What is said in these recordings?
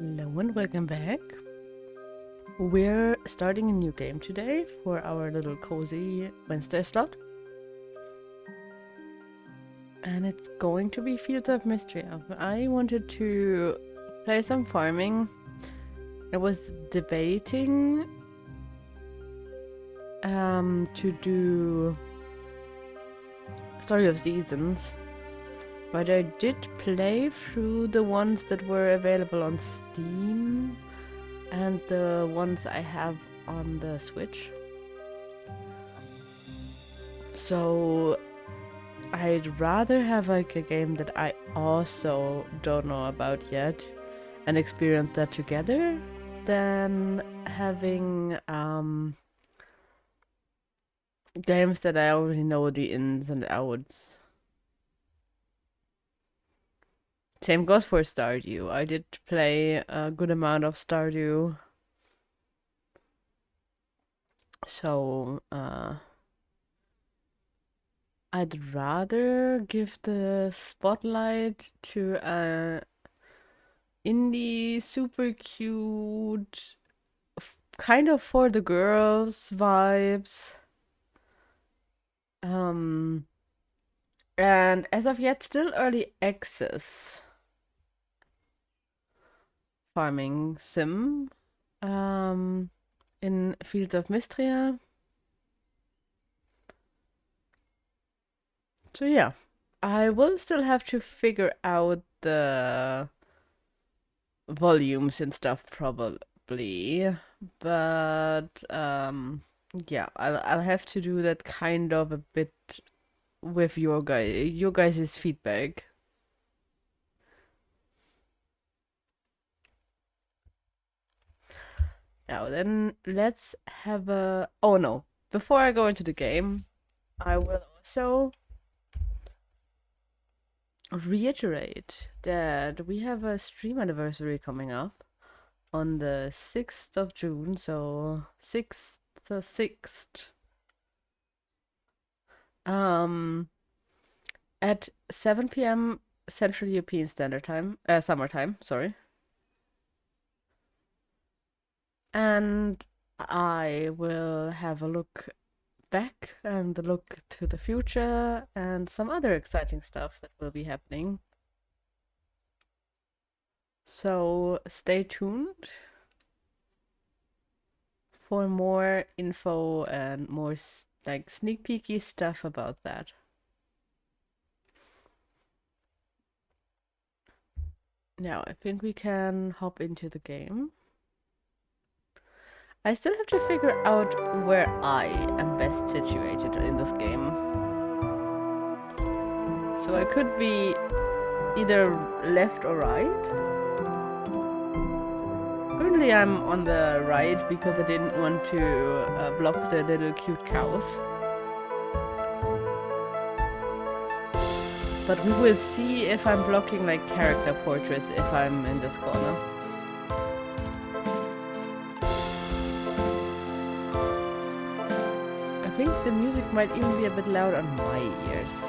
Hello and welcome back. We're starting a new game today for our little cozy Wednesday slot. And it's going to be Fields of Mistria. I wanted to play some farming. I was debating to do Story of Seasons, but I did play through the ones that were available on Steam and the ones I have on the Switch. So I'd rather have like a game that I also don't know about yet and experience that together than having games that I already know the ins and outs. Same goes for Stardew. I did play a good amount of Stardew. So, I'd rather give the spotlight to a indie, super cute, kind of for the girls vibes. And as of yet, still early access farming sim, in Fields of Mistria. So yeah, I will still have to figure out the volumes and stuff probably, but yeah, I'll have to do that kind of a bit with your guys' feedback. Now then, let's have a... Oh no, before I go into the game, I will also reiterate that we have a stream anniversary coming up on the 6th of June, so 6th the 6th. At 7 p.m. Central European Standard Time, summertime, sorry. And I will have a look back and a look to the future and some other exciting stuff that will be happening. So stay tuned for more info and more like sneak peeky stuff about that. Now I think we can hop into the game. I still have to figure out where I am best situated in this game. So I could be either left or right. Currently I'm on the right because I didn't want to block the little cute cows. But we will see if I'm blocking like character portraits if I'm in this corner. I think the music might even be a bit loud on my ears.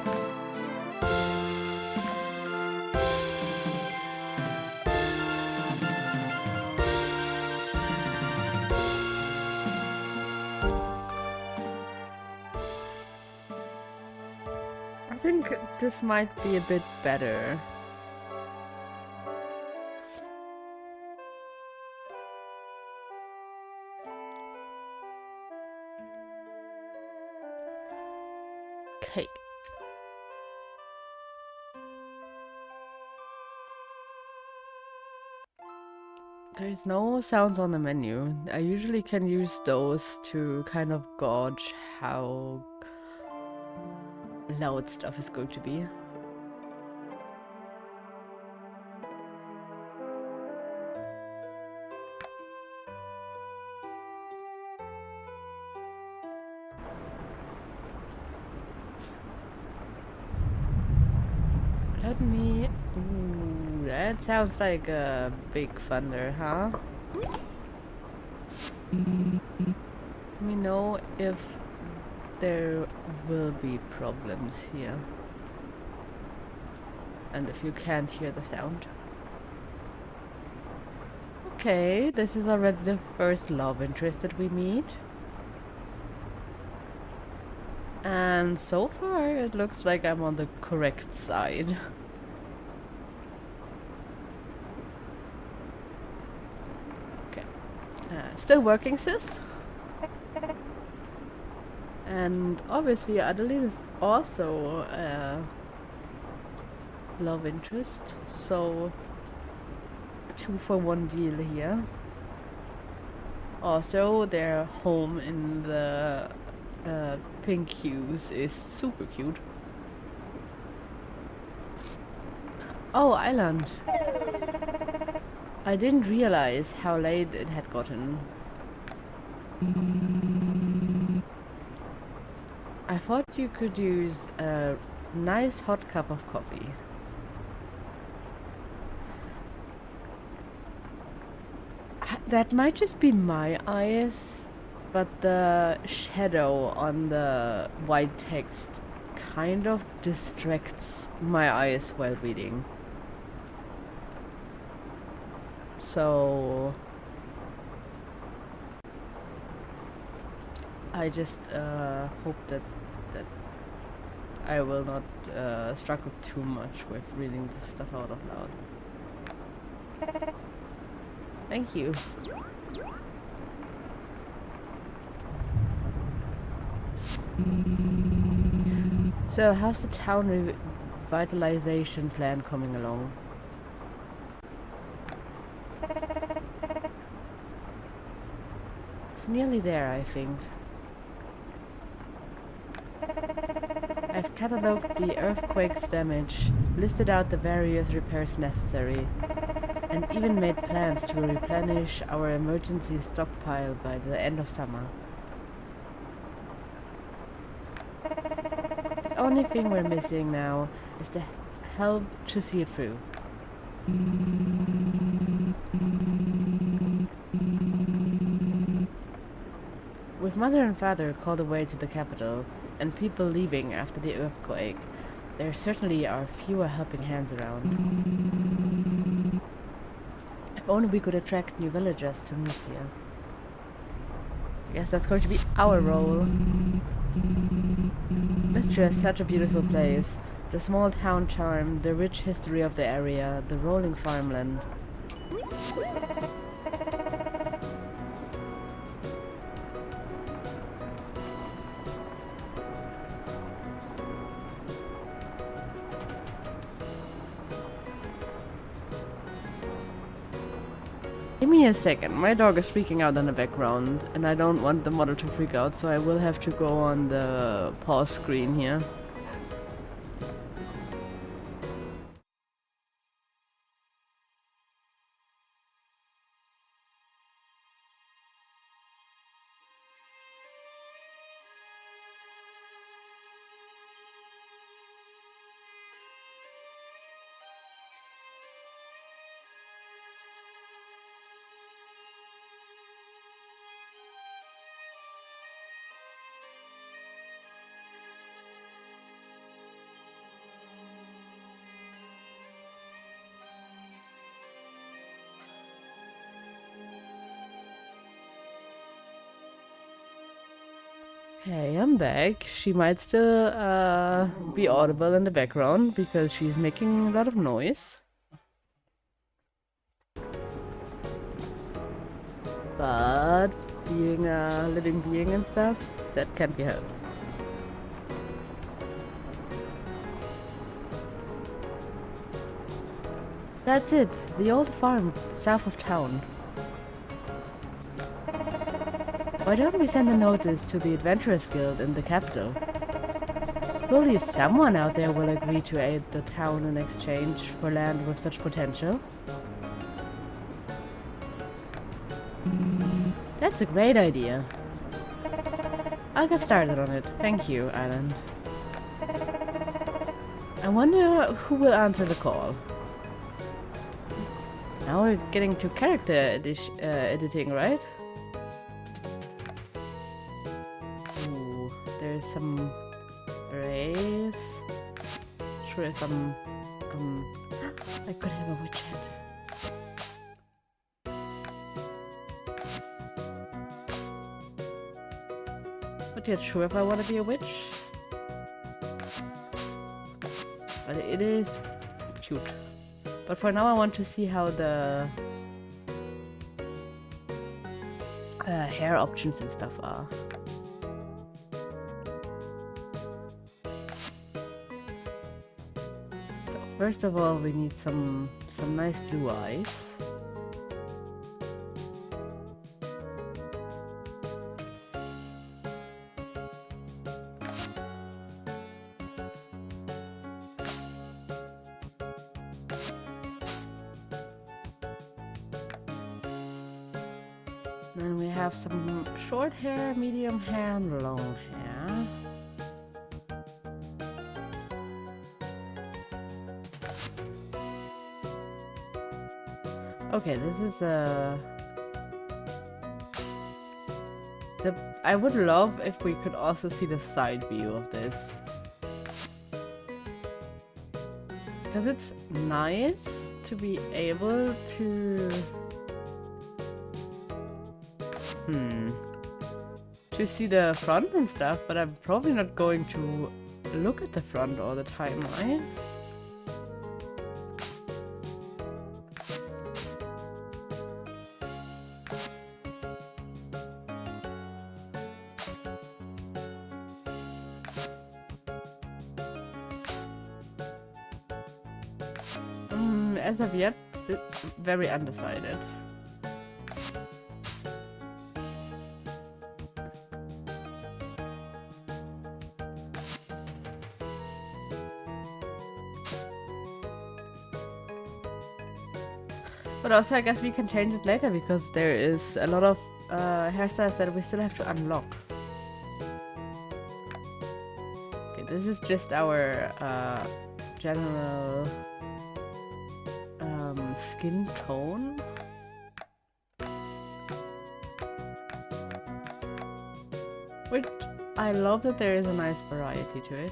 I think this might be a bit better. Okay. There's no sounds on the menu. I usually can use those to kind of gauge how loud stuff is going to be. Let me... Ooh, that sounds like a big thunder, huh? Let me know if there will be problems here. And if you can't hear the sound. Okay, this is already the first love interest that we meet. And so far, it looks like I'm on the correct side. Okay. Still working, sis? And obviously, Adeline is also a love interest. So, 2-for-1 deal here. Also, their home in the pink hues is super cute. Oh, island. I didn't realize how late it had gotten. I thought you could use a nice hot cup of coffee. That might just be my eyes, but the shadow on the white text kind of distracts my eyes while reading. So I just hope that I will not struggle too much with reading this stuff out loud. Thank you. So, how's the town revitalization plan coming along? It's nearly there, I think. I've catalogued the earthquake's damage, listed out the various repairs necessary, and even made plans to replenish our emergency stockpile by the end of summer. The only thing we're missing now is the help to see it through. With mother and father called away to the capital, and people leaving after the earthquake, there certainly are fewer helping hands around. If only we could attract new villagers to move here. I guess that's going to be our role. Mistria is such a beautiful place. The small town charm, the rich history of the area, the rolling farmland. Give me a second, my dog is freaking out in the background and I don't want the model to freak out, so I will have to go on the pause screen here. Hey, I'm back. She might still be audible in the background because she's making a lot of noise. But being a living being and stuff, that can't be helped. That's it, the old farm south of town. Why don't we send a notice to the Adventurers Guild in the capital? Surely someone out there will agree to aid the town in exchange for land with such potential. That's a great idea. I'll get started on it. Thank you, Island. I wonder who will answer the call. Now we're getting to character editing, right? Ooh, there's some race. Sure if I could have a witch hat. not yet sure if I want to be a witch. But it is cute. But for now I want to see how the hair options and stuff are. So first of all we need some nice blue eyes. Then we have some short hair, medium hair, and long hair. Okay, this is I would love if we could also see the side view of this. Because it's nice to be able to see the front and stuff, but I'm probably not going to look at the front all the time, right? As of yet, very undecided. But also I guess we can change it later because there is a lot of hairstyles that we still have to unlock. Okay, this is just our general skin tone. Which I love that there is a nice variety to it.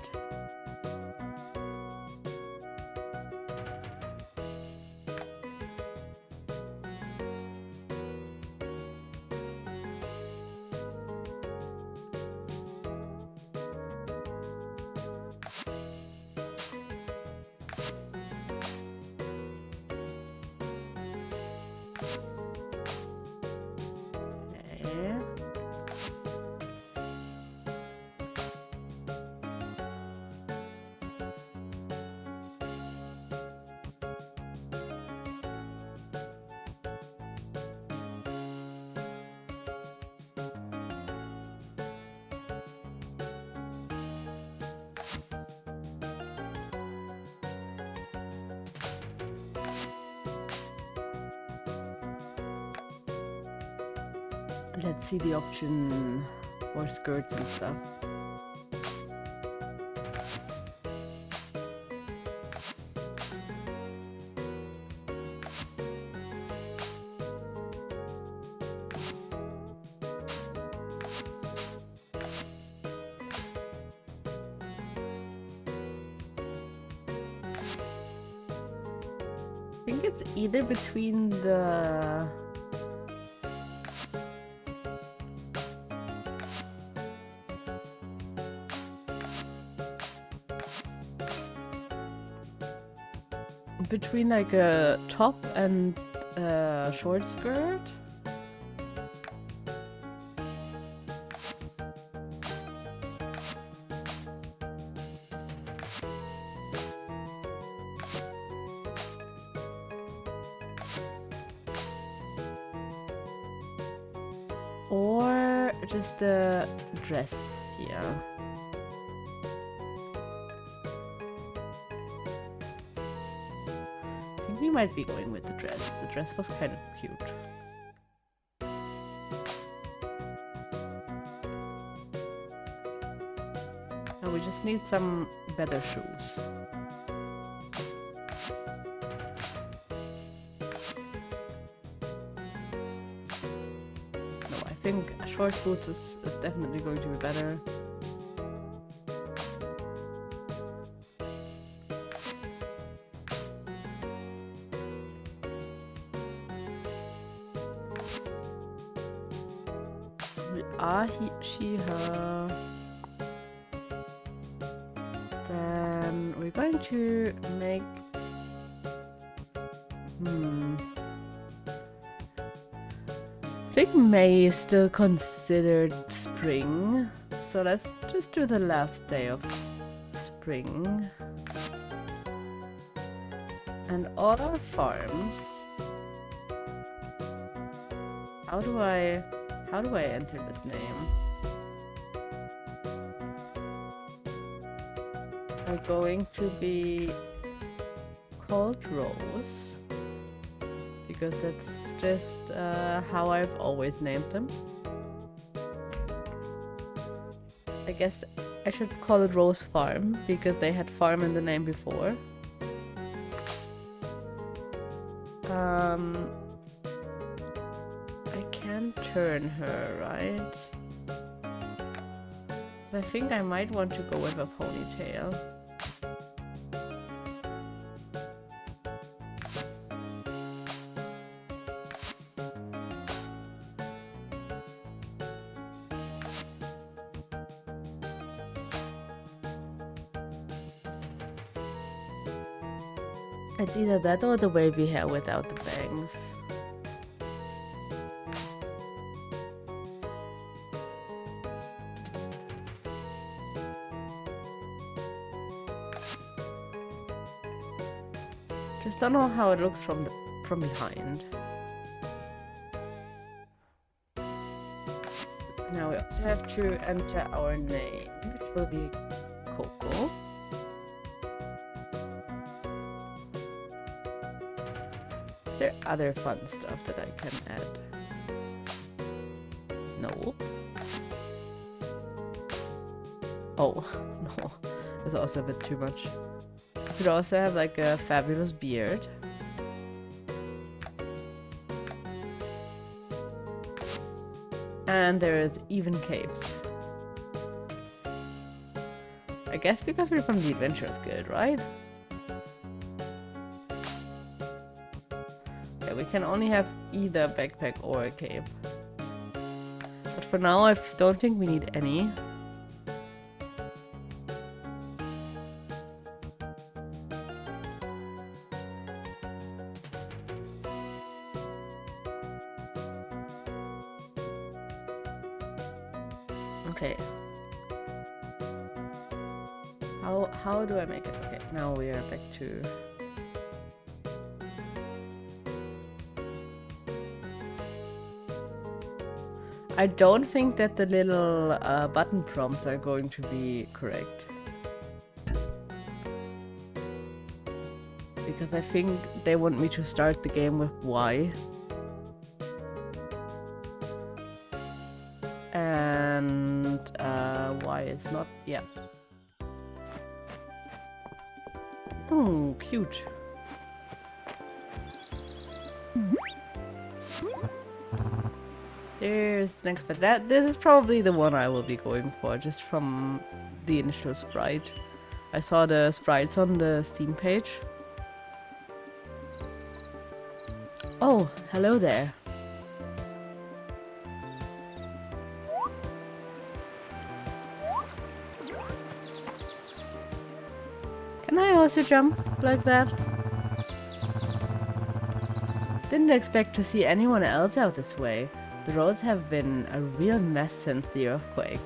Let's see the option for skirts and stuff. I think it's either between the like a top and a short skirt. Or just the dress here. We might be going with the dress. The dress was kind of cute. Now we just need some better shoes. No, I think short boots is definitely going to be better. she, her. Then we're going to make... I think May is still considered spring. So let's just do the last day of spring. And all our farms. How do I enter this name? Are going to be called Rose. Because that's just how I've always named them. I guess I should call it Rose Farm, because they had farm in the name before. I can turn her, right? 'Cause I think I might want to go with a ponytail. It's either that or the wavy hair without the bangs. Just don't know how it looks from behind. Now we also have to enter our name, which will be Coco. There are other fun stuff that I can add. No. Oh, no. That's also a bit too much. I could also have like a fabulous beard. And there is even capes. I guess because we're from the Adventurers Guild, right? Yeah, we can only have either a backpack or a cape. But for now, I don't think we need any. Okay. How do I make it? Okay, now we are back to... I don't think that the little button prompts are going to be correct. Because I think they want me to start the game with Y. And Y is not... yeah. Oh, cute. There's the next bit. This is probably the one I will be going for, just from the initial sprite. I saw the sprites on the Steam page. Oh, hello there. Can I also jump like that? Didn't expect to see anyone else out this way. The roads have been a real mess since the earthquake.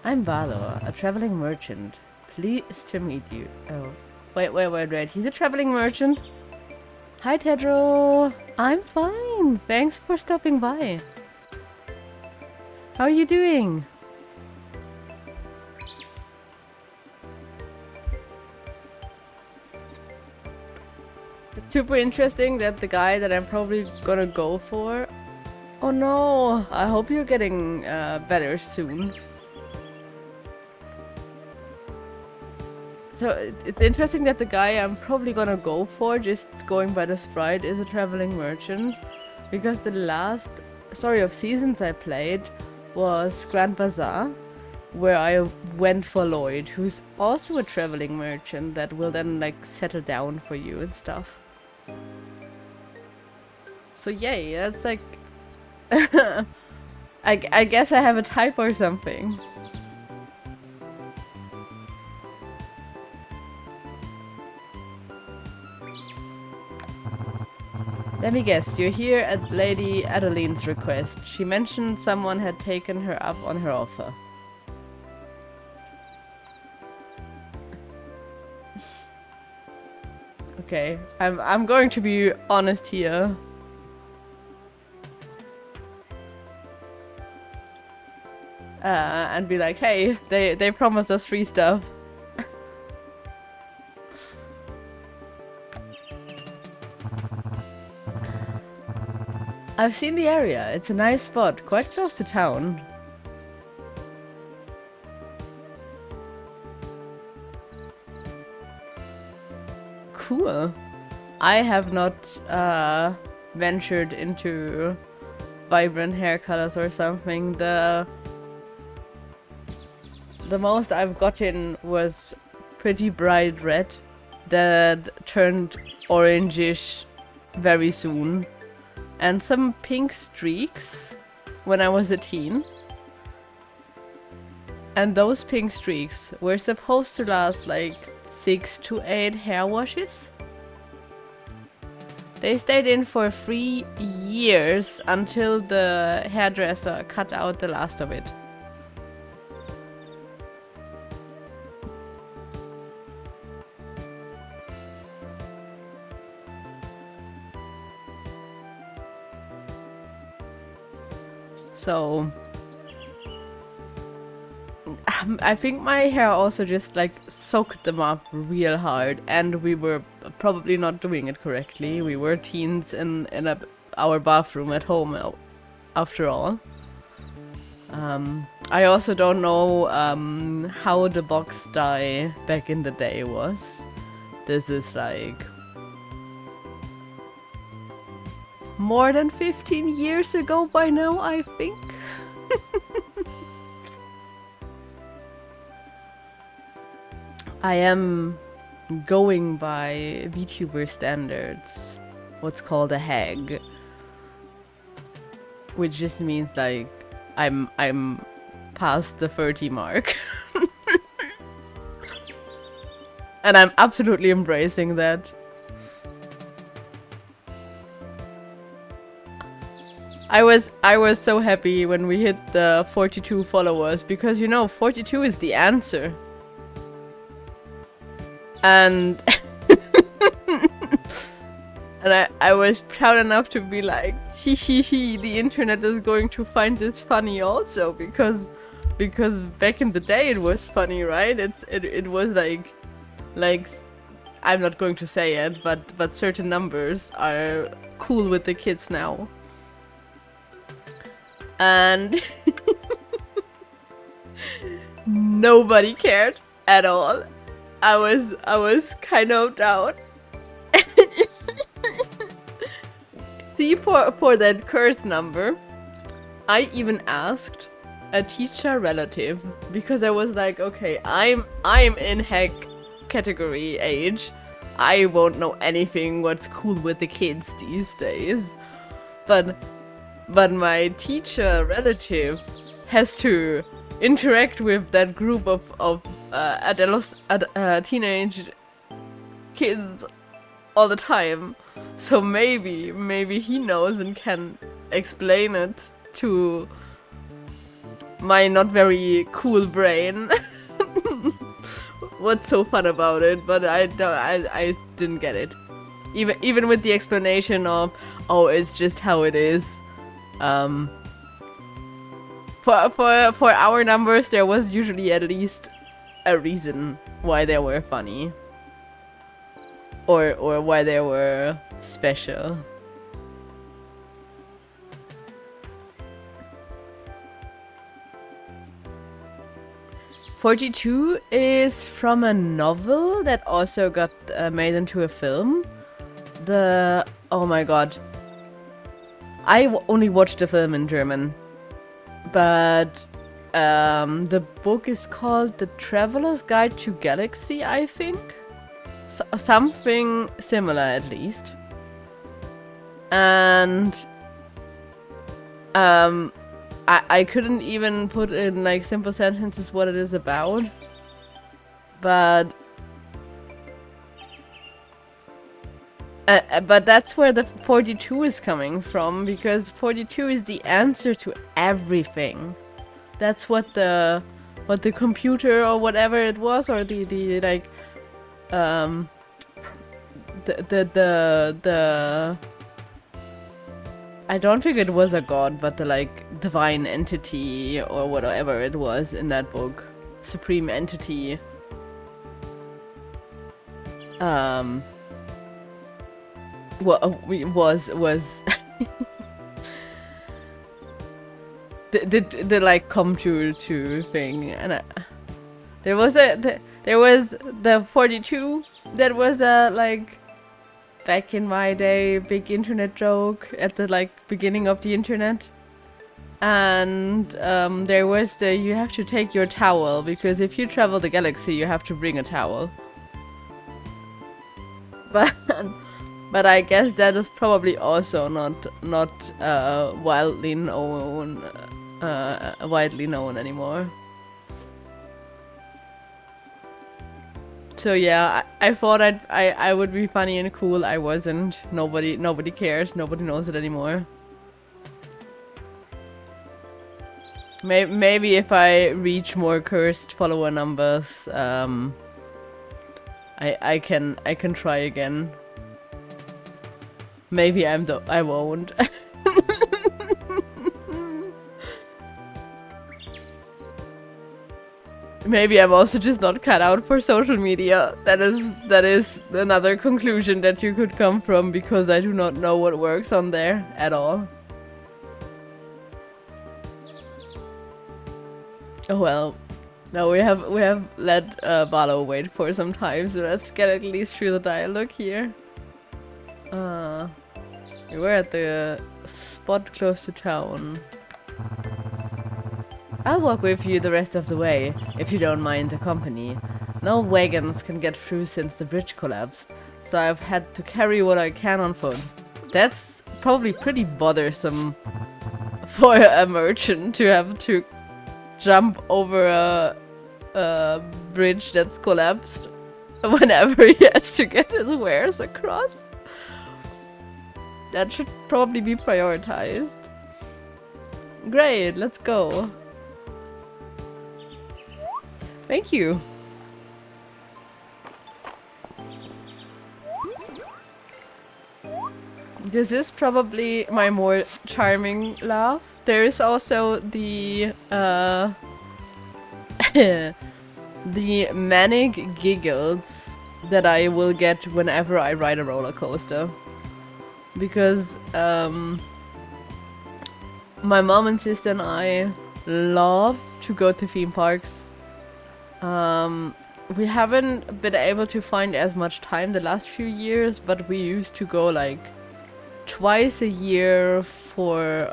I'm Valo, a traveling merchant. Pleased to meet you. Oh, wait. He's a traveling merchant? Hi, Tedro. I'm fine. Thanks for stopping by. How are you doing? It's super interesting that the guy that I'm probably gonna go for... Oh no! I hope you're getting better soon. So it's interesting that the guy I'm probably gonna go for, just going by the sprite, is a traveling merchant. Because the last Story of Seasons I played was Grand Bazaar, where I went for Lloyd, who's also a traveling merchant that will then like settle down for you and stuff. So yay, that's like I guess I have a type or something. Let me guess, you're here at Lady Adeline's request. She mentioned someone had taken her up on her offer. Okay, I'm going to be honest here. And be like, hey, they promised us free stuff. I've seen the area. It's a nice spot, quite close to town. Cool. I have not ventured into vibrant hair colors or something. The most I've gotten was pretty bright red that turned orangish very soon. And some pink streaks when I was a teen. And those pink streaks were supposed to last like 6 to 8 hair washes. They stayed in for 3 years until the hairdresser cut out the last of it. So I think my hair also just like soaked them up real hard, and we were probably not doing it correctly. We were teens in our bathroom at home after all. I also don't know how the box dye back in the day was. This is like more than 15 years ago by now, I think. I am going by VTuber standards, what's called a hag, which just means like I'm past the 30 mark. And I'm absolutely embracing that. I was so happy when we hit the 42 followers, because you know 42 is the answer. And and I was proud enough to be like, hee hee hee, the internet is going to find this funny also, because back in the day it was funny, right? It was like I'm not going to say it, but certain numbers are cool with the kids now. And nobody cared at all. I was kind of down. See, for that curse number, I even asked a teacher relative, because I was like, okay, I'm in heck category age. I won't know anything what's cool with the kids these days. But my teacher relative has to interact with that group of teenage kids all the time. So maybe he knows and can explain it to my not very cool brain. What's so fun about it? But I didn't get it. Even with the explanation of, oh, it's just how it is. For our numbers, there was usually at least a reason why they were funny, or why they were special. "42" is from a novel that also got made into a film. Oh my god. I only watched the film in German, but the book is called The Traveler's Guide to Galaxy, I think. Something similar, at least. And I couldn't even put in like simple sentences what it is about, but that's where the 42 is coming from, because 42 is the answer to everything. That's what the computer or whatever it was, or the like the I don't think it was a god, but the like divine entity or whatever it was in that book, supreme entity, was the like come true to thing. And there was the 42 that was a like back in my day big internet joke at the like beginning of the internet. And there was the you have to take your towel, because if you travel the galaxy you have to bring a towel. But I guess that is probably also not widely known anymore. So yeah, I thought I would be funny and cool. I wasn't. Nobody cares. Nobody knows it anymore. Maybe if I reach more cursed follower numbers, I can try again. Maybe I won't. Maybe I'm also just not cut out for social media. That is another conclusion that you could come from, because I do not know what works on there at all. Oh well. No, we have let Barlow wait for some time, so let's get at least through the dialogue here. We're at the spot close to town. I'll walk with you the rest of the way, if you don't mind the company. No wagons can get through since the bridge collapsed, so I've had to carry what I can on foot. That's probably pretty bothersome for a merchant to have to jump over a bridge that's collapsed whenever he has to get his wares across. That should probably be prioritized. Great, let's go. Thank you. This is probably my more charming laugh. There is also the the manic giggles that I will get whenever I ride a roller coaster. Because my mom and sister and I love to go to theme parks. We haven't been able to find as much time the last few years, but we used to go like twice a year for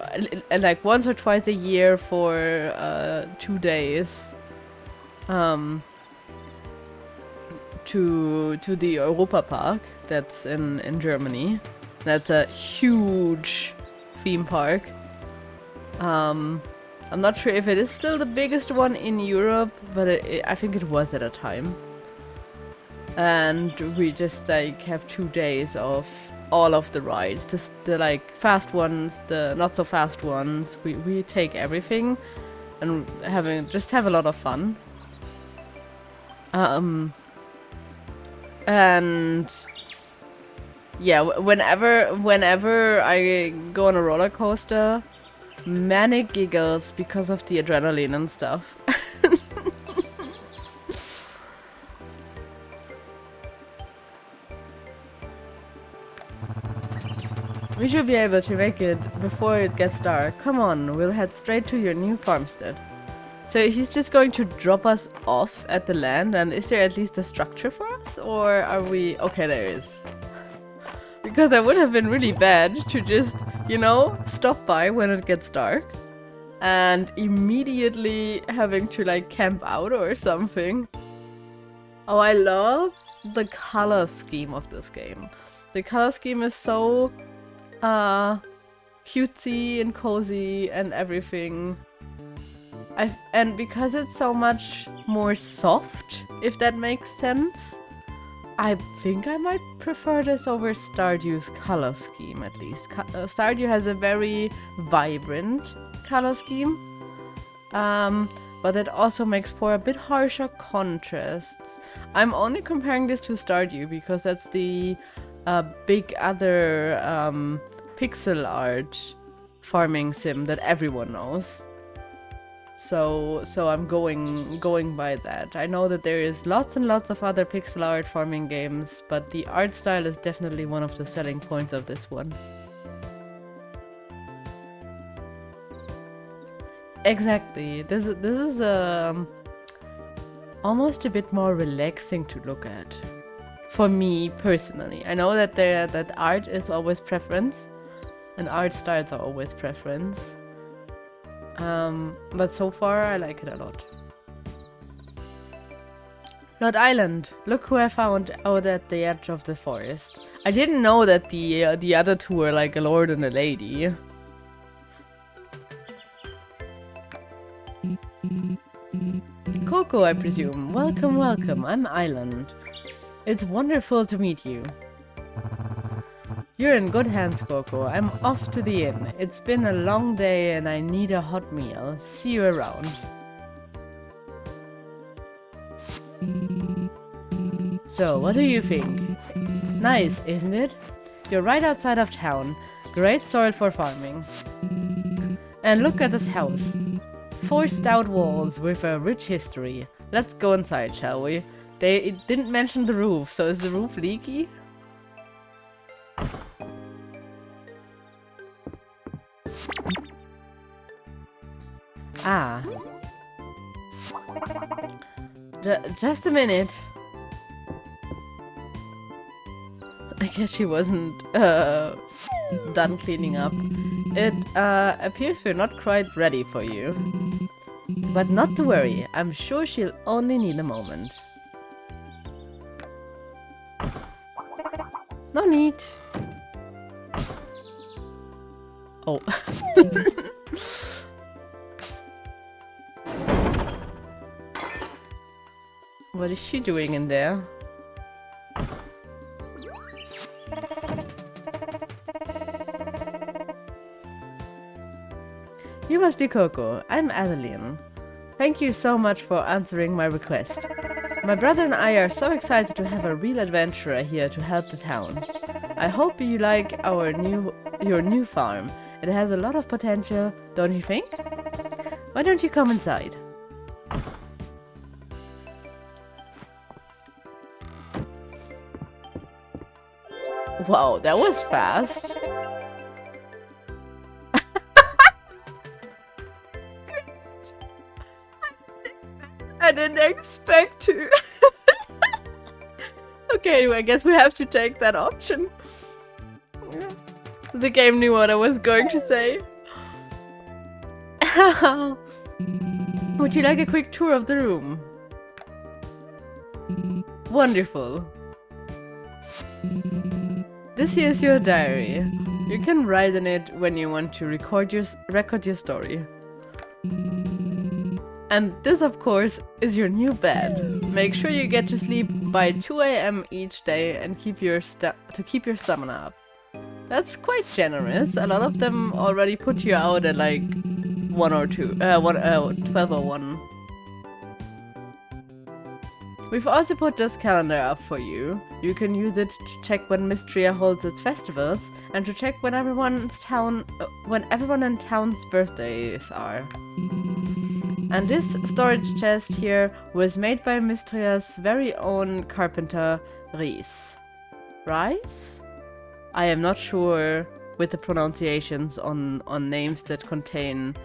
like once or twice a year for 2 days to the Europa Park that's in Germany. That's a huge theme park. I'm not sure if it is still the biggest one in Europe, but I think it was at a time. And we just like have 2 days of all of the rides, the like fast ones, the not so fast ones. We take everything and have a lot of fun. And yeah, whenever I go on a roller coaster, manic giggles because of the adrenaline and stuff. We should be able to make it before it gets dark. Come on, we'll head straight to your new farmstead. So he's just going to drop us off at the land, and is there at least a structure for us? Or are we... Okay, there is. Because that would have been really bad to just, you know, stop by when it gets dark and immediately having to like camp out or something. Oh, I love the color scheme of this game. The color scheme is so cutesy and cozy and everything. And because it's so much more soft, if that makes sense, I think I might prefer this over Stardew's color scheme, at least. Stardew has a very vibrant color scheme, but it also makes for a bit harsher contrasts. I'm only comparing this to Stardew because that's the big other pixel art farming sim that everyone knows. So I'm going by that. I know that there is lots and lots of other pixel art farming games, but the art style is definitely one of the selling points of this one. Exactly. This is almost a bit more relaxing to look at. For me personally. I know that that art is always preference, and art styles are always preference. But so far I like it a lot. Lord Island, look who I found out at the edge of the forest. I didn't know that the other two were like a lord and a lady. Coco, I presume. Welcome, welcome. I'm Island. It's wonderful to meet you. You're in good hands, Coco. I'm off to the inn. It's been a long day and I need a hot meal. See you around. So, what do you think? Nice, isn't it? You're right outside of town. Great soil for farming. And look at this house. 4 stout walls with a rich history. Let's go inside, shall we? It didn't mention the roof, so is the roof leaky? Ah. Just a minute. I guess she wasn't done cleaning up. It appears we're not quite ready for you. But not to worry, I'm sure she'll only need a moment. No need. Oh. What is she doing in there? You must be Coco. I'm Adeline. Thank you so much for answering my request. My brother and I are so excited to have a real adventurer here to help the town. I hope you like your new farm. It has a lot of potential, don't you think? Why don't you come inside? Wow, that was fast. I didn't expect to. Okay, I guess we have to take that option. The game knew what I was going to say. Would you like a quick tour of the room? Wonderful. This here is your diary. You can write in it when you want to record your story. And this, of course, is your new bed. Make sure you get to sleep by 2 AM each day and keep your stamina up. That's quite generous. A lot of them already put you out at like 1 or 2, 12 or 1. We've also put this calendar up for you. You can use it to check when Mistria holds its festivals and to check when everyone in town's birthdays are. And this storage chest here was made by Mistria's very own carpenter, Reese. Rice? I am not sure with the pronunciations on names that contain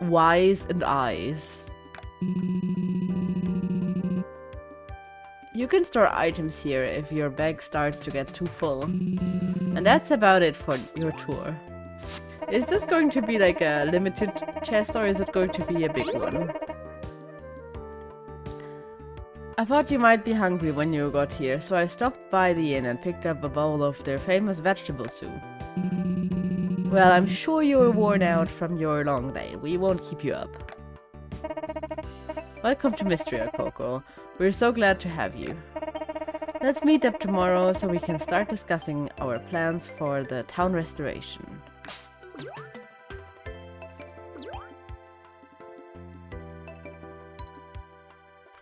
Y's and I's. You can store items here if your bag starts to get too full. And that's about it for your tour. Is this going to be like a limited chest or is it going to be a big one? I thought you might be hungry when you got here, so I stopped by the inn and picked up a bowl of their famous vegetable soup. Well, I'm sure you're worn out from your long day. We won't keep you up. Welcome to Mistria, Coco. We're so glad to have you. Let's meet up tomorrow so we can start discussing our plans for the town restoration.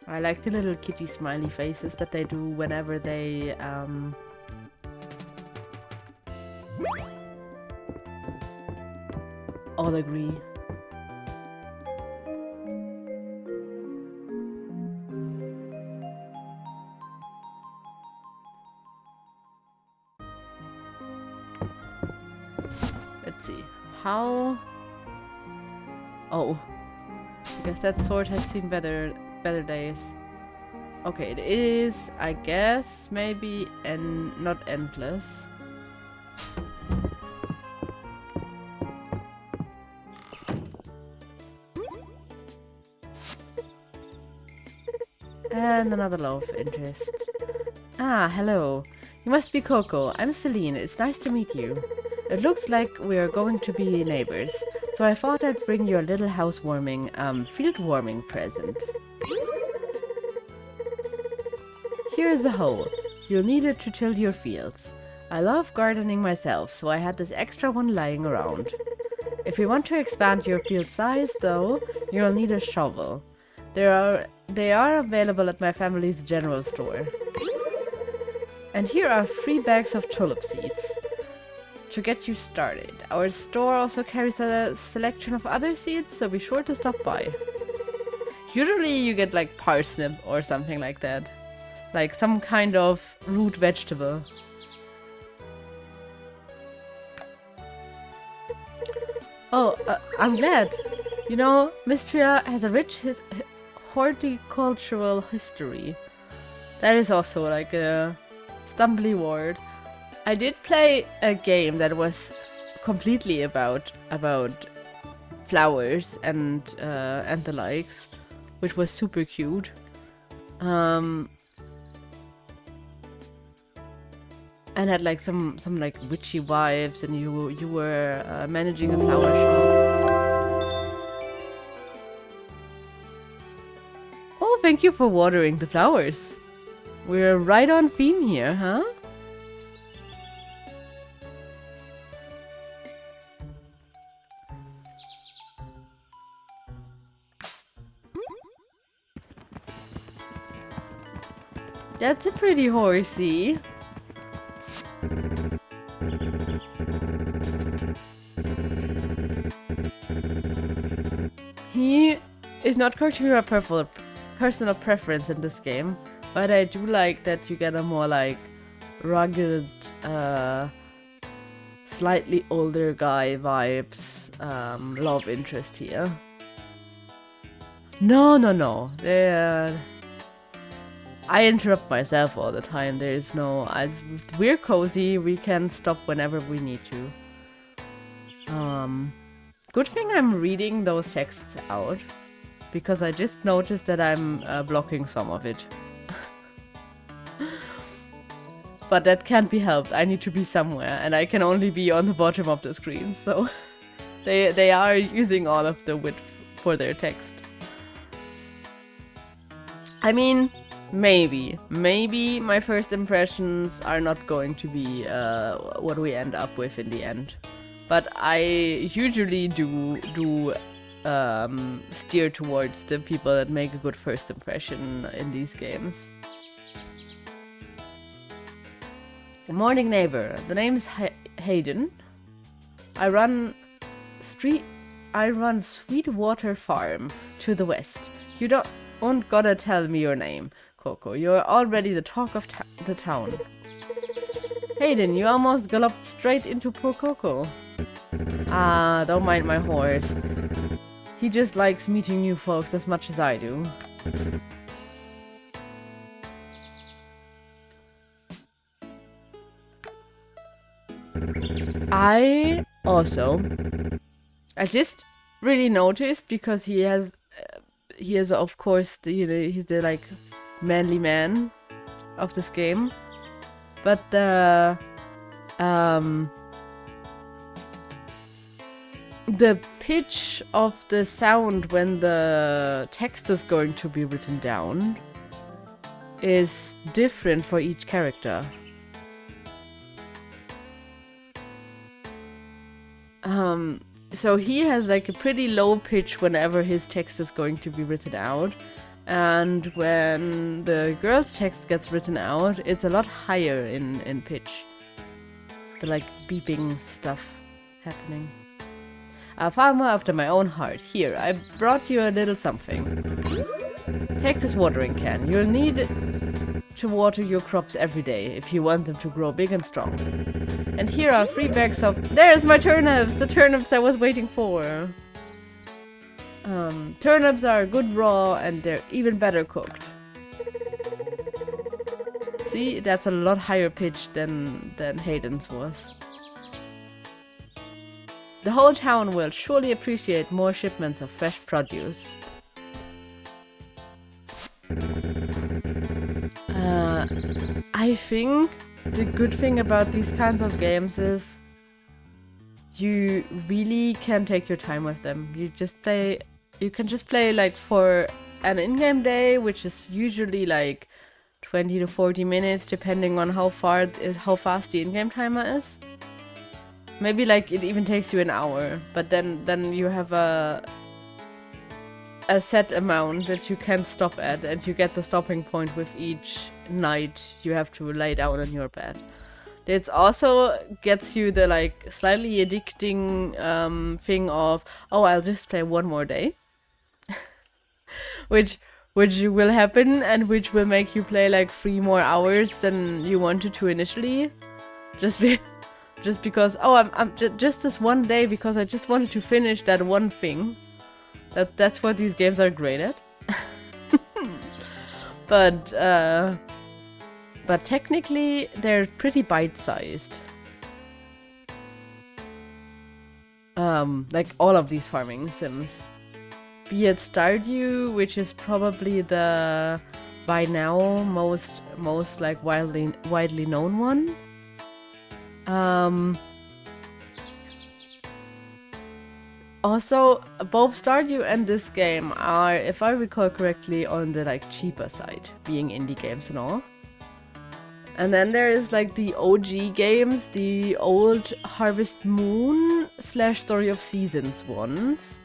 I like the little kitty smiley faces that they do whenever they all agree. Let's see. How... Oh. I guess that sword has seen better days. Okay, it is, I guess, maybe not endless. And another love interest. Ah, hello. You must be Coco. I'm Celine. It's nice to meet you. It looks like we're going to be neighbors, so I thought I'd bring you a little housewarming, field warming present. Here is a hoe. You'll need it to till your fields. I love gardening myself, so I had this extra one lying around. If you want to expand your field size, though, you'll need a shovel. They are available at my family's general store. And here are 3 bags of tulip seeds to get you started. Our store also carries a selection of other seeds, so be sure to stop by. Usually you get like parsnip or something like that. Like some kind of root vegetable. Oh, I'm glad. You know, Mistria has a rich horticultural history. That is also like a stumbly word. I did play a game that was completely about flowers and the likes, which was super cute. And had like some like witchy vibes, and you were managing a flower shop. Oh, thank you for watering the flowers. We're right on theme here, huh? That's a pretty horsey. He is not going to be my personal preference in this game, but I do like that you get a more like rugged, slightly older guy vibes love interest here. No. I interrupt myself all the time. There is no... we're cozy. We can stop whenever we need to. Good thing I'm reading those texts out, because I just noticed that I'm blocking some of it. But that can't be helped. I need to be somewhere, and I can only be on the bottom of the screen, so... they are using all of the width for their text. I mean... Maybe my first impressions are not going to be what we end up with in the end, but I usually do steer towards the people that make a good first impression in these games. Good morning, neighbor. The name is Hayden. I run Sweetwater Farm to the west. You don't gotta tell me your name, Coco. You're already the talk of the town. Hayden, you almost galloped straight into poor Coco. Ah, don't mind my horse. He just likes meeting new folks as much as I do. I just really noticed, because he has of course he's the like manly man of this game, but the the pitch of the sound when the text is going to be written down is different for each character. So he has like a pretty low pitch whenever his text is going to be written out. And when the girl's text gets written out, it's a lot higher in pitch. The like beeping stuff happening. A farmer after my own heart. Here, I brought you a little something. Take this watering can. You'll need to water your crops every day if you want them to grow big and strong. And here are 3 bags of... There's my turnips! The turnips I was waiting for! Turnips are good raw and they're even better cooked. See, that's a lot higher pitch than Hayden's was. The whole town will surely appreciate more shipments of fresh produce. I think the good thing about these kinds of games is you really can take your time with them. You can just play like for an in-game day, which is usually like 20 to 40 minutes depending on how fast the in-game timer is. Maybe like it even takes you an hour, but then you have a set amount that you can stop at, and you get the stopping point with each night you have to lay down on your bed. It also gets you the like slightly addicting thing of, oh, I'll just play one more day. which will happen and which will make you play like 3 more hours than you wanted to initially. Just because, oh, I'm just this one day because I just wanted to finish that one thing. That's what these games are great at. But technically they're pretty bite-sized. Like all of these farming sims. Be it Stardew, which is probably the by now most like widely known one. Also, both Stardew and this game are, if I recall correctly, on the like cheaper side, being indie games and all. And then there is like the OG games, the old Harvest Moon / Story of Seasons ones.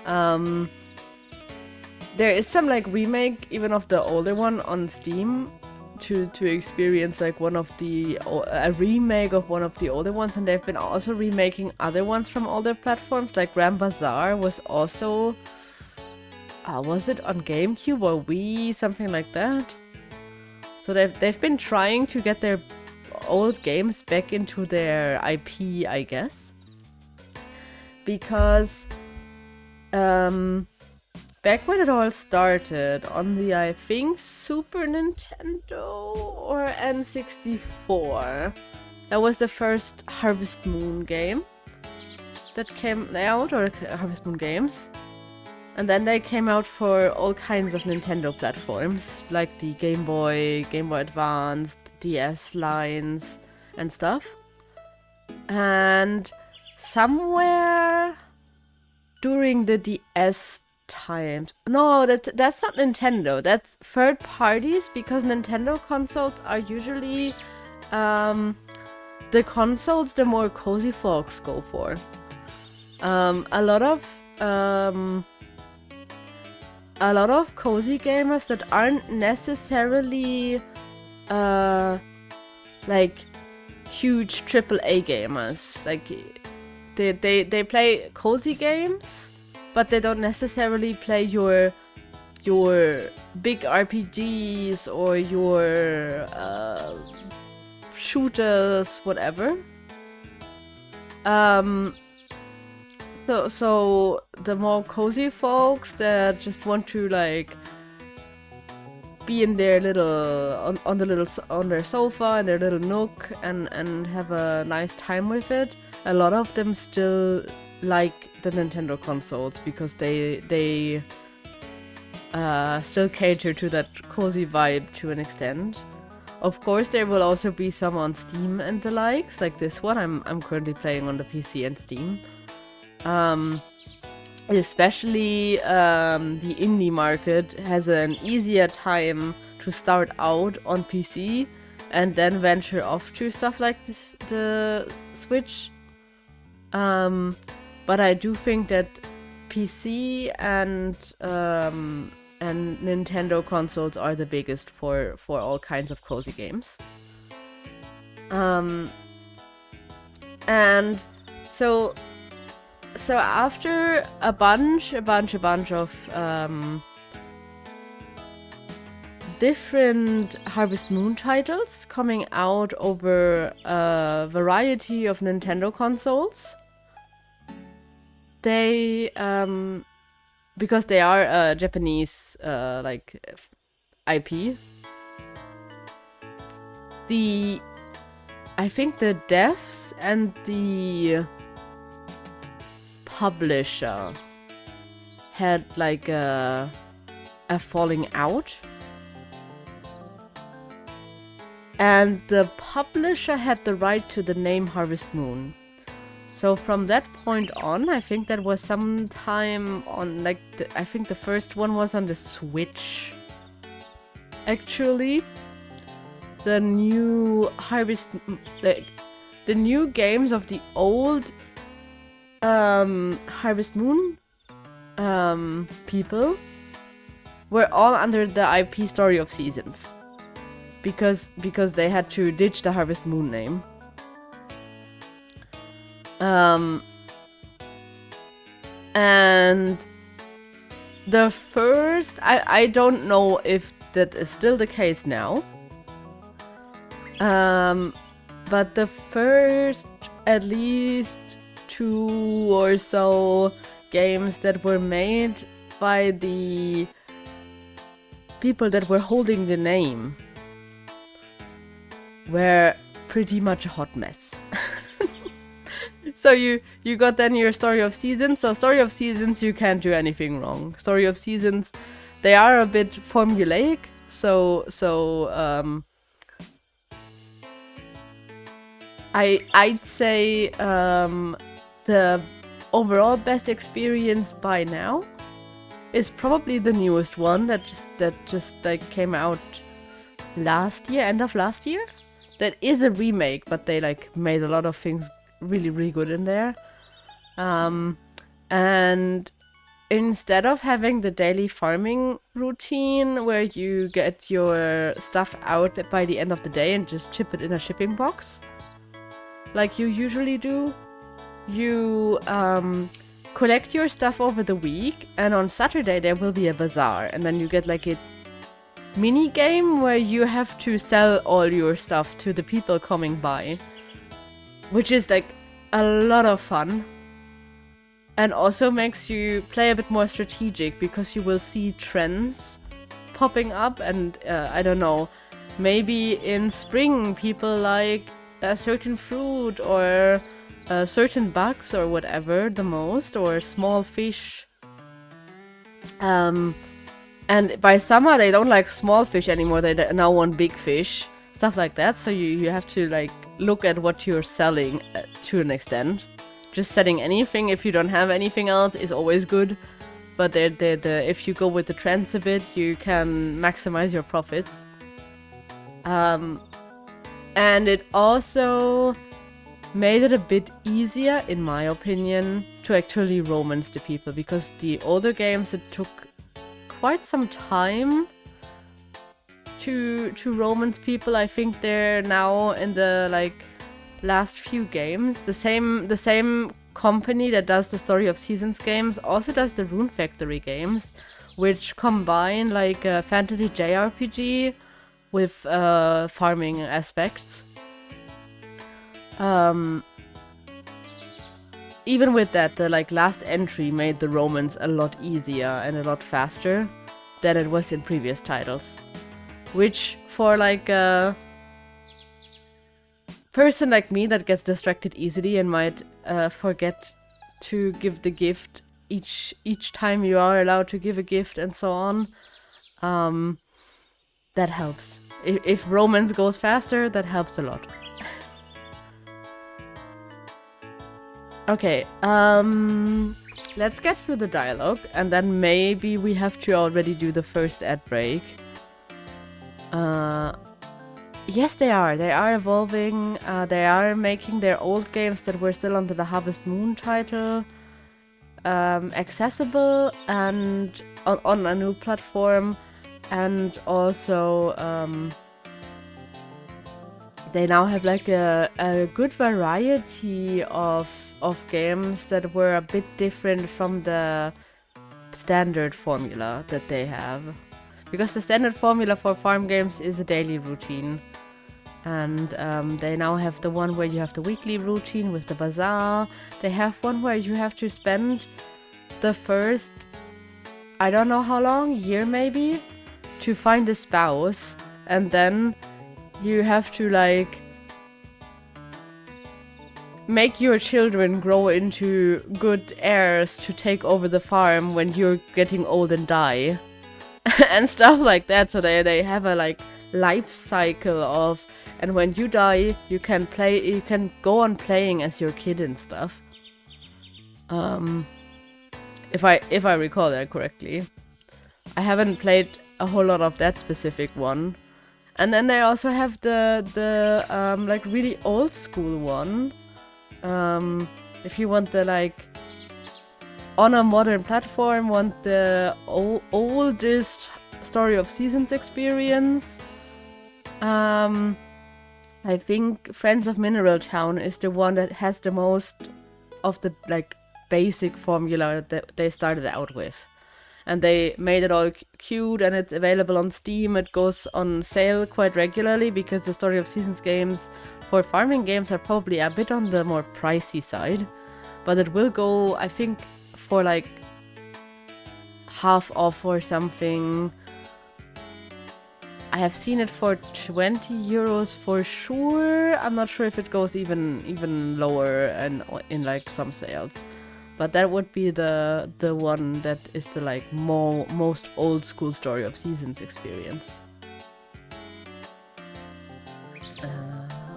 There is some like remake even of the older one on Steam to experience like a remake of one of the older ones, and they've been also remaking other ones from older platforms. Like Grand Bazaar was also was it on GameCube or Wii, something like that. So they've been trying to get their old games back into their IP, I guess, because back when it all started, on the, I think, Super Nintendo or N64, that was the first Harvest Moon game that came out, or Harvest Moon games. And then they came out for all kinds of Nintendo platforms, like the Game Boy, Game Boy Advance, DS lines, and stuff. And somewhere during the DS times. No, that's not Nintendo. That's third parties, because Nintendo consoles are usually the consoles the more cozy folks go for. A lot of cozy gamers that aren't necessarily like huge AAA gamers. Like they play cozy games, but they don't necessarily play your big RPGs or your shooters, whatever. So the more cozy folks that just want to like be in their little on their sofa in their little nook and have a nice time with it. A lot of them still like the Nintendo consoles because they still cater to that cozy vibe to an extent. Of course, there will also be some on Steam and the likes, like this one I'm currently playing on the PC and Steam. Especially the indie market has an easier time to start out on PC and then venture off to stuff like this, the Switch. But I do think that PC and Nintendo consoles are the biggest for all kinds of cozy games. And so after a bunch of different Harvest Moon titles coming out over a variety of Nintendo consoles, they because they are a Japanese like IP, I think the devs and the publisher had like a falling out, and the publisher had the right to the name Harvest Moon. So from that point on, I think that was sometime on like I think the first one was on the Switch. Actually, the new the new games of the old Harvest Moon people were all under the IP Story of Seasons because they had to ditch the Harvest Moon name. And the first, I don't know if that is still the case now. But the first at least 2 or so games that were made by the people that were holding the name were pretty much a hot mess. So you got then your Story of Seasons. So Story of Seasons, you can't do anything wrong. Story of Seasons, they are a bit formulaic. So I'd say the overall best experience by now is probably the newest one that just like came out last year, end of last year. That is a remake, but they like made a lot of things really good in there. And instead of having the daily farming routine where you get your stuff out by the end of the day and just ship it in a shipping box, like you usually do, you collect your stuff over the week, and on Saturday there will be a bazaar, and then you get like a mini game where you have to sell all your stuff to the people coming by, which is like a lot of fun, and also makes you play a bit more strategic because you will see trends popping up, and I don't know, maybe in spring people like a certain fruit or certain bugs or whatever the most, or small fish. And by summer they don't like small fish anymore, they now want big fish, stuff like that. So you have to like look at what you're selling to an extent. Just selling anything if you don't have anything else is always good, but if you go with the trends a bit, you can maximize your profits. And it also made it a bit easier, in my opinion, to actually romance the people, because the older games, it took quite some time to romance people. I think they're now in the like last few games. The same company that does the Story of Seasons games also does the Rune Factory games, which combine like a fantasy JRPG with farming aspects. Even with that, the like last entry made the romance a lot easier and a lot faster than it was in previous titles, which for like a person like me that gets distracted easily and might forget to give the gift each time you are allowed to give a gift and so on, that helps. If romance goes faster, that helps a lot. Okay, let's get through the dialogue, and then maybe we have to already do the first ad break. Yes, they are. They are evolving. They are making their old games that were still under the Harvest Moon title accessible and on a new platform, and also they now have like a good variety of games that were a bit different from the standard formula that they have. Because the standard formula for farm games is a daily routine. And they now have the one where you have the weekly routine with the bazaar. They have one where you have to spend the first, I don't know how long, year maybe, to find a spouse. And then you have to like make your children grow into good heirs to take over the farm when you're getting old and die. And stuff like that. So they have a like life cycle of, and when you die you can go on playing as your kid and stuff. If I recall that correctly. I haven't played a whole lot of that specific one. And then they also have the like really old school one. If you want the like on a modern platform, want the oldest Story of Seasons experience. I think Friends of Mineral Town is the one that has the most of the like basic formula that they started out with. And they made it all cute, and it's available on Steam. It goes on sale quite regularly because the Story of Seasons games for farming games are probably a bit on the more pricey side. But it will go, I think, for like half off or something. I have seen it for 20 euros for sure. I'm not sure if it goes even lower and in like some sales. But that would be the one that is the like most old school Story of Seasons experience.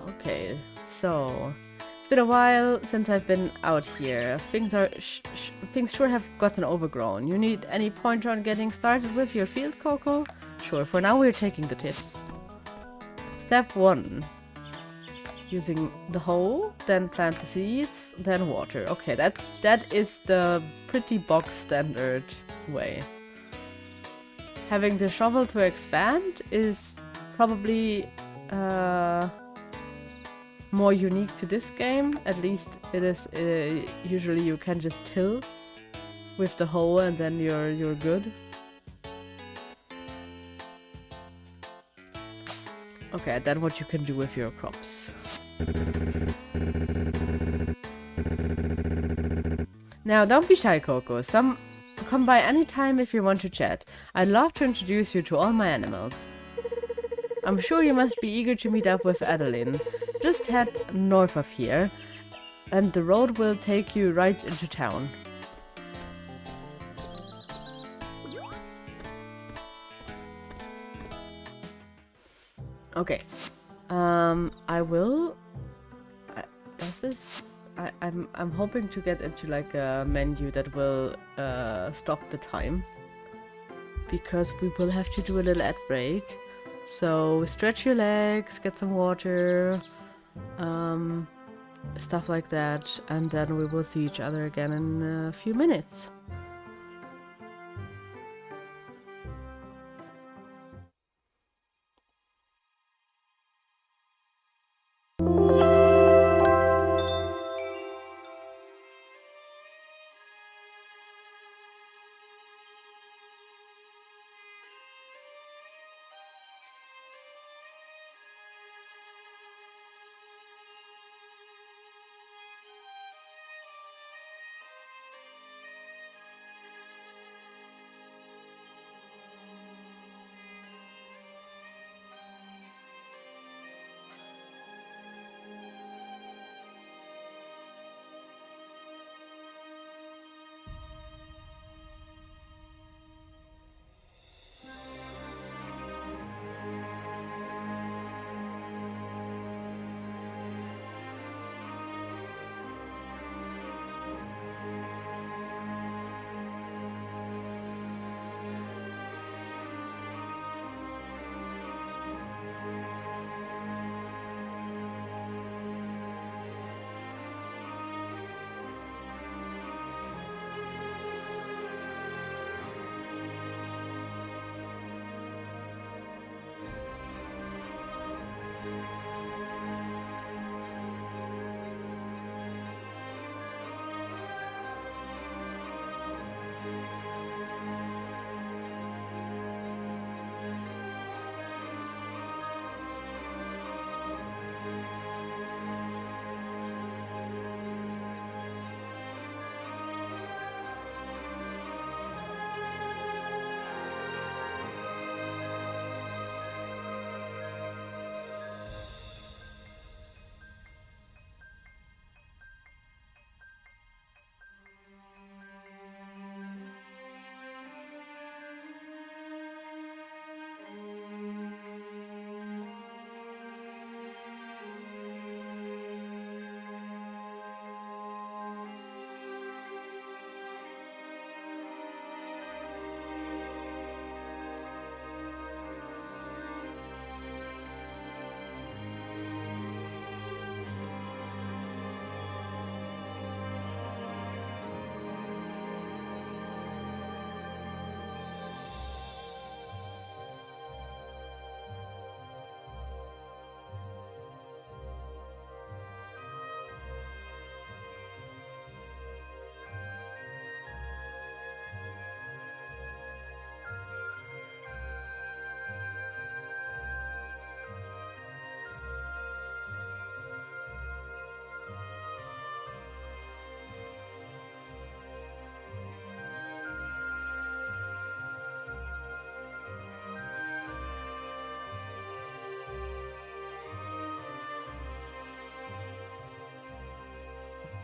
Okay, so it's been a while since I've been out here. Things sure have gotten overgrown. You need any pointer on getting started with your field, Coco? Sure, for now we're taking the tips. Step 1. Using the hoe, then plant the seeds, then water. Okay, that is the pretty bog standard way. Having the shovel to expand is probably more unique to this game. At least it is. Usually you can just till with the hoe and then you're good. Okay, then what you can do with your crops. Now, don't be shy, Coco. Come by any time if you want to chat. I'd love to introduce you to all my animals. I'm sure you must be eager to meet up with Adeline. Just head north of here, and the road will take you right into town. Okay. I will. Does this? I'm hoping to get into like a menu that will stop the time, because we will have to do a little ad break. So stretch your legs, get some water, stuff like that, and then we will see each other again in a few minutes.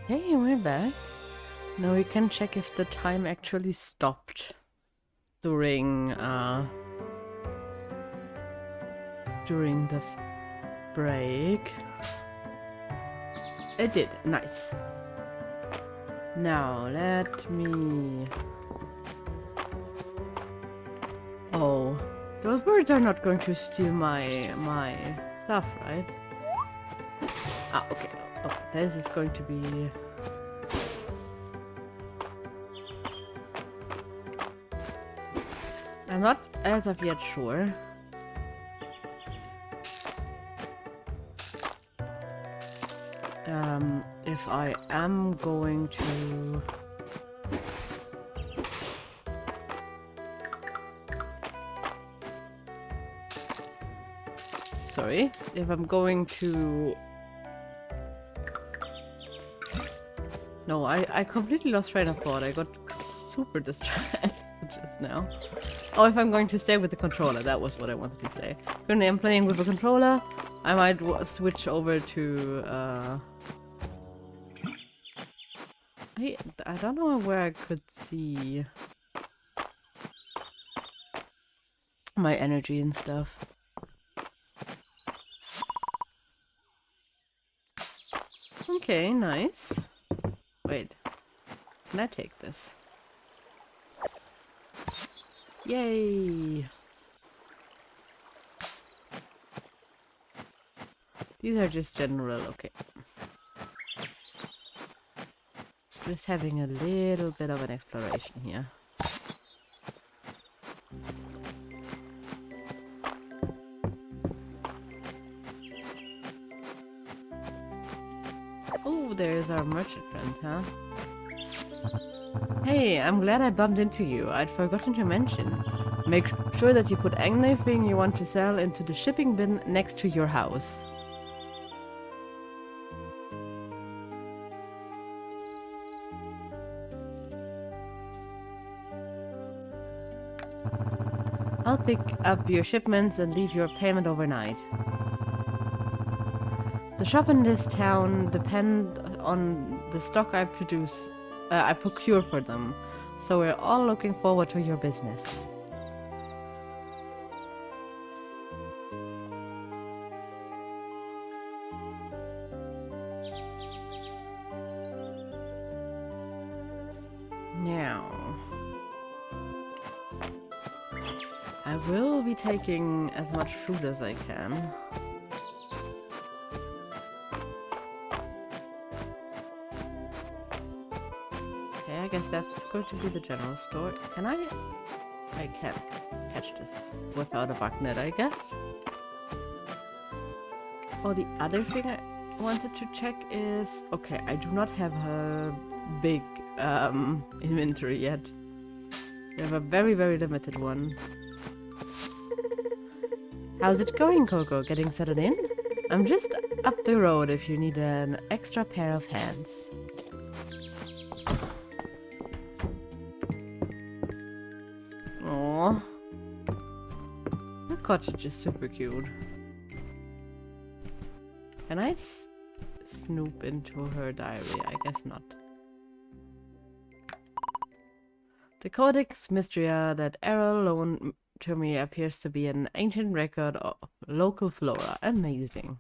Hey, we're back. Now we can check if the time actually stopped during the break. It did. Nice. Now let me... Oh, those birds are not going to steal my stuff, right? Ah, okay. Okay, this is going to be... I'm not as of yet sure. If I am going to... Sorry, if I'm going to... No, I completely lost train of thought. I got super distracted just now. Oh, if I'm going to stay with the controller, that was what I wanted to say. Currently I'm playing with a controller. I might switch over to... I don't know where I could see my energy and stuff. Okay, nice. Wait, can I take this? Yay! These are just general, okay. Just having a little bit of an exploration here. Oh, there's our merchant friend, huh? Hey, I'm glad I bumped into you. I'd forgotten to mention. Make sure that you put anything you want to sell into the shipping bin next to your house. I'll pick up your shipments and leave your payment overnight. The shop in this town depend on the stock I procure for them, so we're all looking forward to your business. Now, I will be taking as much food as I can. Okay, I guess that's going to be the general store. Can I can't catch this without a bug net, I guess. Oh, the other thing I wanted to check is... Okay, I do not have a big inventory yet. We have a very, very limited one. How's it going, Coco? Getting settled in? I'm just up the road if you need an extra pair of hands. Aww. The cottage is super cute. Can I snoop into her diary? I guess not. The Codex Mistria that Errol loaned to me appears to be an ancient record of local flora. Amazing.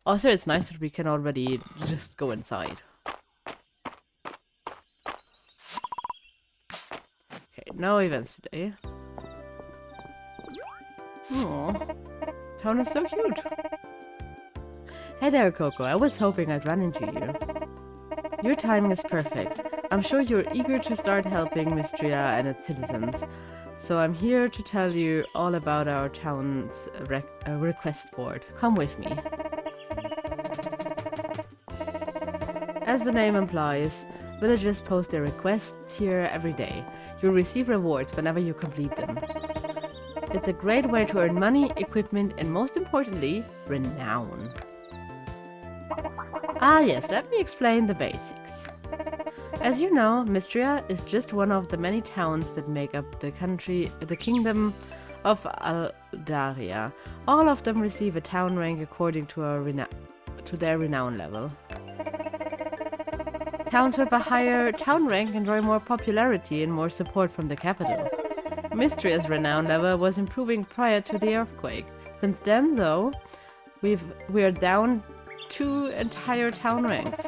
Also, it's nice that we can already just go inside. Okay, no events today. Aww. Town is so cute. Hey there, Coco. I was hoping I'd run into you. Your timing is perfect. I'm sure you're eager to start helping Mistria and its citizens, so I'm here to tell you all about our town's request board. Come with me. As the name implies, villagers post their requests here every day. You'll receive rewards whenever you complete them. It's a great way to earn money, equipment, and most importantly, renown. Ah yes, let me explain the basics. As you know, Mistria is just one of the many towns that make up the kingdom of Aldaria. All of them receive a town rank according to to their renown level. Towns with a higher town rank enjoy more popularity and more support from the capital. Mistria's renown level was improving prior to the earthquake. Since then, though, we're down 2 entire town ranks.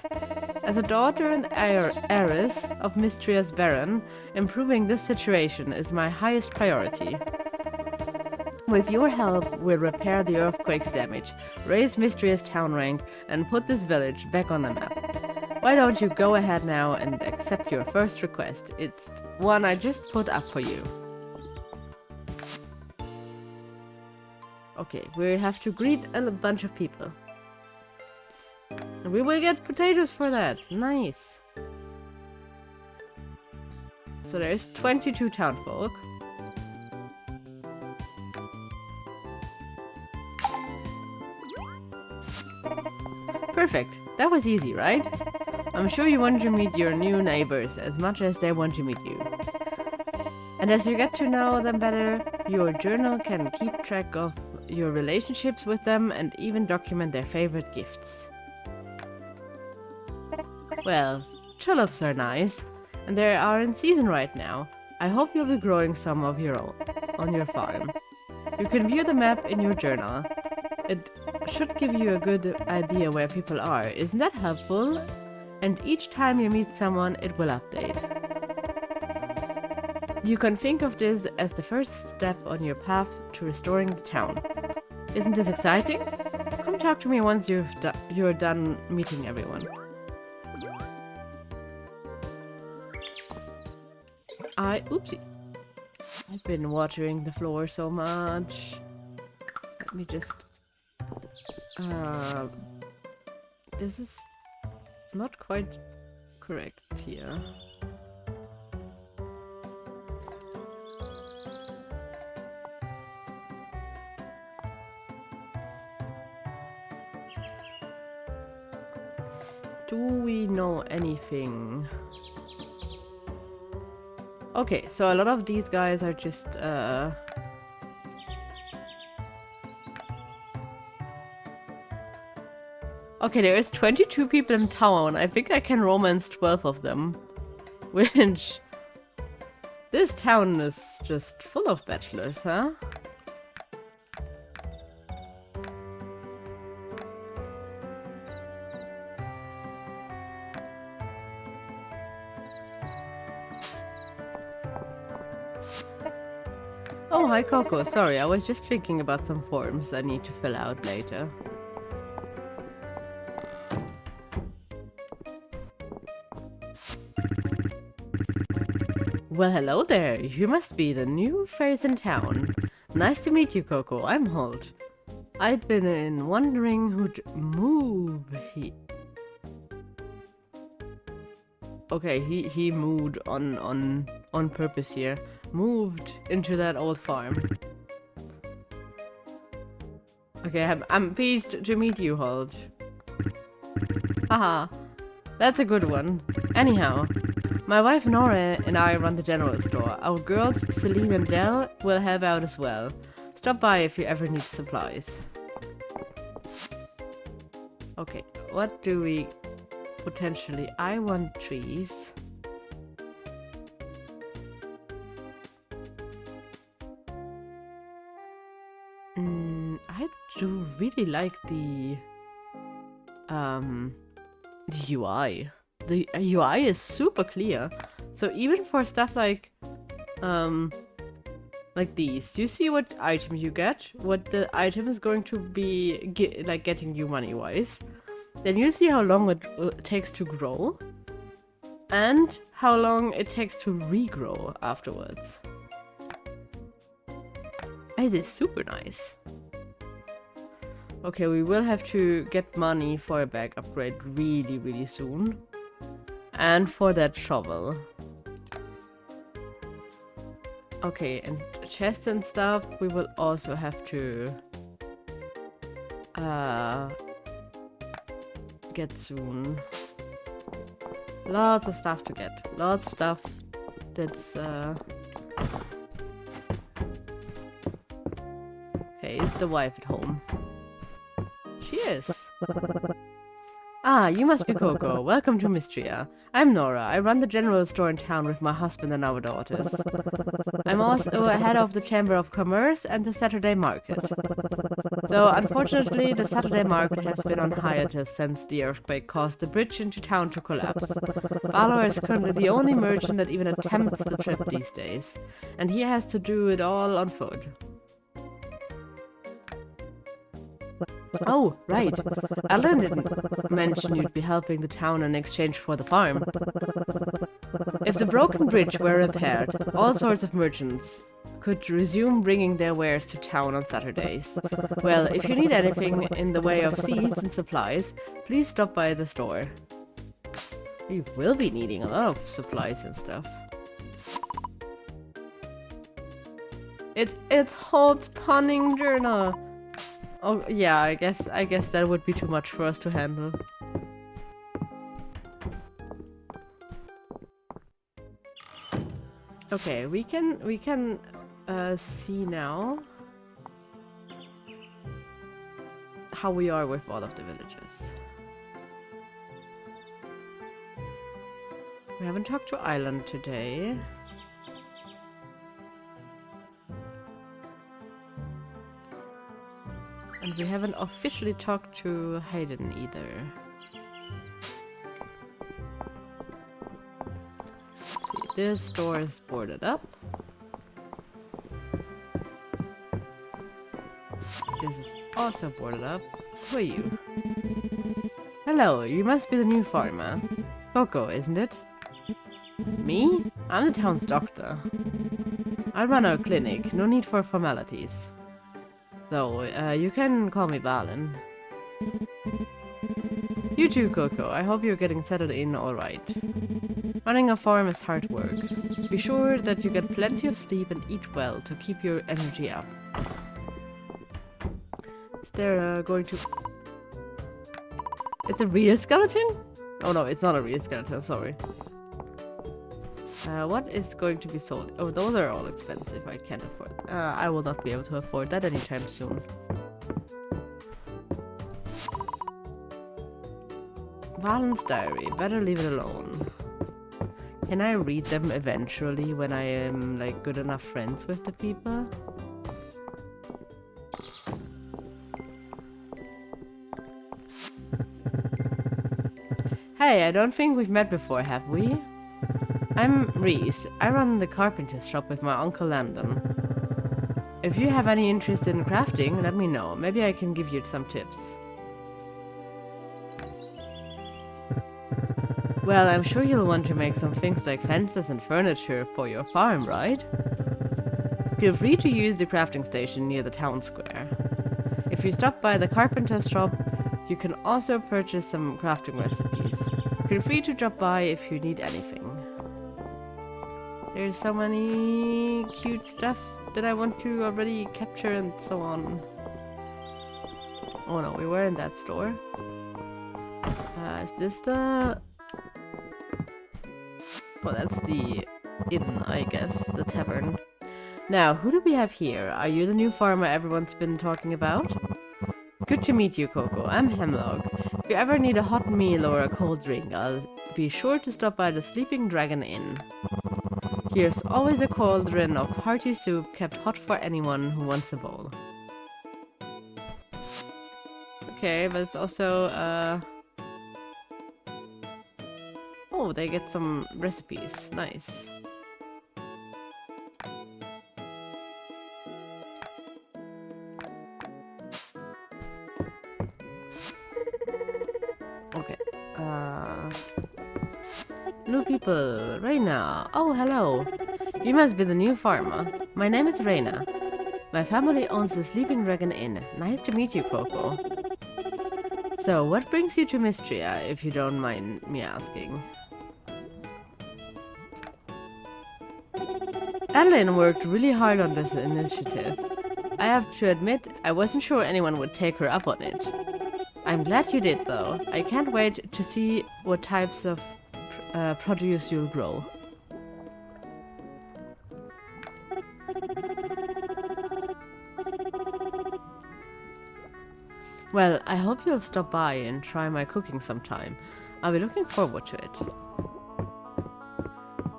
As a daughter and heiress of Mistria's Baron, improving this situation is my highest priority. With your help, we'll repair the earthquake's damage, raise Mistria's town rank, and put this village back on the map. Why don't you go ahead now and accept your first request? It's one I just put up for you. Okay, we have to greet a bunch of people. And we will get potatoes for that. Nice. So there's 22 townfolk. Perfect. That was easy, right? I'm sure you want to meet your new neighbors as much as they want to meet you. And as you get to know them better, your journal can keep track of your relationships with them and even document their favorite gifts. Well, tulips are nice, and they are in season right now. I hope you'll be growing some of your own on your farm. You can view the map in your journal. It should give you a good idea where people are. Isn't that helpful? And each time you meet someone, it will update. You can think of this as the first step on your path to restoring the town. Isn't this exciting? Come talk to me once you're done meeting everyone. Oopsie. I've been watering the floor so much. Let me just... this is not quite correct here. Do we know anything? Okay, so a lot of these guys are just, okay, there is 22 people in town. I think I can romance 12 of them. Which... This town is just full of bachelors, huh? Oh, hi Coco. Sorry, I was just thinking about some forms I need to fill out later. Well, hello there. You must be the new face in town. Nice to meet you, Coco. I'm Holt. I'd been wondering who'd move Okay, he moved on purpose here. Moved into that old farm. Okay, I'm pleased to meet you, Holt. Haha, that's a good one. Anyhow, my wife Nora and I run the general store. Our girls, Celine and Dell, will help out as well. Stop by if you ever need supplies. Okay, what do we potentially... I want trees. I do really like the UI. The UI is super clear. So even for stuff like these, you see what item you get, what the item is going to be getting you money-wise. Then you see how long it takes to grow, and how long it takes to regrow afterwards. This is super nice. Okay, we will have to get money for a bag upgrade really, really soon. And for that shovel. Okay, and chests and stuff we will also have to get soon. Lots of stuff to get. Lots of stuff that's Okay, is the wife at home? She is. Ah, you must be Coco. Welcome to Mistria. I'm Nora. I run the general store in town with my husband and our daughters. I'm also head of the Chamber of Commerce and the Saturday Market. Though, unfortunately, the Saturday Market has been on hiatus since the earthquake caused the bridge into town to collapse. Valor is currently the only merchant that even attempts the trip these days, and he has to do it all on foot. Oh, right. Alan didn't mention you'd be helping the town in exchange for the farm. If the broken bridge were repaired, all sorts of merchants could resume bringing their wares to town on Saturdays. Well, if you need anything in the way of seeds and supplies, please stop by the store. We will be needing a lot of supplies and stuff. It's hot punning journal. Oh yeah, I guess that would be too much for us to handle. Okay, we can see now how we are with all of the villages. We haven't talked to Island today. And we haven't officially talked to Hayden either. Let's see, this store is boarded up. This is also boarded up. Who are you? Hello, you must be the new farmer. Coco, isn't it? Me? I'm the town's doctor. I run our clinic, no need for formalities. Though, you can call me Balin. You too, Coco. I hope you're getting settled in alright. Running a farm is hard work. Be sure that you get plenty of sleep and eat well to keep your energy up. Is there going to... It's a real skeleton? Oh no, it's not a real skeleton, sorry. What is going to be sold? Oh, those are all expensive. I can't afford. I will not be able to afford that anytime soon. Valen's diary. Better leave it alone. Can I read them eventually when I am like good enough friends with the people? Hey, I don't think we've met before, have we? I'm Reese. I run the carpenter's shop with my uncle Landon. If you have any interest in crafting, let me know. Maybe I can give you some tips. Well, I'm sure you'll want to make some things like fences and furniture for your farm, right? Feel free to use the crafting station near the town square. If you stop by the carpenter's shop, you can also purchase some crafting recipes. Feel free to drop by if you need anything. There's so many cute stuff that I want to already capture and so on. Oh no, we were in that store. Is this the... Oh, that's the inn, I guess. The tavern. Now, who do we have here? Are you the new farmer everyone's been talking about? Good to meet you, Coco. I'm Hemlock. If you ever need a hot meal or a cold drink, I'll be sure to stop by the Sleeping Dragon Inn. Here's always a cauldron of hearty soup kept hot for anyone who wants a bowl. Okay, but it's also, oh, they get some recipes. Nice. Okay. New people. Reina. Oh, hello. You must be the new farmer. My name is Reina. My family owns the Sleeping Dragon Inn. Nice to meet you, Coco. So, what brings you to Mistria, if you don't mind me asking? Adeline worked really hard on this initiative. I have to admit, I wasn't sure anyone would take her up on it. I'm glad you did, though. I can't wait to see what types of produce you'll grow. Well, I hope you'll stop by and try my cooking sometime. I'll be looking forward to it.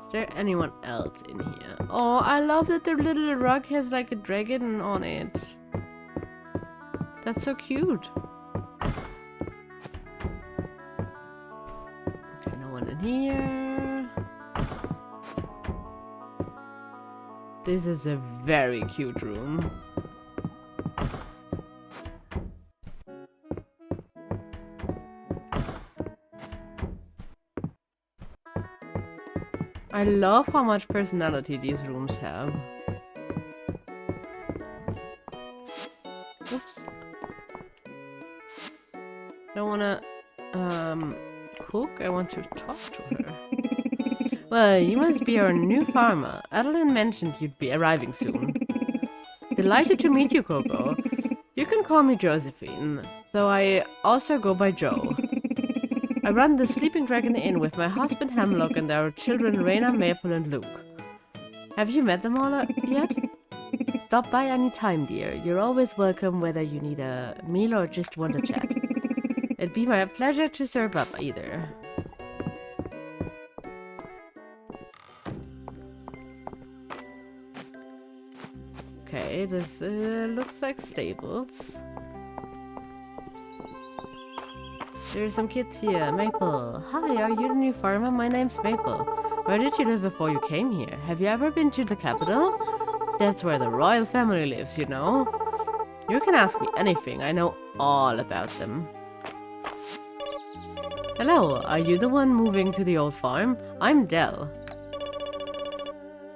Is there anyone else in here? Oh, I love that the little rug has like a dragon on it. That's so cute. Okay, no one in here. This is a very cute room. I love how much personality these rooms have. Oops. Don't wanna cook, I want to talk to her. Well, you must be our new farmer. Adeline mentioned you'd be arriving soon. Delighted to meet you, Coco. You can call me Josephine, though I also go by Joe. I run the Sleeping Dragon Inn with my husband Hemlock and our children Raina, Maple and Luke. Have you met them all yet? Stop by any time, dear. You're always welcome whether you need a meal or just want to chat. It'd be my pleasure to serve up either. Okay, this looks like stables. There's some kids here. Maple. Hi, are you the new farmer? My name's Maple. Where did you live before you came here? Have you ever been to the capital? That's where the royal family lives, you know. You can ask me anything. I know all about them. Hello, are you the one moving to the old farm? I'm Dell.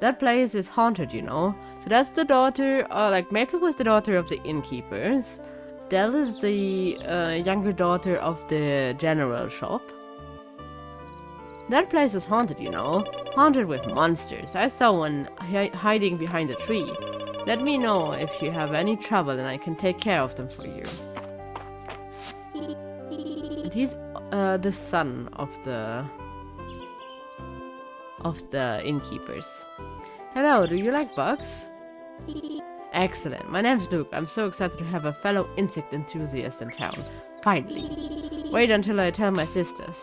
That place is haunted, you know. So that's the daughter, like Maple was the daughter of the innkeepers. Dell is the younger daughter of the general shop. That place is haunted, you know. Haunted with monsters. I saw one hiding behind a tree. Let me know if you have any trouble and I can take care of them for you. And he's the son of the innkeepers. Hello, do you like bugs? Excellent. My name's Luke. I'm so excited to have a fellow insect enthusiast in town. Finally. Wait until I tell my sisters.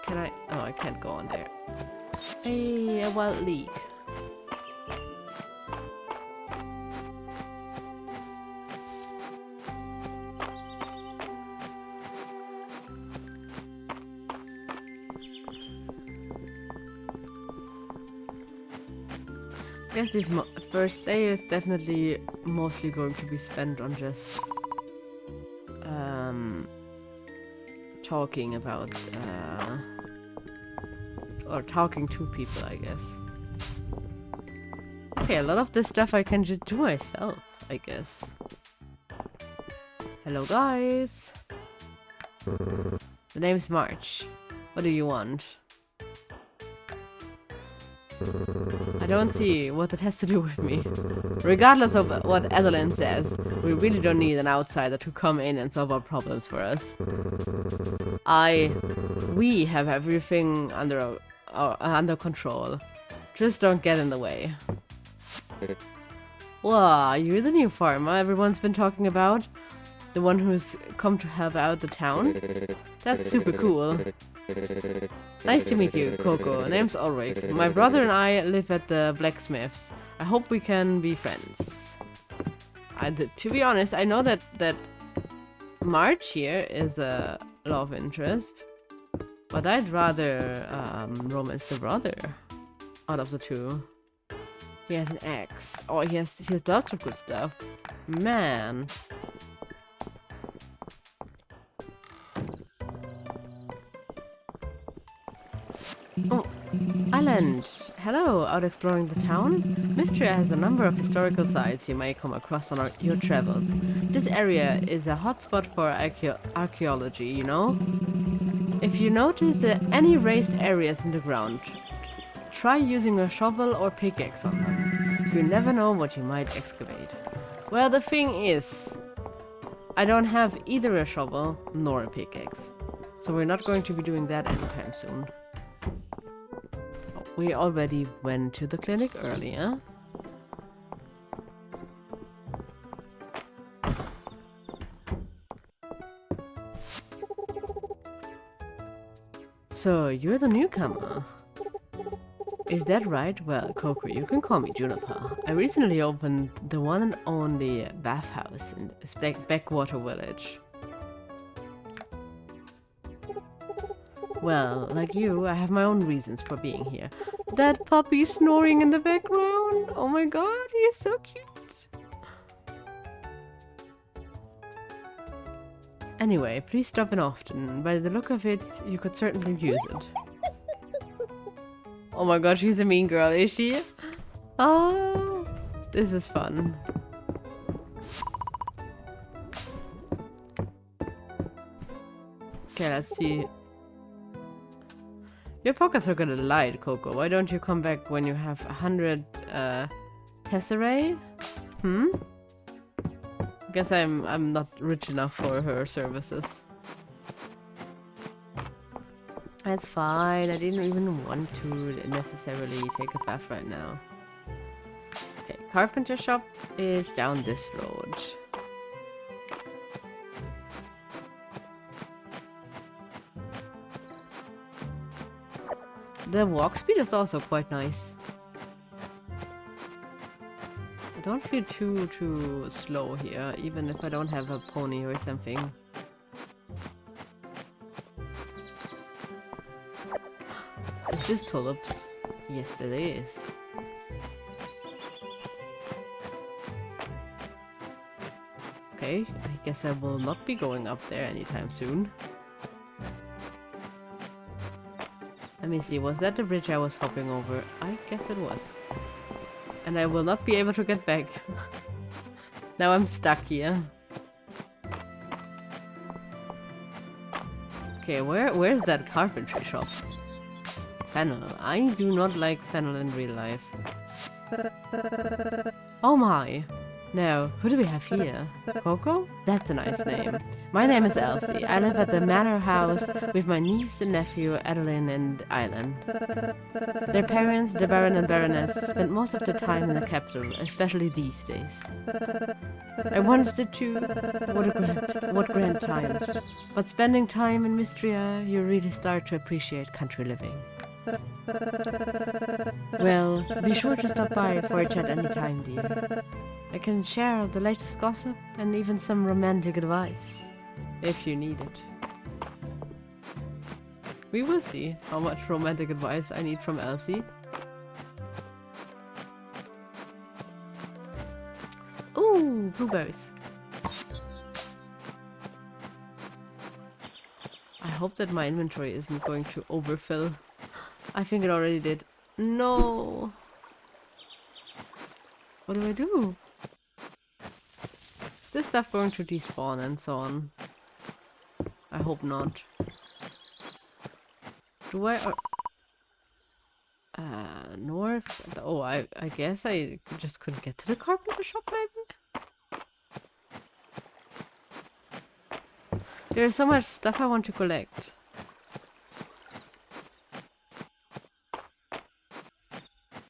Can I? Oh, I can't go on there. Hey, a wild leek. I guess this first day is definitely mostly going to be spent on just talking about or talking to people, I guess. Okay, a lot of this stuff I can just do myself, I guess. Hello guys. The name's March. What do you want? I don't see what that has to do with me. Regardless of what Adeline says, we really don't need an outsider to come in and solve our problems for us. We have everything under control. Just don't get in the way. Wow, you're the new farmer everyone's been talking about? The one who's come to help out the town? That's super cool. Nice to meet you, Coco. Name's Ulrich. My brother and I live at the blacksmith's. I hope we can be friends. To be honest, I know that March here is a love interest, but I'd rather romance the brother out of the two. He has an axe. Oh, he has lots of good stuff. Man. Oh, Island! Hello, out exploring the town? Mistria has a number of historical sites you may come across on your travels. This area is a hotspot for archaeology, you know? If you notice any raised areas in the ground, try using a shovel or pickaxe on them. You never know what you might excavate. Well, the thing is, I don't have either a shovel nor a pickaxe, so we're not going to be doing that anytime soon. We already went to the clinic earlier. So, you're the newcomer. Is that right? Well, Coco, you can call me Juniper. I recently opened the one and only bathhouse in this backwater village. Well, like you, I have my own reasons for being here. That puppy snoring in the background! Oh my god, he's so cute! Anyway, please stop in often. By the look of it, you could certainly use it. Oh my god, she's a mean girl, is she? Oh, this is fun. Okay, let's see. Your pockets are gonna light, Coco. Why don't you come back when you have 100 tesserae? Guess I'm not rich enough for her services. That's fine. I didn't even want to necessarily take a bath right now. Okay, carpenter shop is down this road. The walk speed is also quite nice. I don't feel too slow here, even if I don't have a pony or something. Is this tulips? Yes, it is. Okay, I guess I will not be going up there anytime soon. Let me see, was that the bridge I was hopping over? I guess it was. And I will not be able to get back. Now I'm stuck here. Okay, where's that carpentry shop? Fennel. I do not like fennel in real life. Oh my! Now, who do we have here? Coco? That's a nice name. My name is Elsie. I live at the manor house with my niece and nephew, Adeline and Island. Their parents, the Baron and Baroness, spent most of their time in the capital, especially these days. I once did too. What grand times. But spending time in Mistria, you really start to appreciate country living. Well, be sure to stop by for a chat anytime, dear. I can share the latest gossip and even some romantic advice, if you need it. We will see how much romantic advice I need from Elsie. Ooh, blueberries. I hope that my inventory isn't going to overfill. I think it already did. No! What do I do? Is this stuff going to despawn and so on? I hope not. Do I... north? Oh, I guess I just couldn't get to the carpenter shop, maybe? There's so much stuff I want to collect.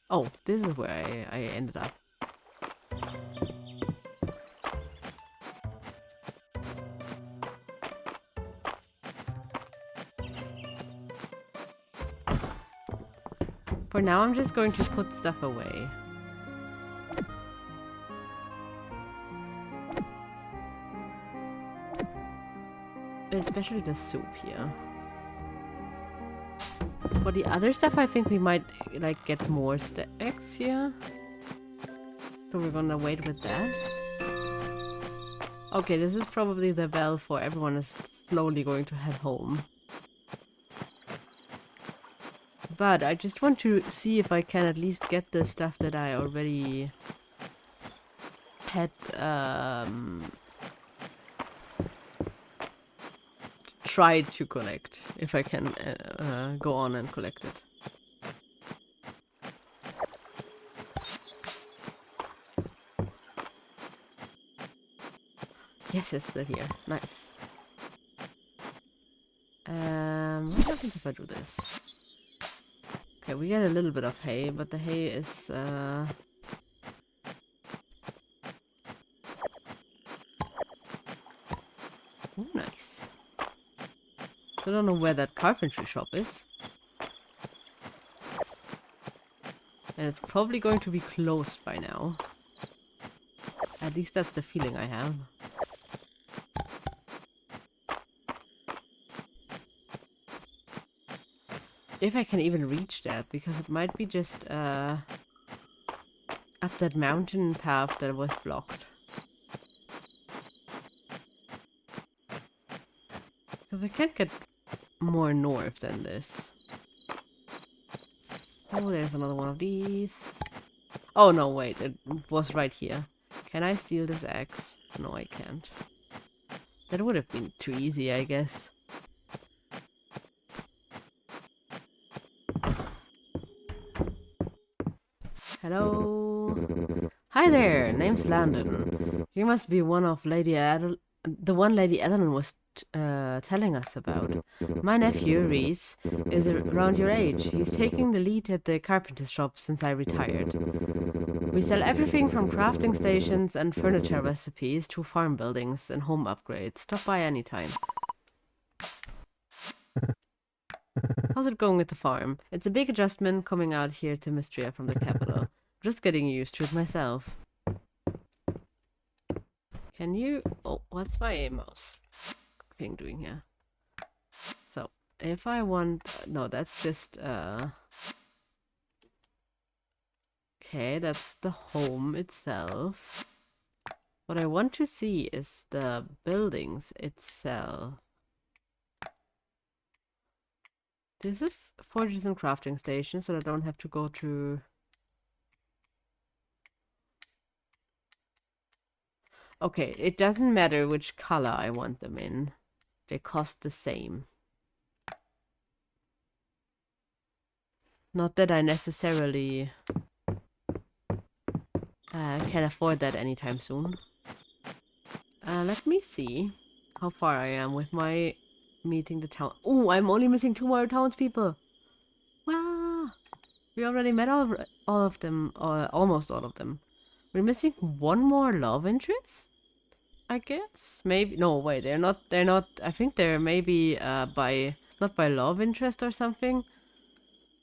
Oh, this is where I ended up. For now, I'm just going to put stuff away. Especially the soup here. For the other stuff, I think we might like get more stacks here. So we're gonna wait with that. Okay, this is probably the bell for everyone is slowly going to head home. But I just want to see if I can at least get the stuff that I already had tried to collect. If I can go on and collect it. Yes, it's still here. Nice. What happens if I do this? Okay, we get a little bit of hay, but the hay is ooh, nice. So I don't know where that carpentry shop is. And it's probably going to be closed by now. At least that's the feeling I have. If I can even reach that, because it might be just up that mountain path that was blocked. Because I can't get more north than this. Oh, there's another one of these. Oh, no, wait. It was right here. Can I steal this axe? No, I can't. That would have been too easy, I guess. Hello? Hi there, name's Landon. You must be one of the one Lady Edelyn was telling us about. My nephew, Reese, is around your age. He's taking the lead at the carpenter's shop since I retired. We sell everything from crafting stations and furniture recipes to farm buildings and home upgrades. Stop by anytime. How's it going with the farm? It's a big adjustment coming out here to Mistria from the capital. Just getting used to it myself. Can you... Oh, what's my mouse thing doing here? So, if I want... No, that's just... Okay, that's the home itself. What I want to see is the buildings itself. This is forges and crafting stations, so I don't have to go to... Okay, it doesn't matter which color I want them in. They cost the same. Not that I necessarily can afford that anytime soon. Let me see how far I am with my meeting the town. Oh, I'm only missing 2 more townspeople. Wow. We already met all of them, or almost all of them. We're missing 1 more love interest? I guess? Maybe. No, wait, they're not, I think they're maybe not by love interest or something,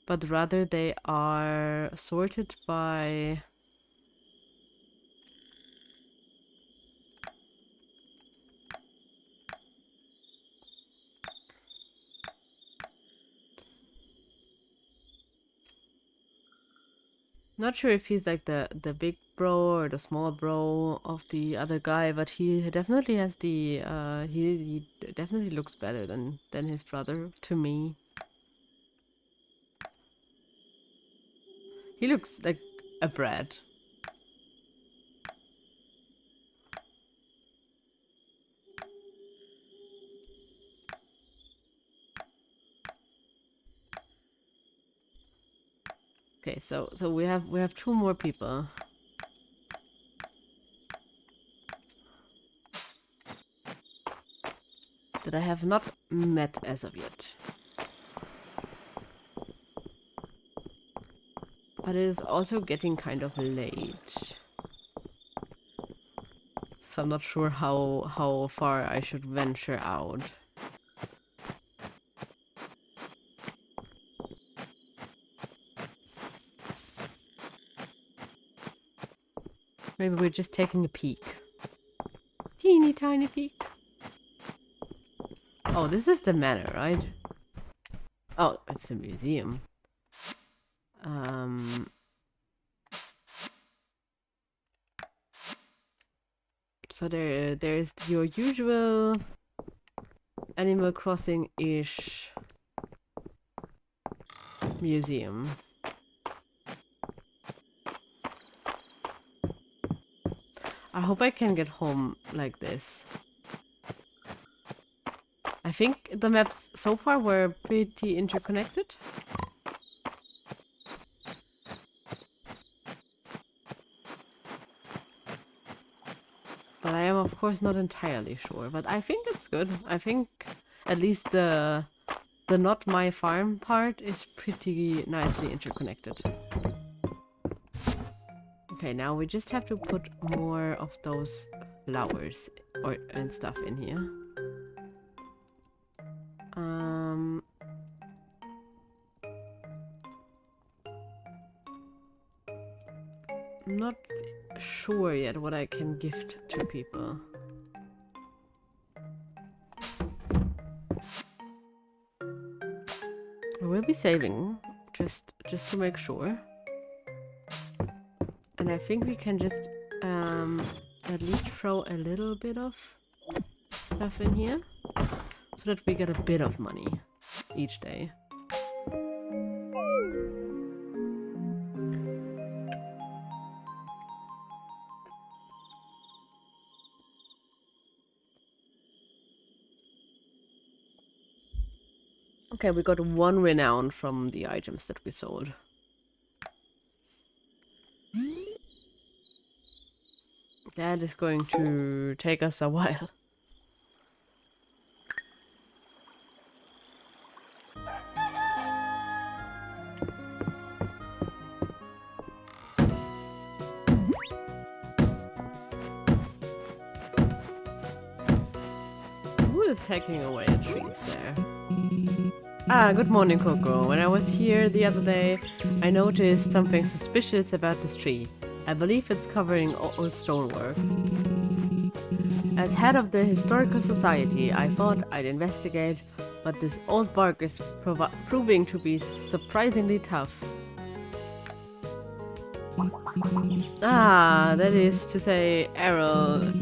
but rather they are sorted by... Not sure if he's like the big bro or the small bro of the other guy, but he definitely has the he definitely looks better than his brother to me. He looks like a brat. Okay, so we have 2 more people. That I have not met as of yet. But it is also getting kind of late. So I'm not sure how far I should venture out. Maybe we're just taking a peek. Teeny tiny peek. Oh, this is the manor, right? Oh, it's the museum. So there's your usual Animal Crossing-ish museum. I hope I can get home like this. I think the maps so far were pretty interconnected. But I am of course not entirely sure. But I think it's good. I think at least the not my farm part is pretty nicely interconnected. Okay, now we just have to put more of those flowers and stuff in here. not sure yet what I can gift to people. I will be saving just to make sure. And I think we can just at least throw a little bit of stuff in here so that we get a bit of money each day. Okay, we got 1 renown from the items that we sold. That is going to take us a while. Who is hacking away at trees there? Ah, good morning, Coco. When I was here the other day, I noticed something suspicious about this tree. I believe it's covering old stonework. As head of the Historical Society, I thought I'd investigate, but this old bark is proving to be surprisingly tough. Ah, that is to say Errol,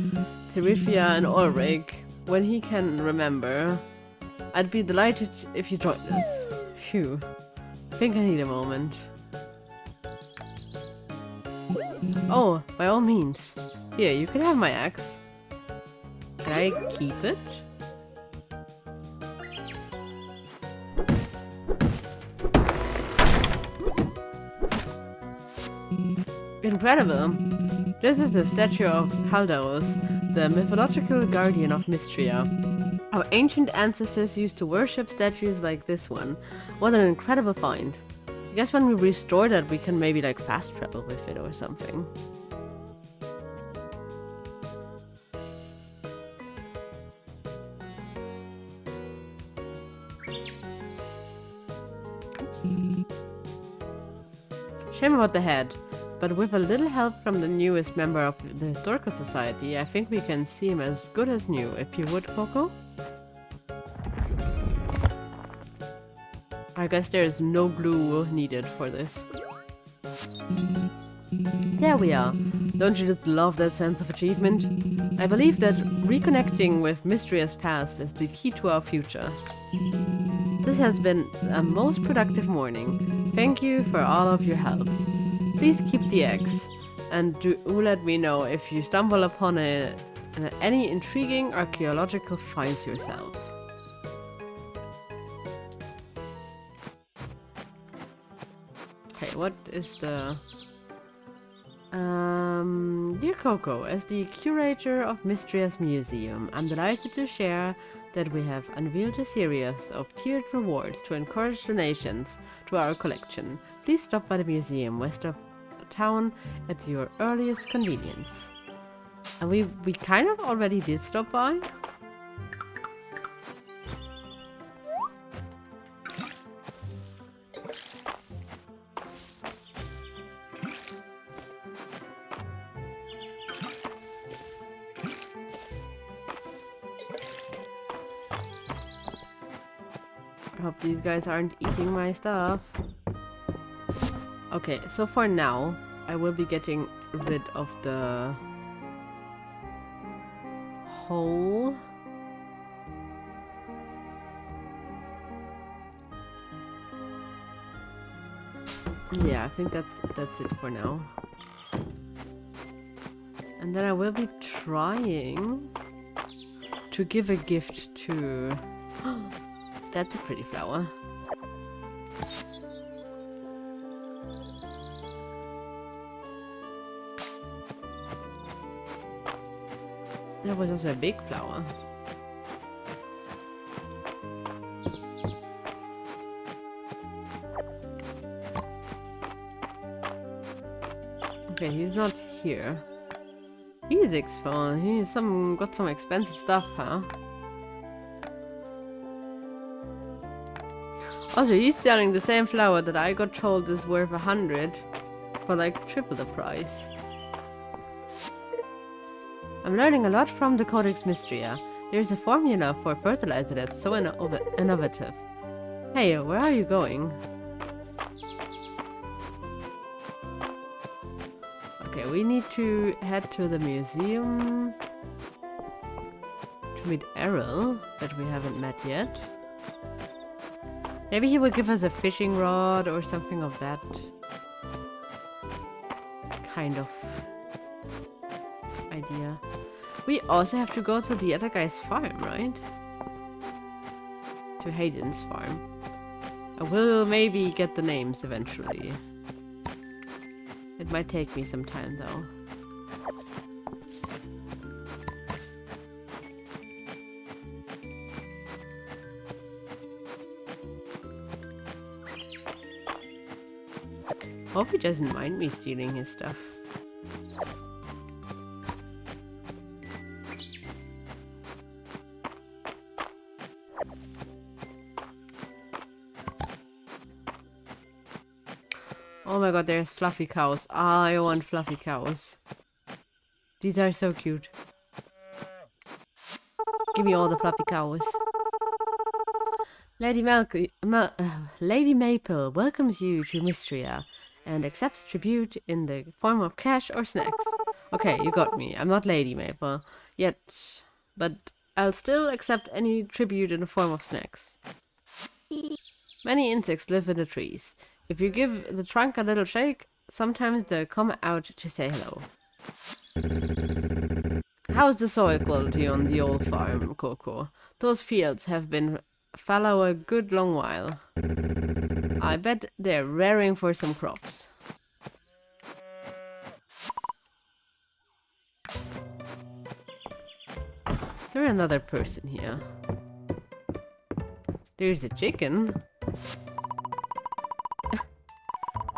Terifia and Ulrich, when he can remember. I'd be delighted if you joined us. Phew. I think I need a moment. Oh, by all means. Here, you can have my axe. Can I keep it? Incredible! This is the statue of Caldaros, the mythological guardian of Mistria. Our ancient ancestors used to worship statues like this one. What an incredible find. I guess when we restore that we can maybe like fast travel with it or something. Oops. Shame about the head, but with a little help from the newest member of the Historical Society, I think we can see him as good as new, if you would, Coco? I guess there is no glue needed for this. There we are. Don't you just love that sense of achievement? I believe that reconnecting with Mistria's past is the key to our future. This has been a most productive morning. Thank you for all of your help. Please keep the eggs, and do let me know if you stumble upon any intriguing archaeological finds yourself. Okay, what is the... Dear Coco, as the curator of Mistria's museum, I'm delighted to share that we have unveiled a series of tiered rewards to encourage donations to our collection. Please stop by the museum west of town at your earliest convenience. And we kind of already did stop by. I hope these guys aren't eating my stuff. Okay, so for now, I will be getting rid of the hole. Yeah, I think that's it for now. And then I will be trying to give a gift to... That's a pretty flower. There was also a big flower. Okay, he's not here. He's exfon. He's got some expensive stuff, huh? Also, he's selling the same flower that I got told is worth 100 for like triple the price. I'm learning a lot from the Codex Mistria. There's a formula for fertilizer that's so innovative. Hey, where are you going? Okay, we need to head to the museum to meet Errol, that we haven't met yet. Maybe he will give us a fishing rod or something of that kind of idea. We also have to go to the other guy's farm, right? To Hayden's farm. I will maybe get the names eventually. It might take me some time though. Hope he doesn't mind me stealing his stuff. Oh my god, there's fluffy cows. I want fluffy cows. These are so cute. Give me all the fluffy cows. Lady Maple welcomes you to Mistria and accepts tribute in the form of cash or snacks. Okay, you got me. I'm not Lady Maple yet, but I'll still accept any tribute in the form of snacks. Many insects live in the trees. If you give the trunk a little shake, sometimes they'll come out to say hello. How's the soil quality on the old farm, Coco? Those fields have been fallow a good long while. I bet they're raring for some crops. Is there another person here? There's a chicken.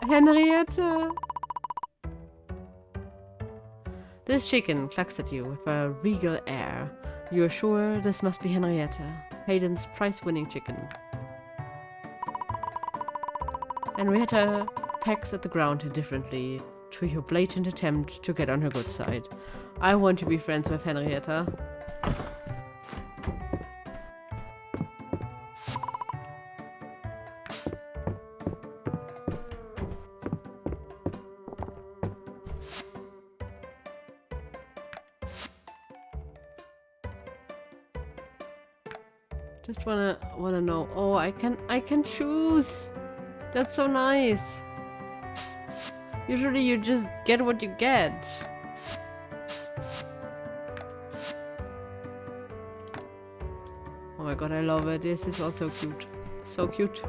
Henrietta! This chicken clucks at you with a regal air. You're sure this must be Henrietta, Hayden's prize-winning chicken. Henrietta pecks at the ground indifferently to your blatant attempt to get on her good side. I want to be friends with Henrietta. Just wanna know. Oh, I can choose. That's so nice. Usually you just get what you get. Oh my god, I love it. This is also cute. So cute.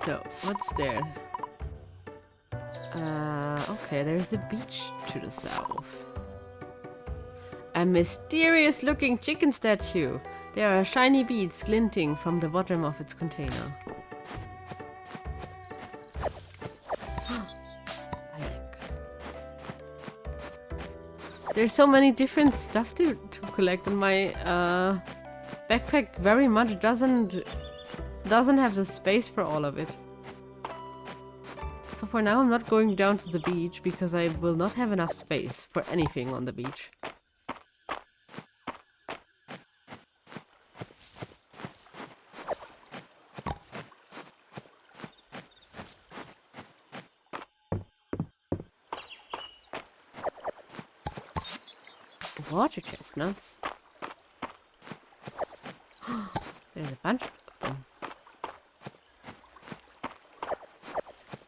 So, what's there? Okay, there's a beach to the south. A mysterious looking chicken statue. There are shiny beads glinting from the bottom of its container. There's so many different stuff to collect, and my backpack very much doesn't have the space for all of it. So for now I'm not going down to the beach because I will not have enough space for anything on the beach. Water chestnuts. There's a bunch of them.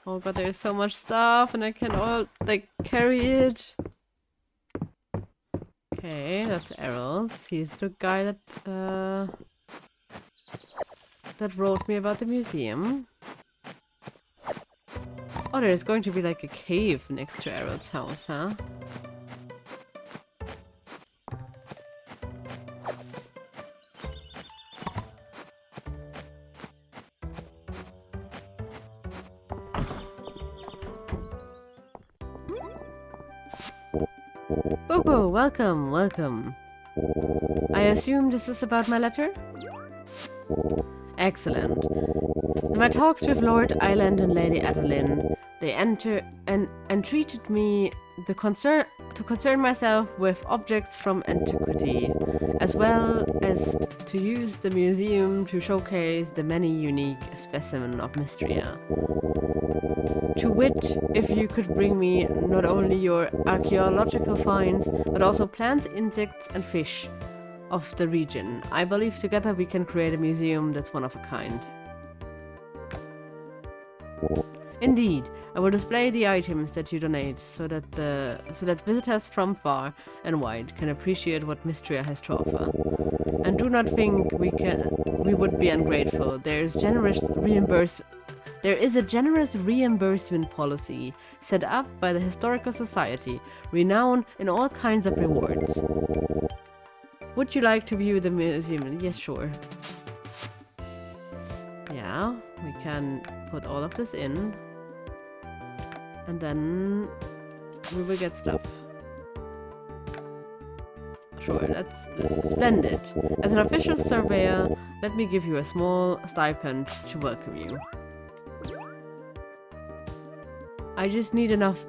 Oh god, there's so much stuff and I can all like carry it. Okay, that's Errol's. He's the guy that wrote me about the museum. Oh, there's going to be like a cave next to Errol's house, huh? Boko, welcome, welcome. I assume this is about my letter? Excellent. In my talks with Lord Island and Lady Adeline, they entreated me to concern myself with objects from antiquity, as well as to use the museum to showcase the many unique specimens of Mistria. To wit, if you could bring me not only your archaeological finds, but also plants, insects, and fish of the region, I believe together we can create a museum that's one of a kind. Indeed, I will display the items that you donate so that visitors from far and wide can appreciate what Mistria has to offer. And do not think we would be ungrateful. There is a generous reimbursement policy set up by the Historical Society, renowned in all kinds of rewards. Would you like to view the museum? Yes, sure. Yeah, we can put all of this in. And then we will get stuff. Sure, that's splendid. As an official surveyor, let me give you a small stipend to welcome you. I just need enough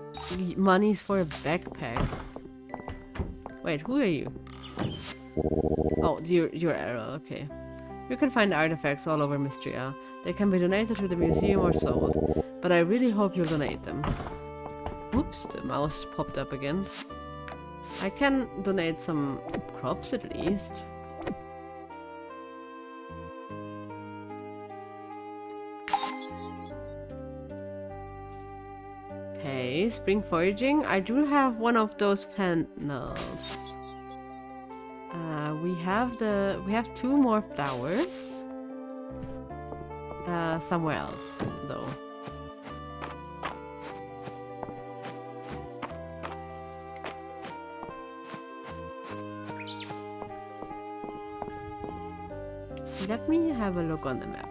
monies for a backpack. Wait, who are you? Oh, your arrow, okay. You can find artifacts all over Mistria. They can be donated to the museum or sold, but I really hope you'll donate them. Oops, the mouse popped up again. I can donate some crops at least. Okay, spring foraging. I do have one of those fennels. We have 2 more flowers. Somewhere else, though. Let me have a look on the map.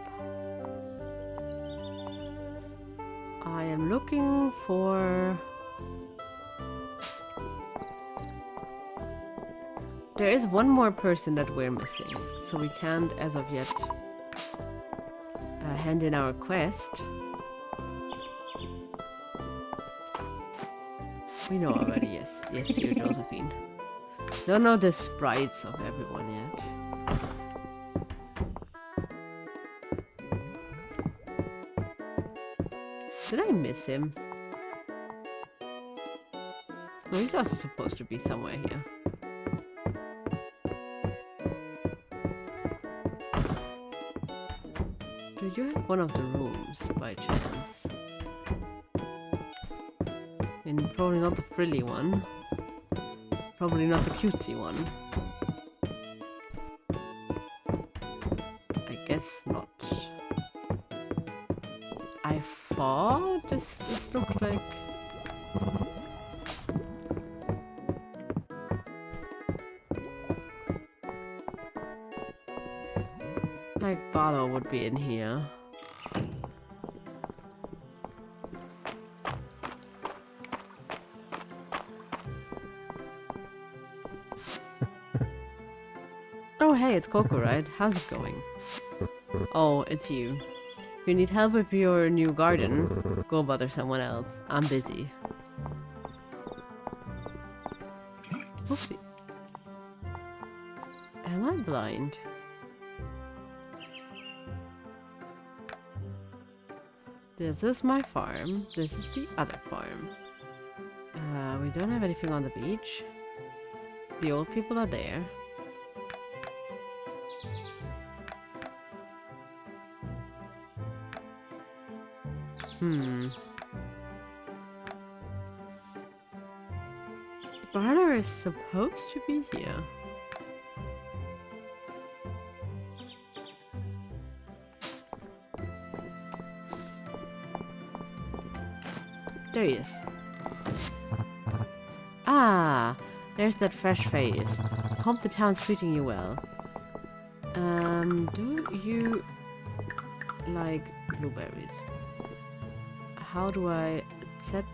I am looking for... There is one more person that we're missing, so we can't, as of yet, hand in our quest. We know already, yes. Yes, you're Josephine. Don't know the sprites of everyone yet. Did I miss him? No, he's also supposed to be somewhere here. Do you have one of the rooms, by chance? And probably not the frilly one. Probably not the cutesy one. I guess not. I thought this looked like... like Barlow would be in here. Oh hey, it's Coco, right? How's it going? Oh, it's you. If you need help with your new garden, go bother someone else. I'm busy. Oopsie. Am I blind? This is my farm. This is the other farm. We don't have anything on the beach. The old people are there. Barter is supposed to be here. There he is. Ah, there's that fresh face. Hope the town's treating you well. Do you like blueberries? How do I set...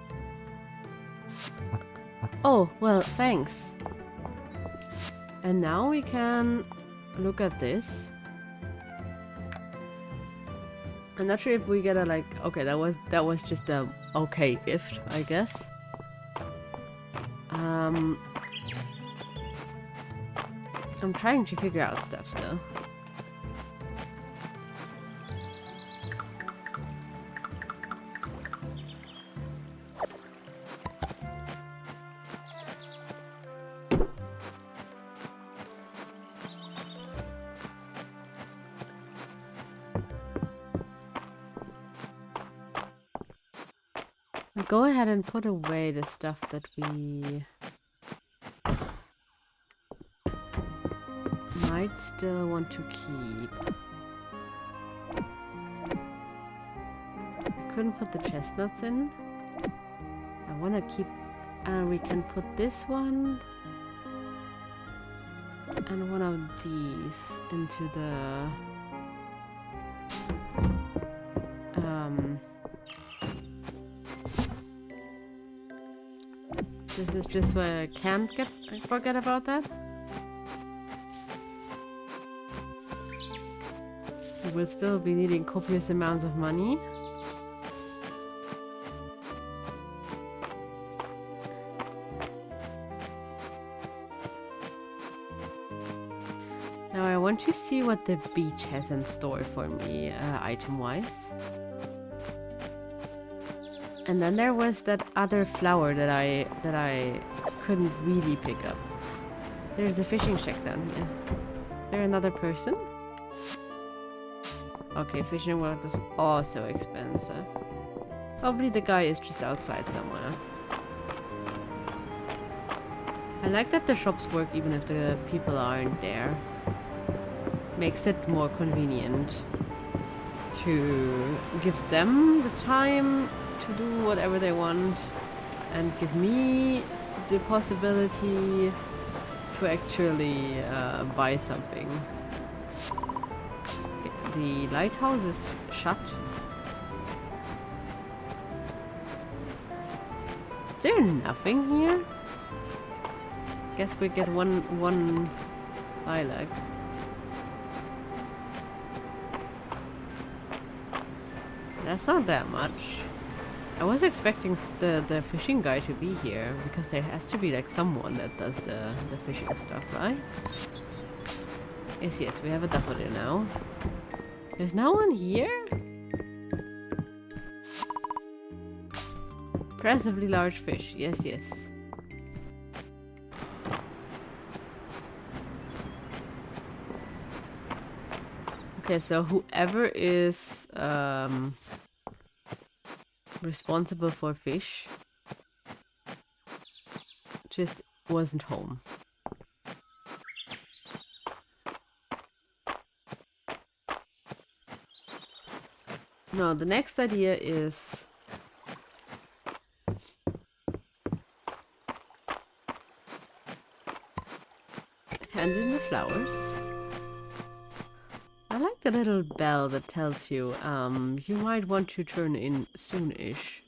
Oh, well, thanks. And now we can look at this. I'm not sure if we get a like. Okay, that was just a okay gift, I guess. I'm trying to figure out stuff still. Go ahead and put away the stuff that we might still want to keep. I couldn't put the chestnuts in. I want to keep... And we can put this one and one of these into the... This is just where I can't forget about that. We will still be needing copious amounts of money. Now I want to see what the beach has in store for me, item-wise. And then there was that other flower that I couldn't really pick up. There's a fishing shack then. Yeah. Is there another person? Okay, fishing work is also expensive. Probably the guy is just outside somewhere. I like that the shops work even if the people aren't there. Makes it more convenient to give them the time to do whatever they want and give me the possibility to actually buy something. Okay, the lighthouse is shut. Is there nothing here? Guess we get one lilac. That's not that much. I was expecting the fishing guy to be here, because there has to be like someone that does the fishing stuff, right? Yes, we have a daffodil now. There's no one here? Impressively large fish. Yes. Okay, so whoever is responsible for fish just wasn't home. No, the next idea is hand in the flowers. I like the little bell that tells you, you might want to turn in soon-ish.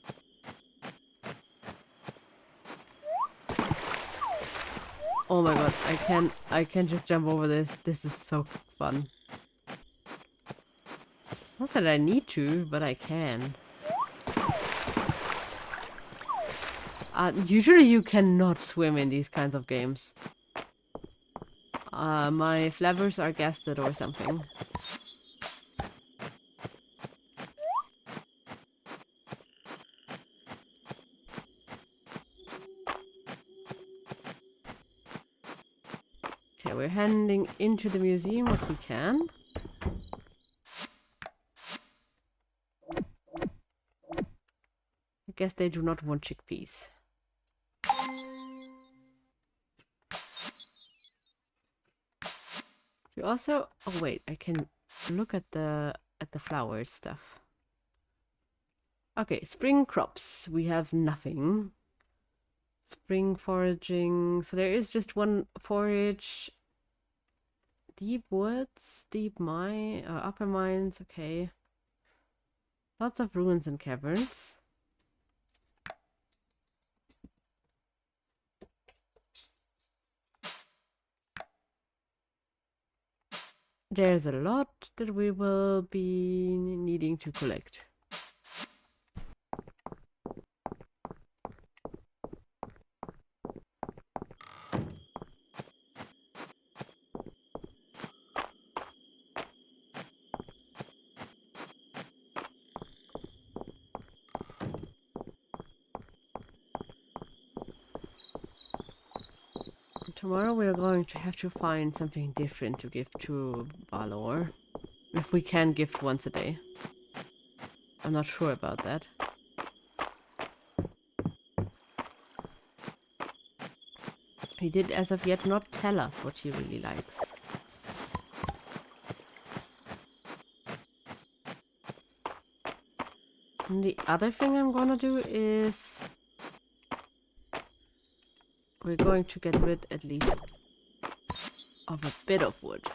Oh my god, I can just jump over this. This is so fun. Not that I need to, but I can. Usually you cannot swim in these kinds of games. My flavors are gasted or something. Okay, we're handing into the museum what we can. I guess they do not want chickpeas. We also... Oh wait, I can look at the flowers stuff. Okay, spring crops. We have nothing. Spring foraging. So there is just one forage. Deep woods, deep mine, upper mines. Okay. Lots of ruins and caverns. there's a lot that we will be needing to collect. Tomorrow we're going to have to find something different to give to Balor. If we can gift once a day. I'm not sure about that. He did as of yet not tell us what he really likes. And the other thing I'm gonna do is... we're going to get rid at least of a bit of wood.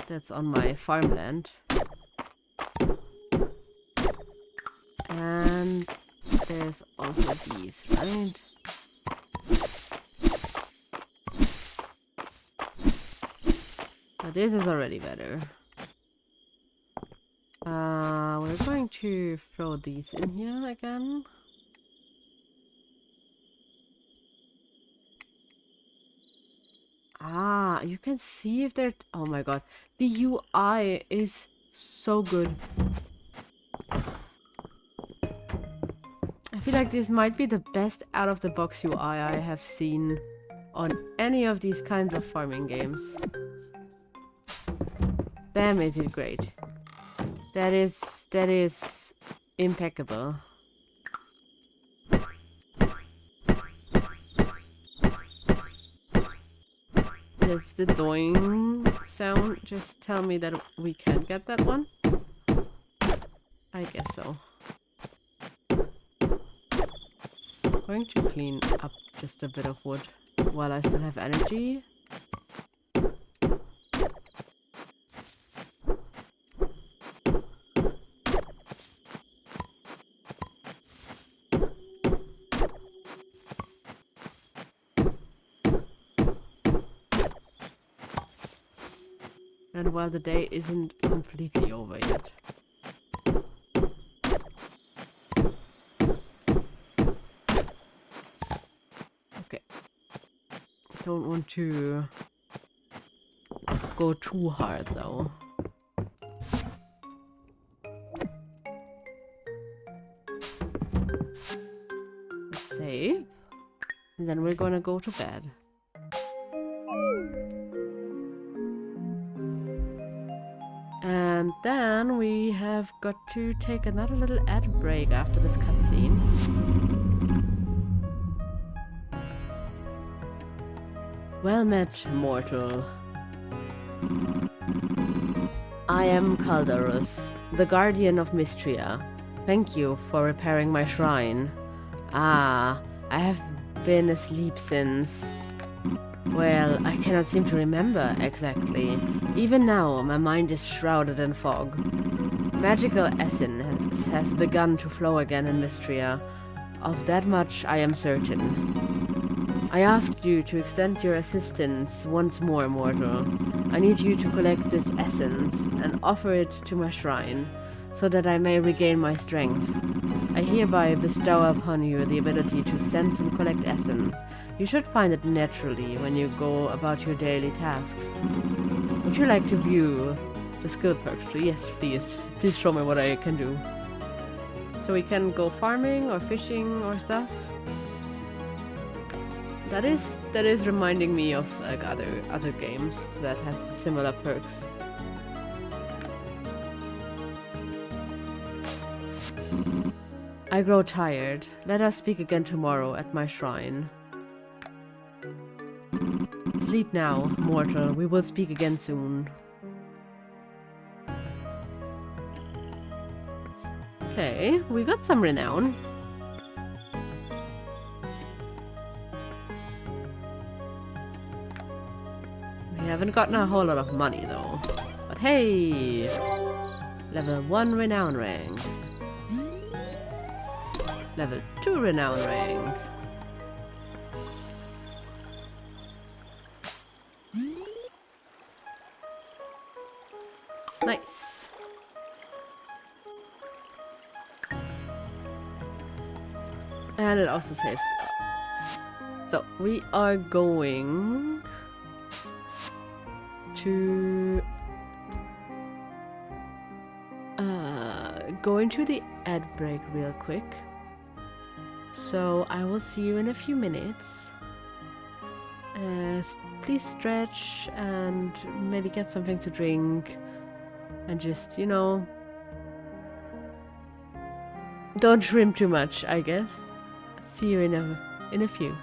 That's on my farmland. And there's also these, right? But this is already better. We're going to throw these in here again. Ah, you can see if they're... oh my god. The UI is so good. I feel like this might be the best out-of-the-box UI I have seen on any of these kinds of farming games. Damn, is it great. That is impeccable. Does the doing sound just tell me that we can get that one? I guess so. I'm going to clean up just a bit of wood while I still have energy. And while the day isn't completely over yet. Okay. Don't want to go too hard though. Let's save. And then we're gonna go to bed. And then we have got to take another little ad break after this cutscene. Well met, mortal. I am Caldarus, the guardian of Mistria. Thank you for repairing my shrine. Ah, I have been asleep since... well, I cannot seem to remember exactly. Even now, my mind is shrouded in fog. Magical essence has begun to flow again in Mistria. Of that much I am certain. I asked you to extend your assistance once more, mortal. I need you to collect this essence and offer it to my shrine, so that I may regain my strength. I hereby bestow upon you the ability to sense and collect essence. You should find it naturally when you go about your daily tasks. Would you like to view the skill perk? Yes, please. Please show me what I can do. So we can go farming or fishing or stuff. That is reminding me of like other games that have similar perks. I grow tired. Let us speak again tomorrow at my shrine. Sleep now, mortal. We will speak again soon. Okay, we got some renown. We haven't gotten a whole lot of money though. But hey! Level 1 renown rank. Level 2 renown rank. Nice. And it also saves. So we are going to go into the ad break real quick. So I will see you in a few minutes. Please stretch and maybe get something to drink and just, you know, don't shrimp too much, I guess. See you in a few.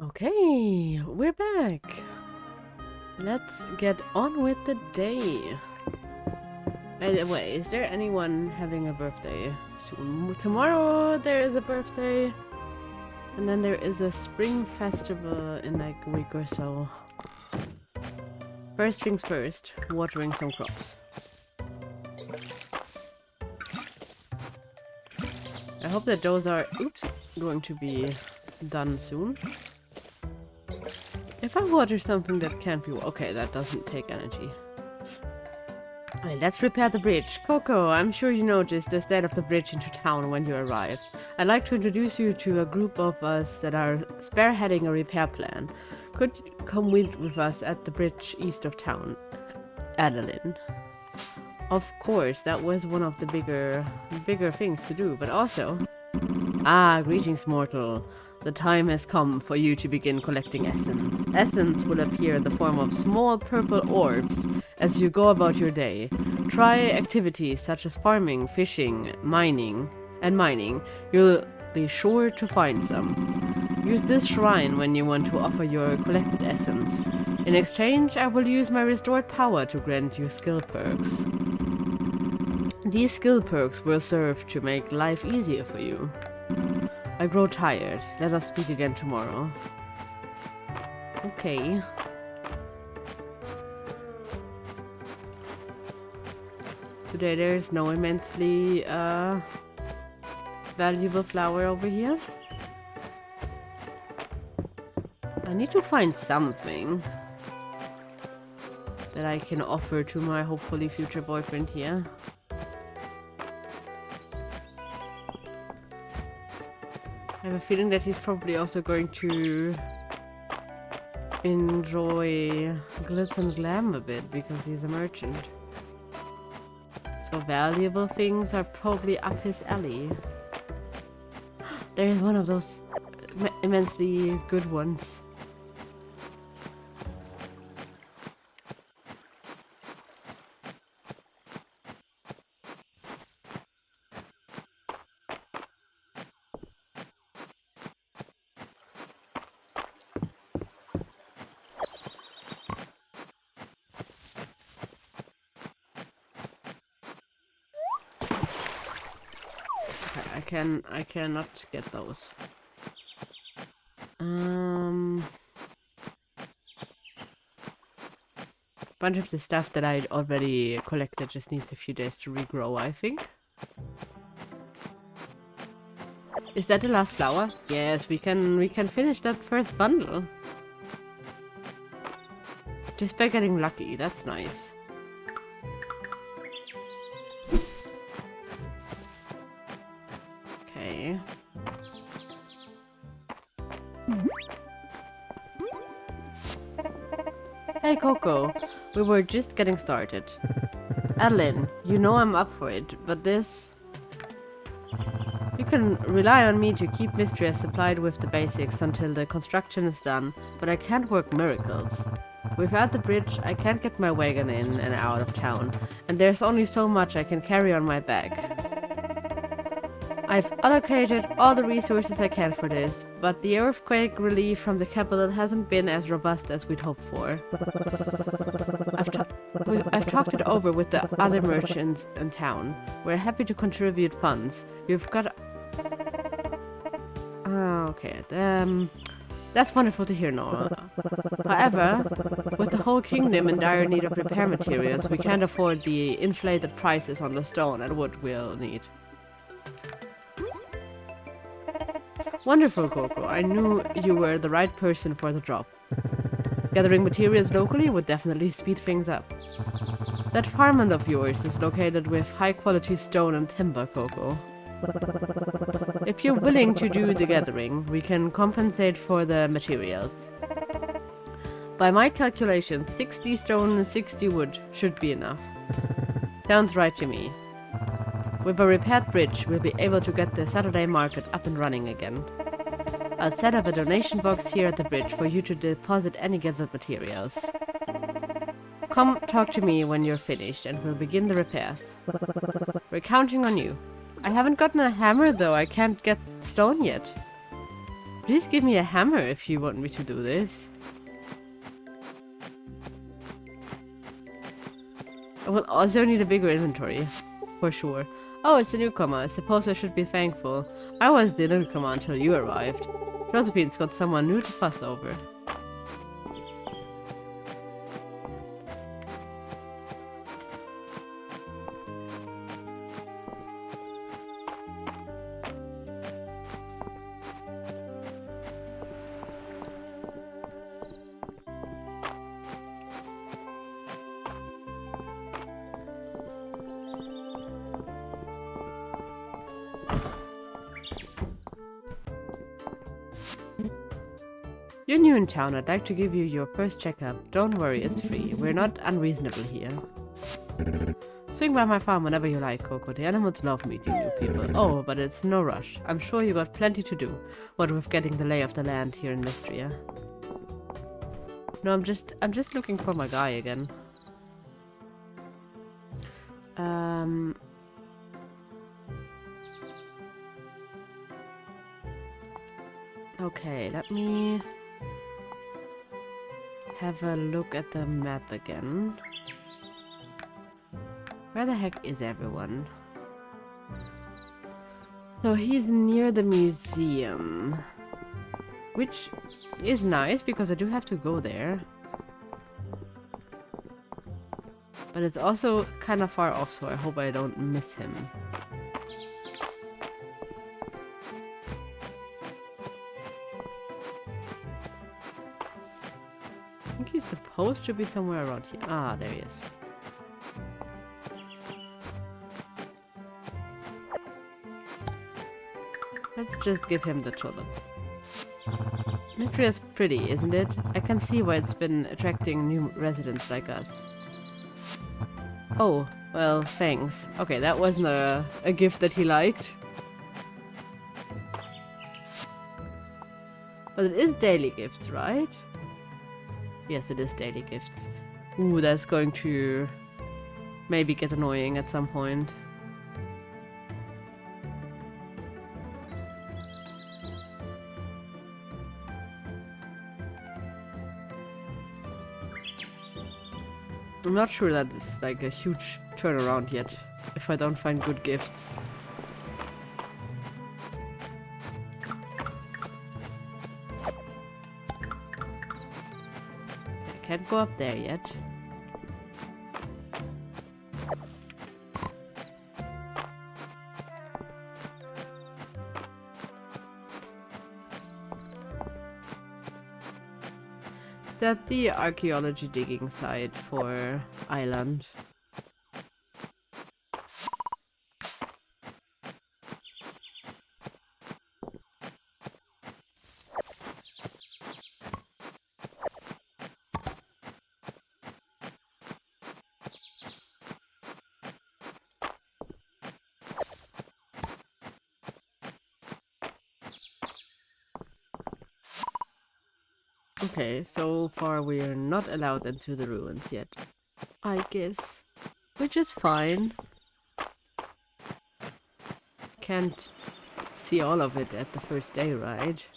Okay, we're back. Let's get on with the day. By the way, is there anyone having a birthday soon? Tomorrow there is a birthday. And then there is a spring festival in like a week or so. First things first, watering some crops. I hope that those are, going to be done soon. If I water something that can't be... Okay, that doesn't take energy. Alright, let's repair the bridge. Coco, I'm sure you noticed the state of the bridge into town when you arrived. I'd like to introduce you to a group of us that are spearheading a repair plan. Could you come with us at the bridge east of town? Adeline. Of course, that was one of the bigger things to do, but also... Ah, greetings, mortal. The time has come for you to begin collecting essence. Essence will appear in the form of small purple orbs as you go about your day. Try activities such as farming, fishing, mining. You'll be sure to find some. Use this shrine when you want to offer your collected essence. In exchange, I will use my restored power to grant you skill perks. These skill perks will serve to make life easier for you. I grow tired. Let us speak again tomorrow. Okay. Today there's no immensely valuable flower over here. I need to find something that I can offer to my hopefully future boyfriend here. I have a feeling that he's probably also going to enjoy glitz and glam a bit because he's a merchant. So valuable things are probably up his alley. There is one of those immensely good ones. I cannot get those. Bunch of the stuff that I already collected just needs a few days to regrow, I think. Is that the last flower? Yes, we can finish that first bundle. Just by getting lucky, that's nice. Okay. Hey Coco, we were just getting started. Adeline, you know I'm up for it, but this... You can rely on me to keep Mistria supplied with the basics until the construction is done, but I can't work miracles. Without the bridge, I can't get my wagon in and out of town, and there's only so much I can carry on my back. I've allocated all the resources I can for this, but the earthquake relief from the capital hasn't been as robust as we'd hoped for. I've talked it over with the other merchants in town. We're happy to contribute funds. You've got... okay, that's wonderful to hear, Noah. However, with the whole kingdom in dire need of repair materials, we can't afford the inflated prices on the stone and wood we'll need. Wonderful, Coco. I knew you were the right person for the job. Gathering materials locally would definitely speed things up. That farmland of yours is located with high-quality stone and timber, Coco. If you're willing to do the gathering, we can compensate for the materials. By my calculations, 60 stone and 60 wood should be enough. Sounds right to me. With a repaired bridge, we'll be able to get the Saturday market up and running again. I'll set up a donation box here at the bridge for you to deposit any gathered materials. Come talk to me when you're finished and we'll begin the repairs. We're counting on you. I haven't gotten a hammer though, I can't get stone yet. Please give me a hammer if you want me to do this. I will also need a bigger inventory, for sure. Oh, it's a newcomer. I suppose I should be thankful. I was the newcomer until you arrived. Josephine's got someone new to fuss over. You're new in town. I'd like to give you your first checkup. Don't worry, it's free. We're not unreasonable here. Swing by my farm whenever you like, Coco. The animals love meeting new people. Oh, but it's no rush. I'm sure you got plenty to do. What with getting the lay of the land here in Mistria. No, I'm just looking for my guy again. Okay, let me have a look at the map again. Where the heck is everyone? So he's near the museum, which is nice because I do have to go there. But it's also kind of far off, so I hope I don't miss him. I think he's supposed to be somewhere around here. Ah, there he is. Let's just give him the tulip. Mistria is pretty, isn't it? I can see why it's been attracting new residents like us. Oh, well, thanks. Okay, that wasn't a gift that he liked. But it is daily gifts, right? Yes, it is daily gifts. Ooh, that's going to maybe get annoying at some point. I'm not sure that it's like a huge turnaround yet, if I don't find good gifts. I can't go up there yet. Is that the archaeology digging site for Island? Okay, so far we're not allowed into the ruins yet, I guess. Which is fine. Can't see all of it at the first day, right?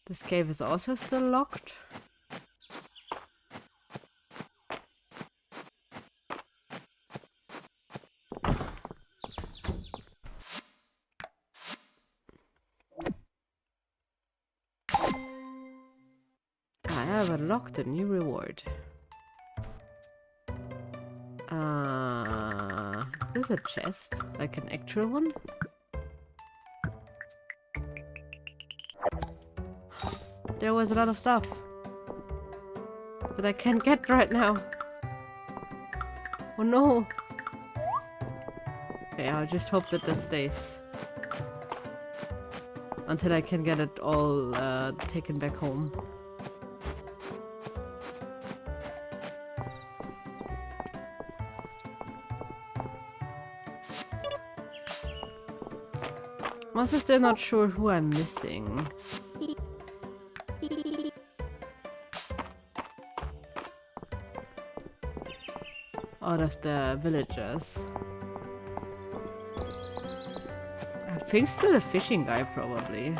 This cave is also still locked. I have unlocked a new reward. Is this a chest? Like an actual one? There was a lot of stuff that I can't get right now. Oh no! Okay, I'll just hope that this stays. Until I can get it all taken back home. I'm also still not sure who I'm missing. Out of the villagers. I think still a fishing guy, probably.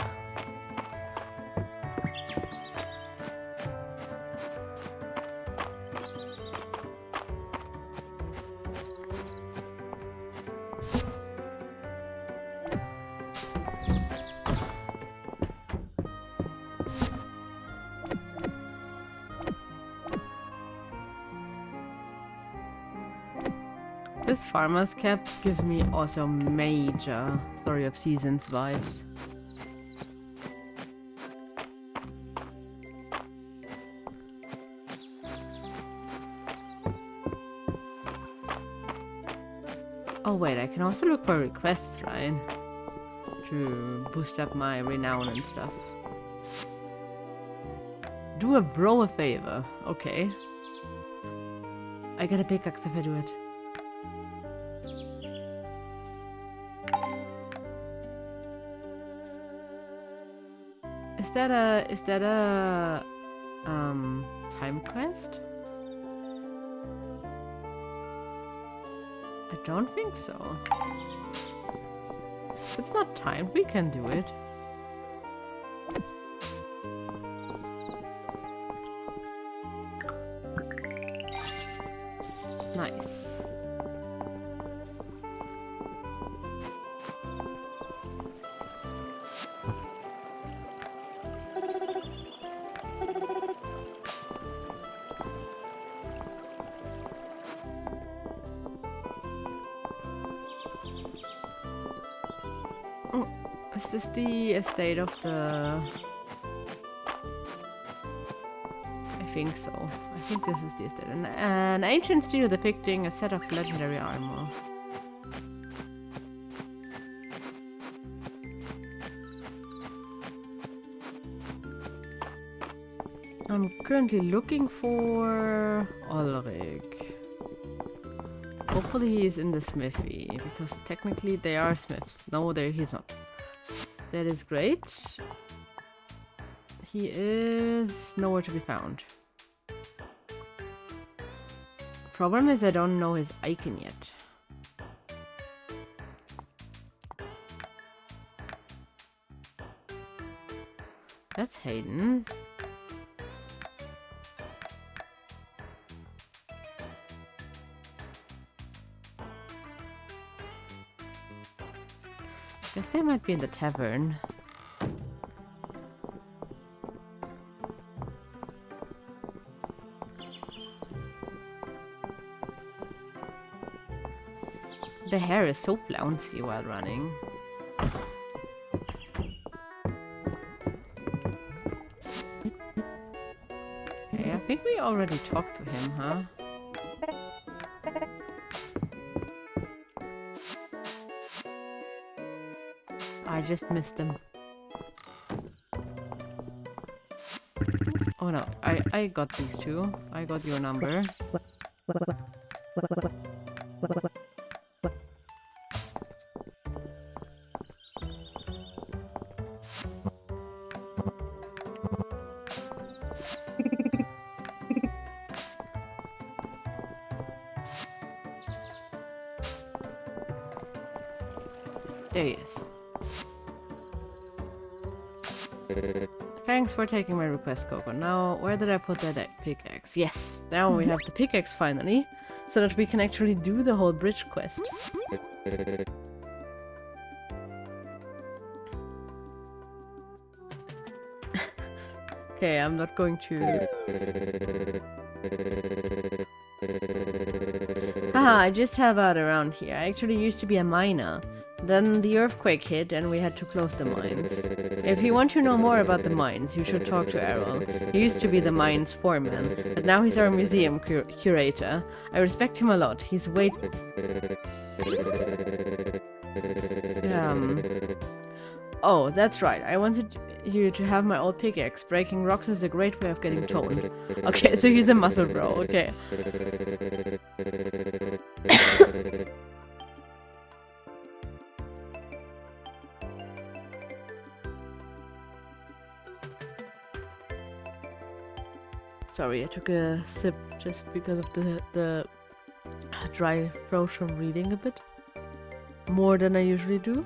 This farmer's cap gives me also major Story of Seasons vibes. Oh wait, I can also look for requests, right? To boost up my renown and stuff. Do a bro a favor. Okay. I get a pickaxe if I do it. Is that a time quest? I don't think so. If it's not timed, we can do it. Oh, is this the estate of the... I think so. I think this is the estate. An ancient stele depicting a set of legendary armor. I'm currently looking for Ulrich. Hopefully he's in the smithy, because technically they are smiths. No, he's not. That is great. He is nowhere to be found. Problem is I don't know his icon yet. That's Hayden. Guess they might be in the tavern. The hair is so flouncy while running. Okay, I think we already talked to him, huh? I just missed him. Oh no, I got these two. I got your number. There he is. Thanks for taking my request, Coco. Now, where did I put that pickaxe? Yes, now we have the pickaxe finally, so that we can actually do the whole bridge quest. Okay, I'm not going to... Haha, I just have out around here. I actually used to be a miner. Then the earthquake hit and we had to close the mines. If you want to know more about the mines, you should talk to Errol. He used to be the mines foreman, but now he's our museum curator. I respect him a lot. He's way... Oh, that's right. I wanted you to have my old pickaxe. Breaking rocks is a great way of getting toned. Okay, so he's a muscle bro. Okay. Sorry, I took a sip just because of the dry throat from reading a bit. More than I usually do.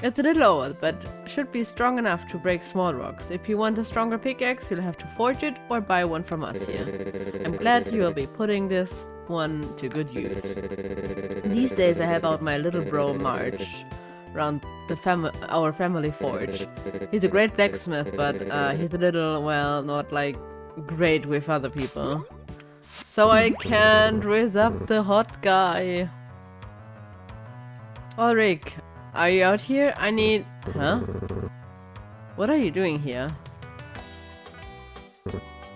It's a little old, but should be strong enough to break small rocks. If you want a stronger pickaxe, you'll have to forge it or buy one from us here. I'm glad you will be putting this one to good use. These days I help out my little bro Marge around our family forge. He's a great blacksmith, but he's a little, well, not like great with other people. So I can't raise up the hot guy. Ulrich, are you out here? I need... Huh? What are you doing here?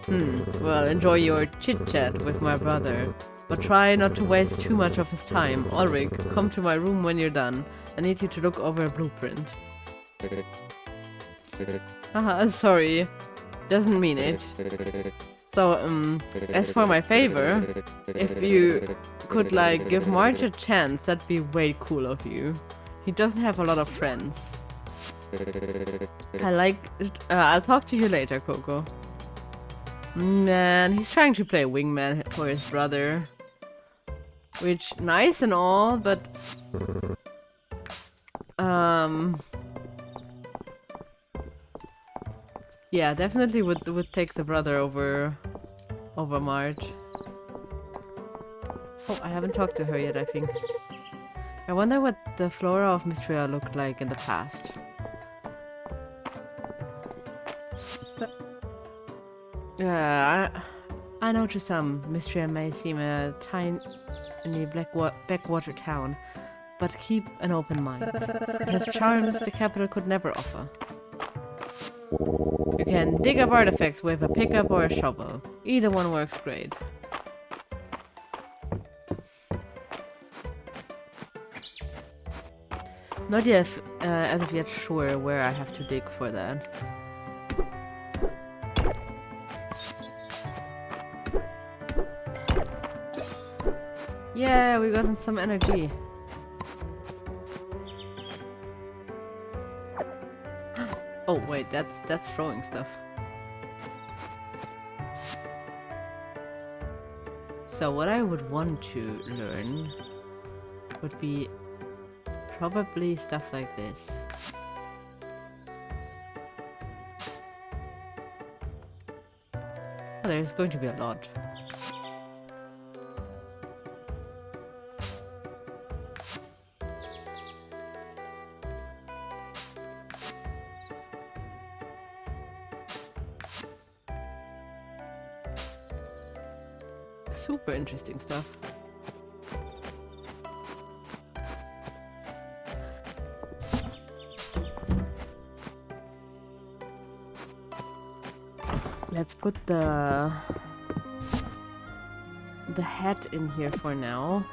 Well, enjoy your chit-chat with my brother. But try not to waste too much of his time. Ulrich, come to my room when you're done. I need you to look over a blueprint. Haha, sorry. Doesn't mean it. So, as for my favor, if you could, like, give Marge a chance, that'd be way cool of you. He doesn't have a lot of friends. I'll talk to you later, Coco. Man, he's trying to play wingman for his brother. Which, nice and all, but... Yeah, definitely would take the brother over Marge. Oh, I haven't talked to her yet, I think. I wonder what the flora of Mistria looked like in the past. I know to some, Mistria may seem a tiny backwater town, but keep an open mind. It has charms the capital could never offer. You can dig up artifacts with a pickup or a shovel. Either one works great. Not yet, as of yet, sure where I have to dig for that. Yeah, we got some energy. Oh wait, that's throwing stuff. So what I would want to learn would be probably stuff like this. Oh, there's going to be a lot. Super interesting stuff. Let's put the hat in here for now.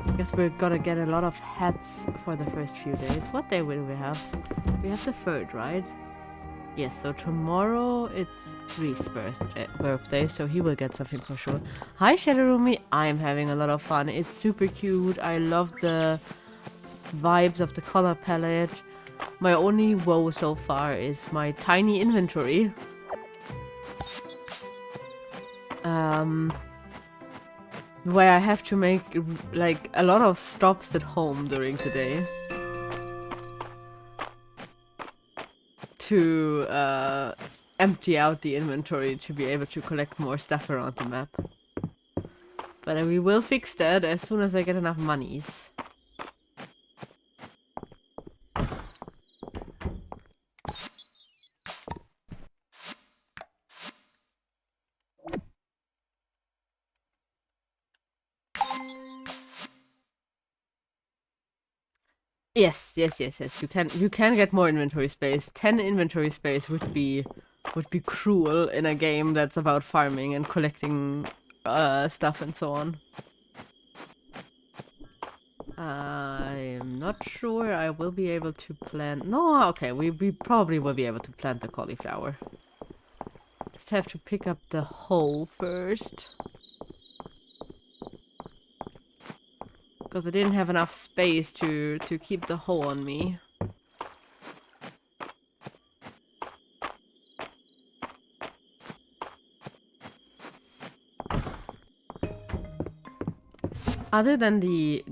I guess we're gonna get a lot of hats for the first few days. What day will we have? We have the 3rd, right? Yes, so tomorrow it's Reese's birthday, so he will get something for sure. Hi Shadowroomy, I'm having a lot of fun. It's super cute. I love the vibes of the color palette. My only woe so far is my tiny inventory. Where I have to make like a lot of stops at home during the day. To empty out the inventory to be able to collect more stuff around the map. But we will fix that as soon as I get enough monies. Yes. You can get more inventory space. 10 inventory space would be cruel in a game that's about farming and collecting stuff and so on. I'm not sure I will be able to plant. No, okay, we probably will be able to plant the cauliflower. Just have to pick up the hoe first. Because I didn't have enough space to keep the hoe on me. Other than the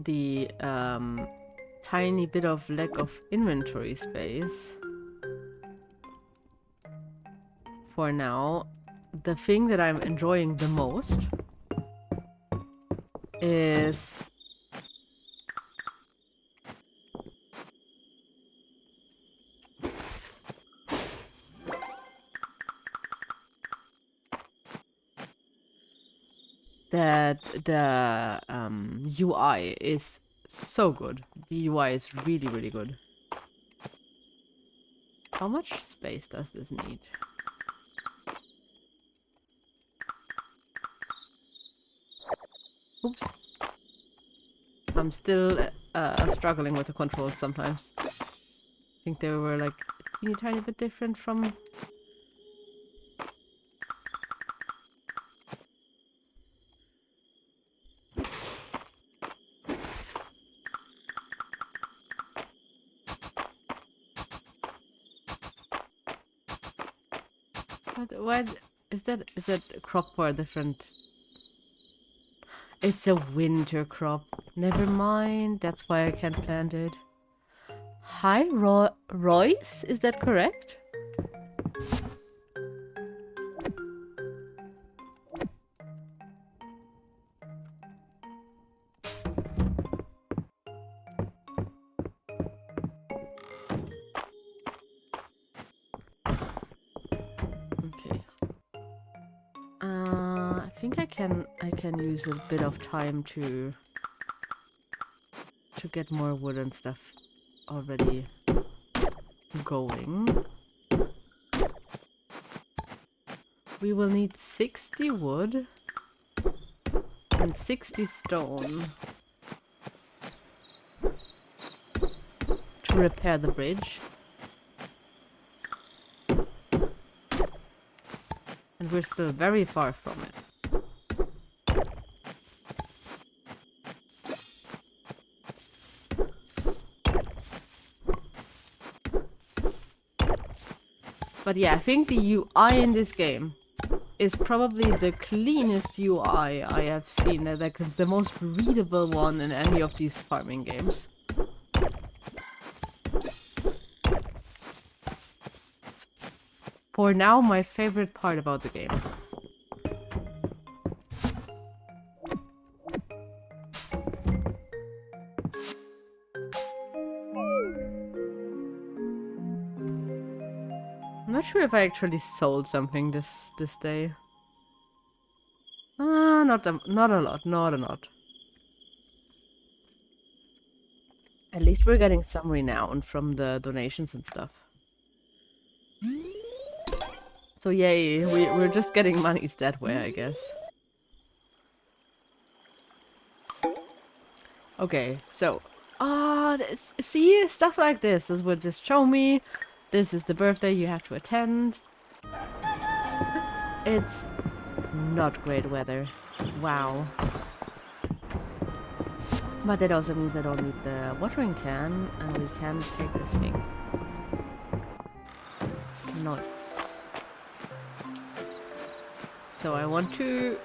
tiny bit of lack of inventory space, for now, the thing that I'm enjoying the most is that the UI is so good. The UI is really, really good. How much space does this need? Oops. I'm still struggling with the controls sometimes. I think they were like a tiny bit different from... What is that? Is that a crop for a different... It's a winter crop. Never mind. That's why I can't plant it. Hi, Royce? Is that correct? Okay. I think I can use a bit of time to to get more wood and stuff already going. We will need 60 wood and 60 stone to repair the bridge. And we're still very far from it. But yeah, I think the UI in this game is probably the cleanest UI I have seen, like the most readable one in any of these farming games. For now, my favorite part about the game. I'm not sure if I actually sold something this day. Not a lot. At least we're getting some renown from the donations and stuff. So yay, we're just getting monies that way, I guess. Okay, so see, stuff like this would just show me this is the birthday you have to attend. It's not great weather. Wow. But that also means I don't need the watering can, and we can take this thing. Nice. So I want to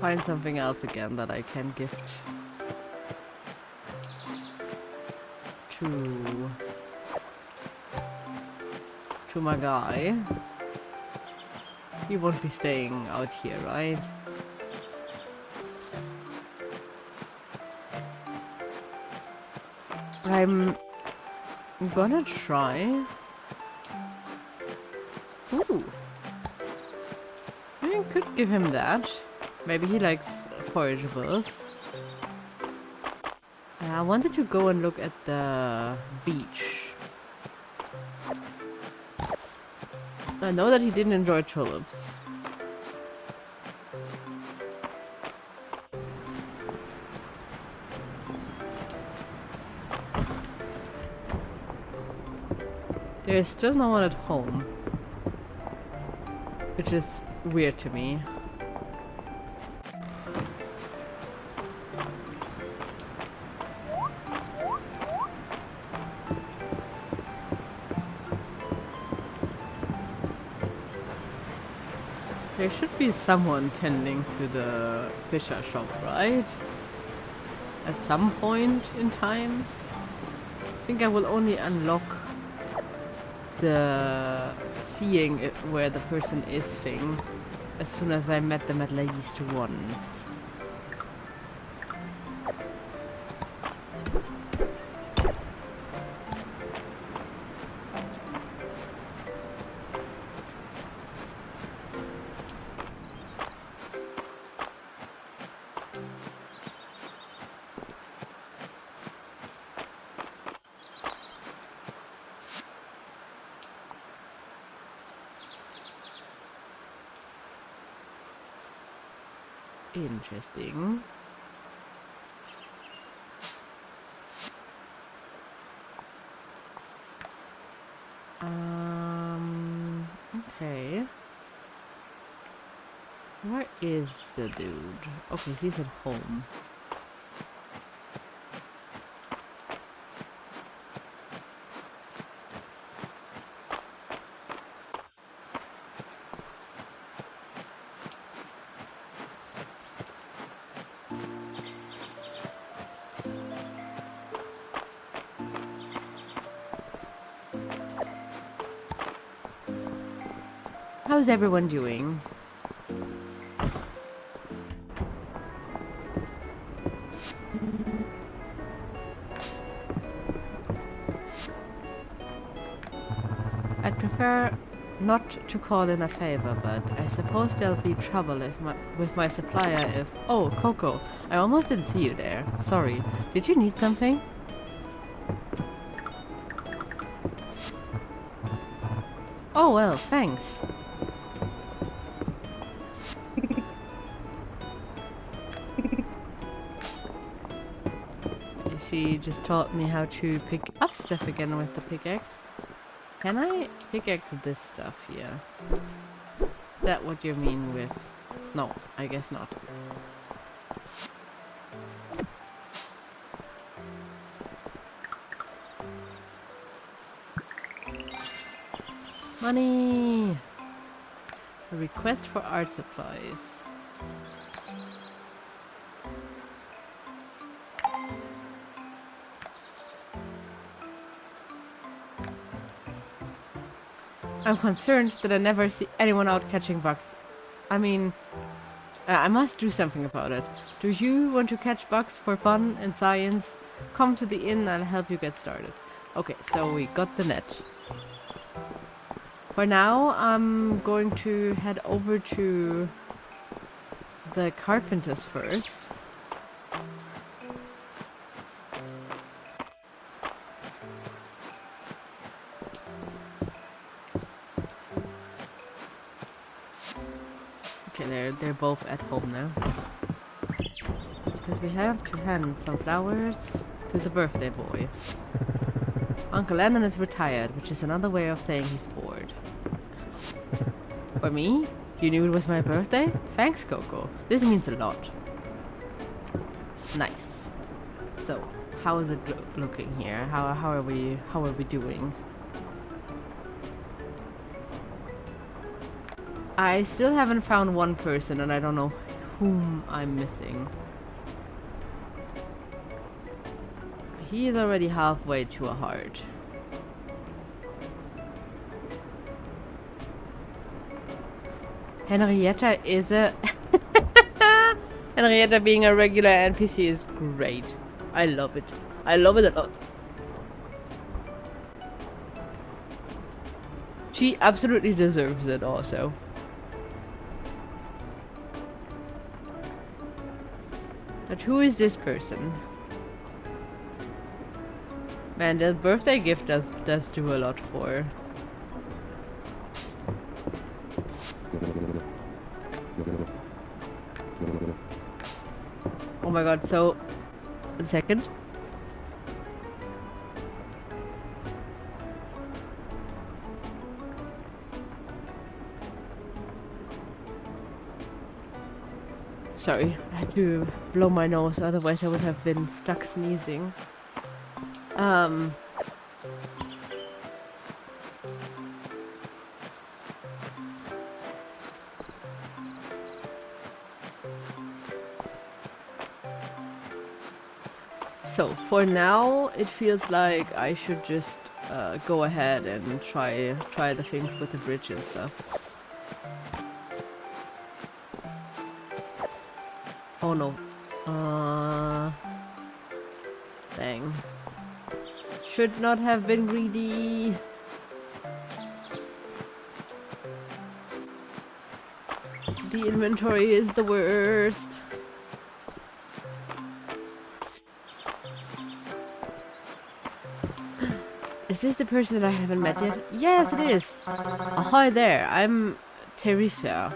find something else again that I can gift to my guy. He won't be staying out here, right? I'm gonna try. Ooh. I could give him that. Maybe he likes forageables. I wanted to go and look at the beach. I know that he didn't enjoy tulips. There is still no one at home, which is weird to me. There should be someone tending to the fisher shop, right? At some point in time. I think I will only unlock the seeing it where the person is thing as soon as I met them at least once. Interesting. Okay. Where is the dude? Okay, he's at home. How's everyone doing? I'd prefer Not to call in a favor, but I suppose there'll be trouble with my supplier if... Oh, Coco, I almost didn't see you there. Sorry. Did you need something? Oh, well, thanks. She just taught me how to pick up stuff again with the pickaxe. Can I pickaxe this stuff here? Is that what you mean with... No, I guess not. Money! A request for art supplies. I'm concerned that I never see anyone out catching bugs. I mean, I must do something about it. Do you want to catch bugs for fun and science? Come to the inn and I'll help you get started. Okay, so we got the net. For now, I'm going to head over to the carpenters first. Okay, they're both at home now. Because we have to hand some flowers to the birthday boy. Uncle Landon is retired, which is another way of saying he's bored. For me? You knew it was my birthday? Thanks, Coco. This means a lot. Nice. So, how is it looking here? How are we doing? I still haven't found one person and I don't know whom I'm missing. He is already halfway to a heart. Henrietta is a... Henrietta being a regular NPC is great. I love it. I love it a lot. She absolutely deserves it also. But who is this person? Man, the birthday gift does do a lot for. Oh my god, so... A second. Sorry, I had to blow my nose, otherwise I would have been stuck sneezing. So, for now, it feels like I should just go ahead and try the things with the bridge and stuff. Oh no. Dang. Should not have been greedy. The inventory is the worst. Is this the person that I haven't met yet? Yes, it is. Ahoy there, I'm Teresa.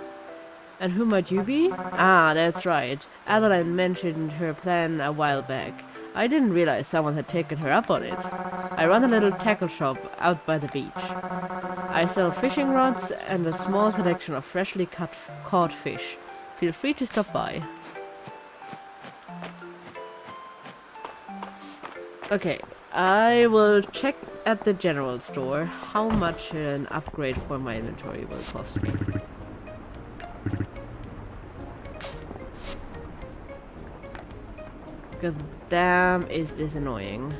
And who might you be? Ah, that's right. Adeline mentioned her plan a while back. I didn't realize someone had taken her up on it. I run a little tackle shop out by the beach. I sell fishing rods and a small selection of freshly caught fish. Feel free to stop by. Okay, I will check at the general store how much an upgrade for my inventory will cost me. Because damn is this annoying.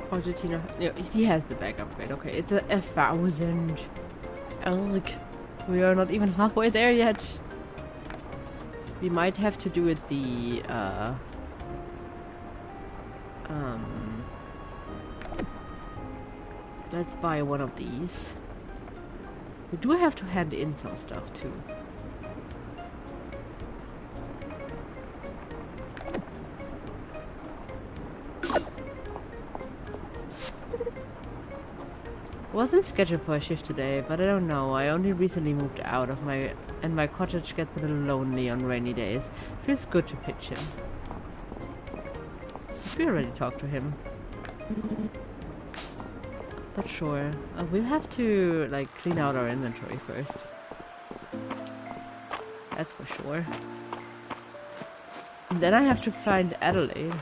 Or did he not? No, he has the bag upgrade. Okay, it's a 1,000. Look, we are not even halfway there yet. We might have to do it the, let's buy one of these. We do have to hand in some stuff too. Wasn't scheduled for a shift today, but I don't know. I only recently moved out of my cottage gets a little lonely on rainy days. Feels good to pitch him. We already talked to him. But sure, we'll have to like clean out our inventory first. That's for sure. And then I have to find Adelaide.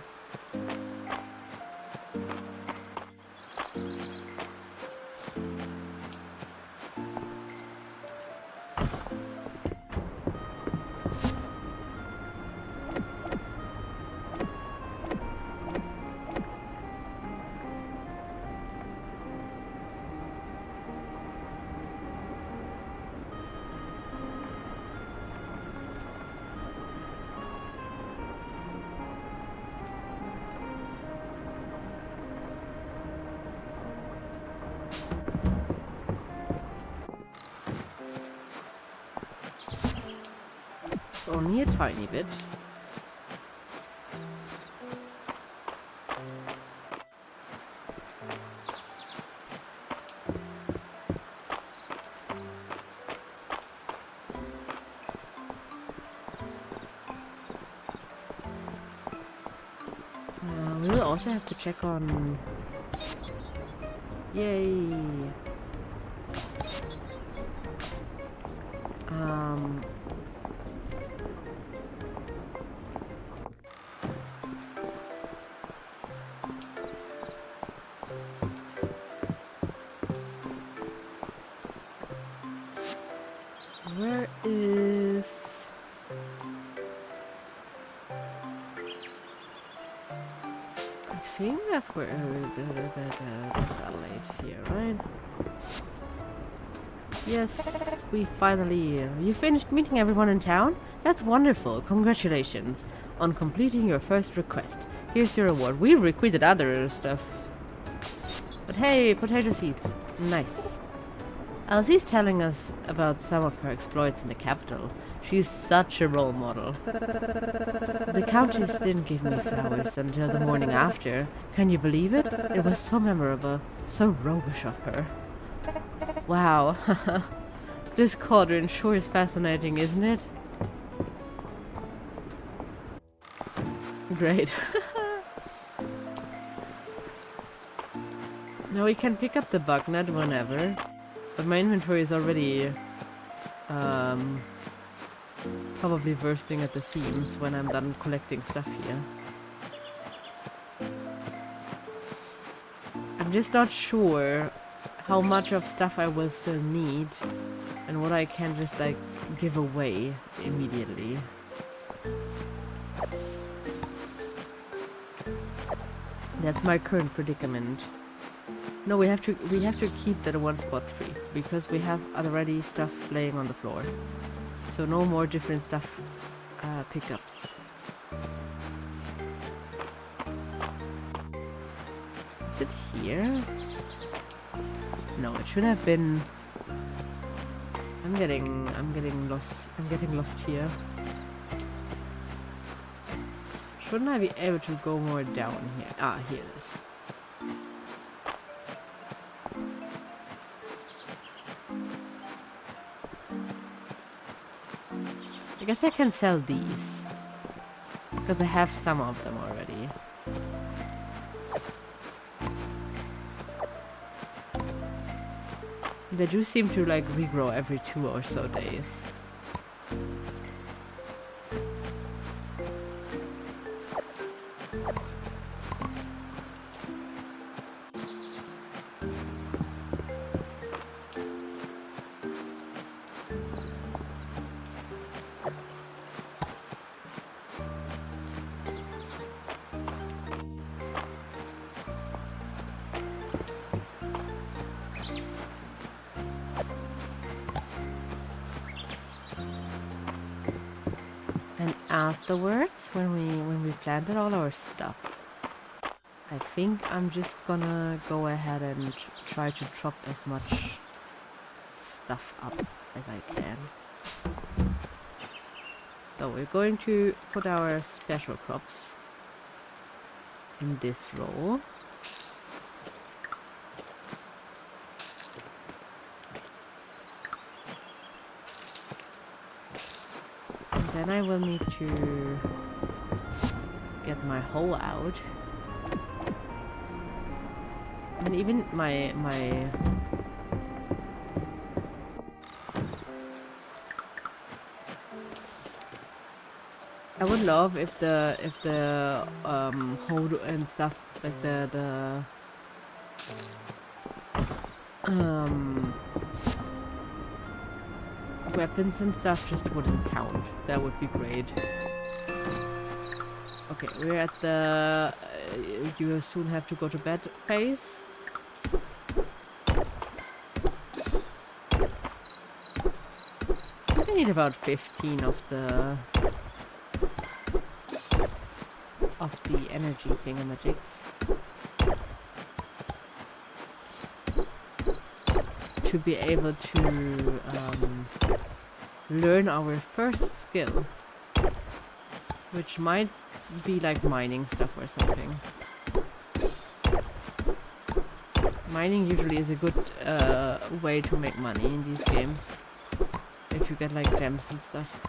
Only a tiny bit. We'll also have to check on... Yay! Where is... I think that's where that's Adelaide here, right? Yes, we finally... You finished meeting everyone in town? That's wonderful. Congratulations on completing your first request. Here's your reward. We requested other stuff. But hey, potato seeds. Nice. Elsie's telling us about some of her exploits in the capital. She's such a role model. The Countess didn't give me flowers until the morning after. Can you believe it? It was so memorable. So roguish of her. Wow. This cauldron sure is fascinating, isn't it? Great. Now we can pick up the bug net whenever. But my inventory is already probably bursting at the seams when I'm done collecting stuff here. I'm just not sure how much of stuff I will still need and what I can just like give away immediately. That's my current predicament. No, we have to keep that one spot free because we have already stuff laying on the floor. So no more different stuff pickups. Is it here? No, it should have been. I'm getting lost. I'm getting lost here. Shouldn't I be able to go more down here? Ah, here it is. I guess I can sell these because I have some of them already. They do seem to like regrow every 2 or so days. afterwards when we planted all our stuff, I think I'm just gonna go ahead and try to chop as much stuff up as I can. So we're going to put our special crops in this row. And then I will need to get my hoe out. And even my I would love if the hoe and stuff, like the weapons and stuff just wouldn't count. That would be great. Okay, we're at the you soon have to go to bed phase. I need about 15 of the energy thingamajigs to be able to learn our first skill, which might be like mining stuff or something. Mining usually is a good way to make money in these games, if you get like gems and stuff.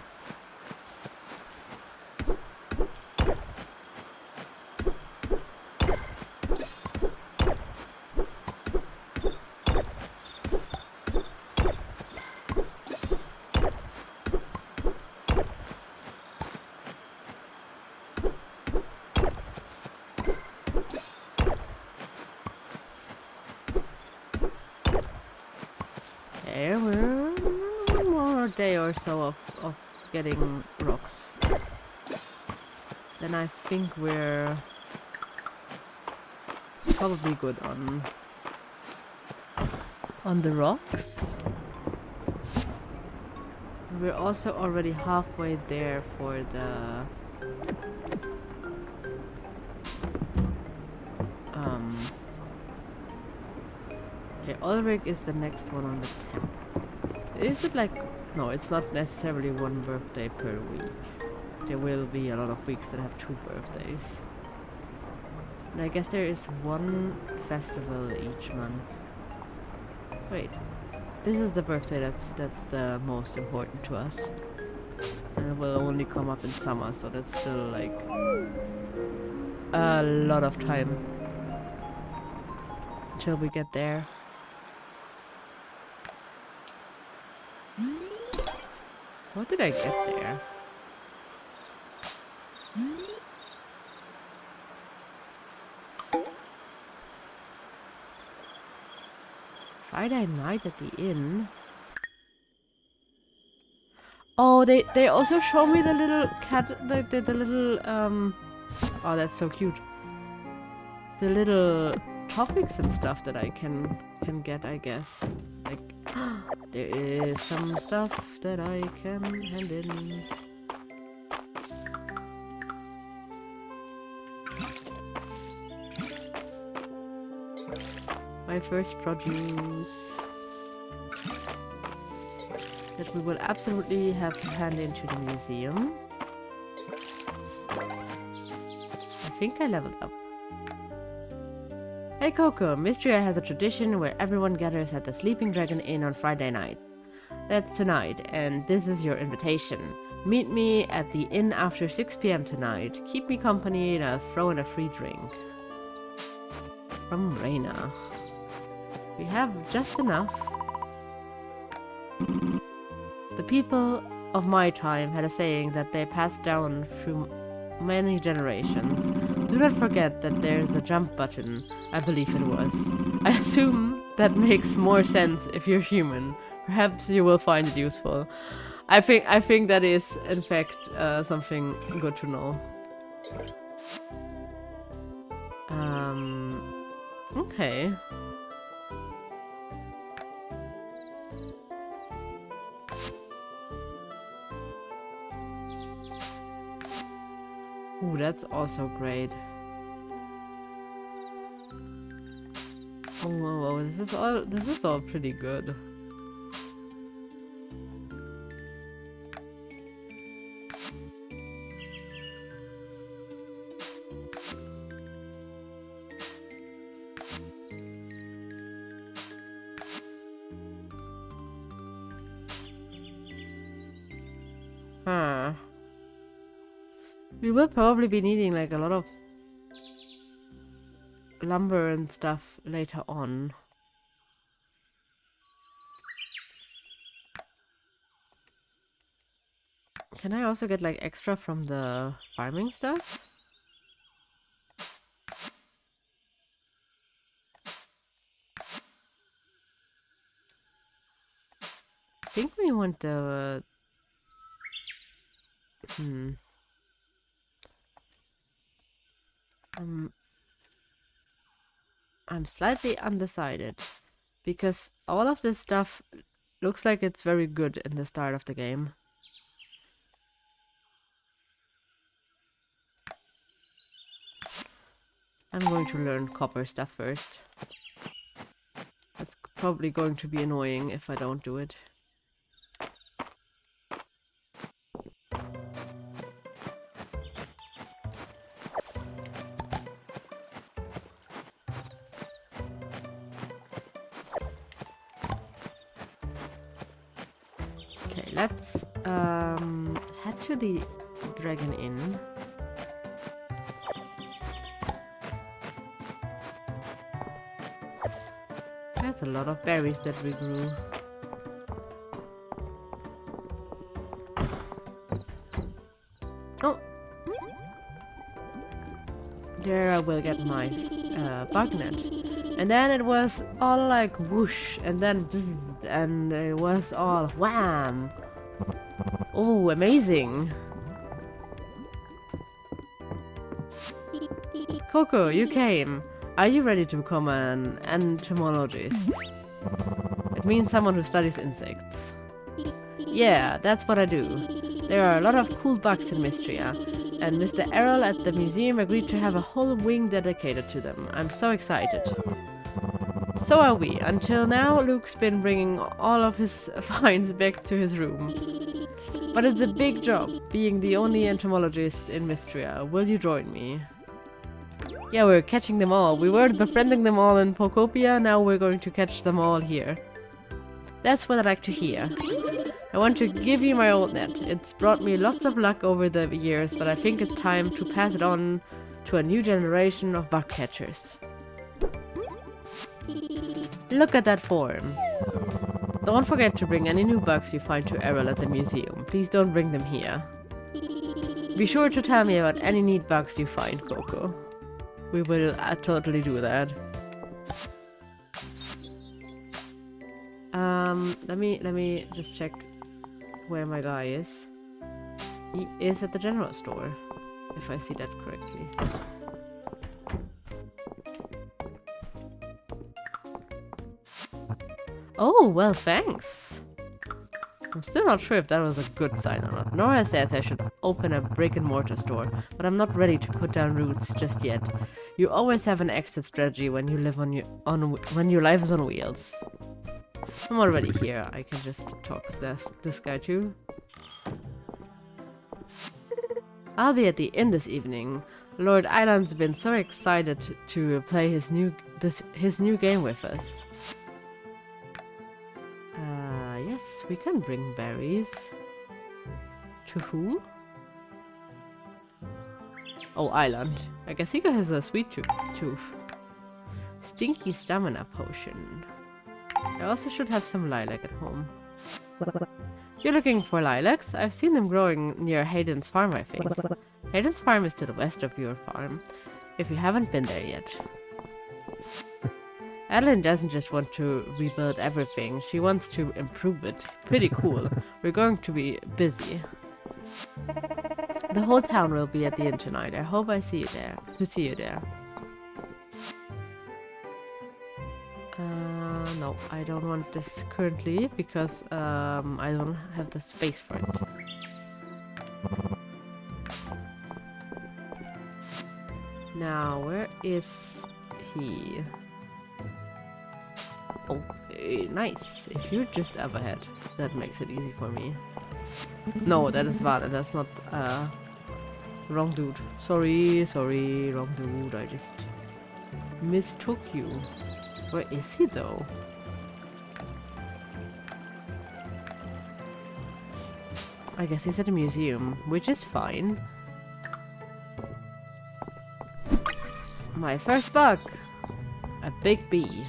Okay, we're one more day or so of getting rocks. Then I think we're probably good on the rocks. We're also already halfway there for the okay, Ulrich is the next one on the 10th. Is it like... No, it's not necessarily one birthday per week. There will be a lot of weeks that have 2 birthdays. And I guess there is one festival each month. Wait. This is the birthday that's the most important to us. And it will only come up in summer, so that's still like a lot of time until we get there. What did I get there? Friday night at the inn. Oh, they also show me the little cat, the little oh, that's so cute. The little topics and stuff that I can get, I guess. Like, there is some stuff that I can hand in. My first produce that we will absolutely have to hand into the museum. I think I leveled up. Hey Coco, Mistria has a tradition where everyone gathers at the Sleeping Dragon Inn on Friday nights. That's tonight, and this is your invitation. Meet me at the inn after 6 PM tonight. Keep me company and I'll throw in a free drink. From Reina. We have just enough. The people of my time had a saying that they passed down through many generations. Do not forget that there's a jump button, I believe it was. I assume that makes more sense if you're human. Perhaps you will find it useful. I think that is, in fact, something good to know. Okay. that's also great. Oh, whoa, whoa, this is all pretty good. Huh. We will probably be needing like a lot of lumber and stuff later on. Can I also get like extra from the farming stuff? I think we want the... I'm slightly undecided because all of this stuff looks like it's very good in the start of the game. I'm going to learn copper stuff first. That's probably going to be annoying if I don't do it. Okay, let's head to the Dragon Inn. That's a lot of berries that we grew. Oh! There I will get my bug net. And then it was all like whoosh, and then bzz, and it was all wham! Oh, amazing! Coco, you came. Are you ready to become an entomologist? It means someone who studies insects. Yeah, that's what I do. There are a lot of cool bugs in Mistria, and Mr. Errol at the museum agreed to have a whole wing dedicated to them. I'm so excited. So are we. Until now, Luke's been bringing all of his finds back to his room. But it's a big job, being the only entomologist in Mistria. Will you join me? Yeah, we're catching them all. We were befriending them all in Pocopia, now we're going to catch them all here. That's what I like to hear. I want to give you my old net. It's brought me lots of luck over the years, but I think it's time to pass it on to a new generation of bug catchers. Look at that form. Don't forget to bring any new bugs you find to Errol at the museum. Please don't bring them here. Be sure to tell me about any neat bugs you find, Coco. We will totally do that. Let me just check where my guy is. He is at the general store, if I see that correctly. Oh, well, thanks. I'm still not sure if that was a good sign or not. Nora says I should open a brick-and-mortar store, but I'm not ready to put down roots just yet. You always have an exit strategy when you live when your life is on wheels. I'm already here. I can just talk to this guy too. I'll be at the inn this evening. Lord Island's been so excited to play his new game with us. Yes, we can bring berries. To who? Oh, Island. I guess he has a sweet tooth. Stinky stamina potion. I also should have some lilac at home. You're looking for lilacs? I've seen them growing near Hayden's farm, I think. Hayden's farm is to the west of your farm, if you haven't been there yet. Adeline doesn't just want to rebuild everything, she wants to improve it. Pretty cool. We're going to be busy. The whole town will be at the inn tonight. I hope I see you there. No, I don't want this currently because I don't have the space for it. Now, where is he? Okay, nice. If you're just up ahead, that makes it easy for me. No, that is Vane. That's not, wrong dude. Sorry, wrong dude. I just mistook you. Where is he, though? I guess he's at a museum, which is fine. My first bug! A big bee.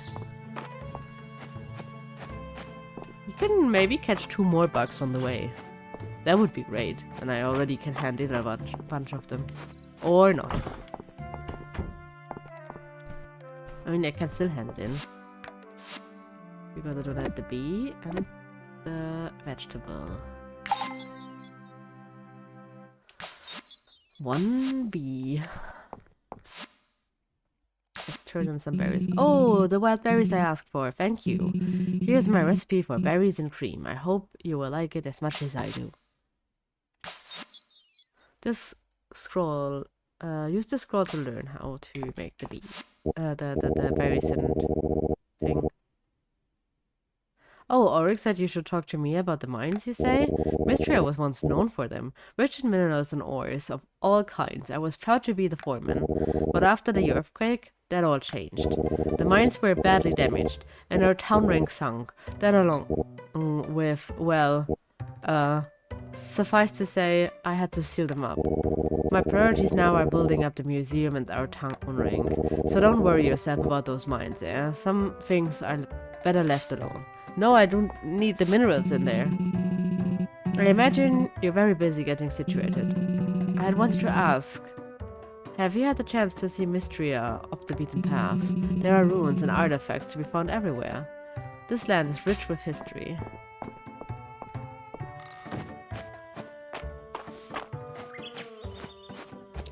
You can maybe catch 2 more bugs on the way. That would be great, and I already can hand in a bunch of them. Or not. I mean, I can still hand in. Because I don't have the bee and the vegetable. 1 bee. Let's turn in some berries. Oh, the wild berries I asked for. Thank you. Here's my recipe for berries and cream. I hope you will like it as much as I do. This scroll. Use the scroll to learn how to make the bee. The berries and thing. Oh, Oryx said you should talk to me about the mines, you say? Mistria was once known for them. Rich in minerals and ores of all kinds. I was proud to be the foreman. But after the earthquake, that all changed. The mines were badly damaged, and our town rank sunk. That along with, well, suffice to say, I had to seal them up. My priorities now are building up the museum and our town rank. So don't worry yourself about those mines, yeah? Some things are better left alone. No, I don't need the minerals in there. I imagine you're very busy getting situated. I had wanted to ask, have you had the chance to see Mistria off the beaten path? There are ruins and artifacts to be found everywhere. This land is rich with history.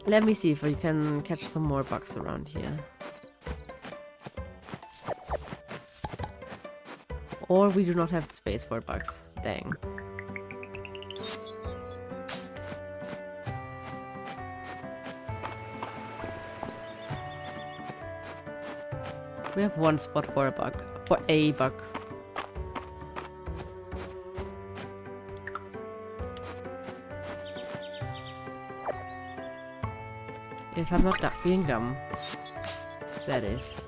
Let me see if we can catch some more bugs around here. Or we do not have the space for bugs. Dang. We have 1 spot for a bug. For a bug. If I'm not being dumb. That is.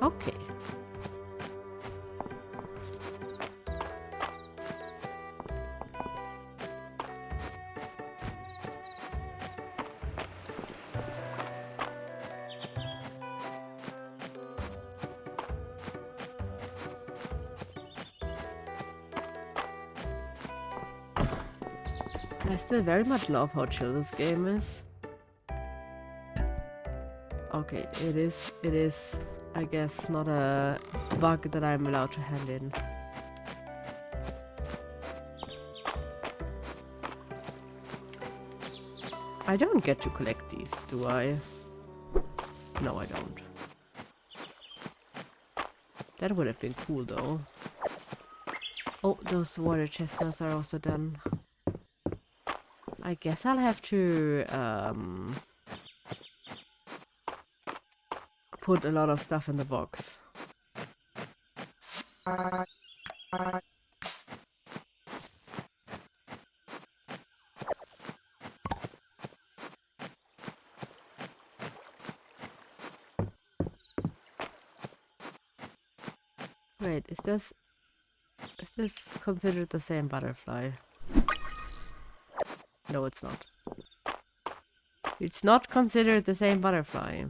Okay. I still very much love how chill this game is. Okay, it is, I guess, not a bug that I'm allowed to hand in. I don't get to collect these, do I? No, I don't. That would have been cool, though. Oh, those water chestnuts are also done. I guess I'll have to put a lot of stuff in the box. Wait, is this considered the same butterfly? No, it's not. It's not considered the same butterfly.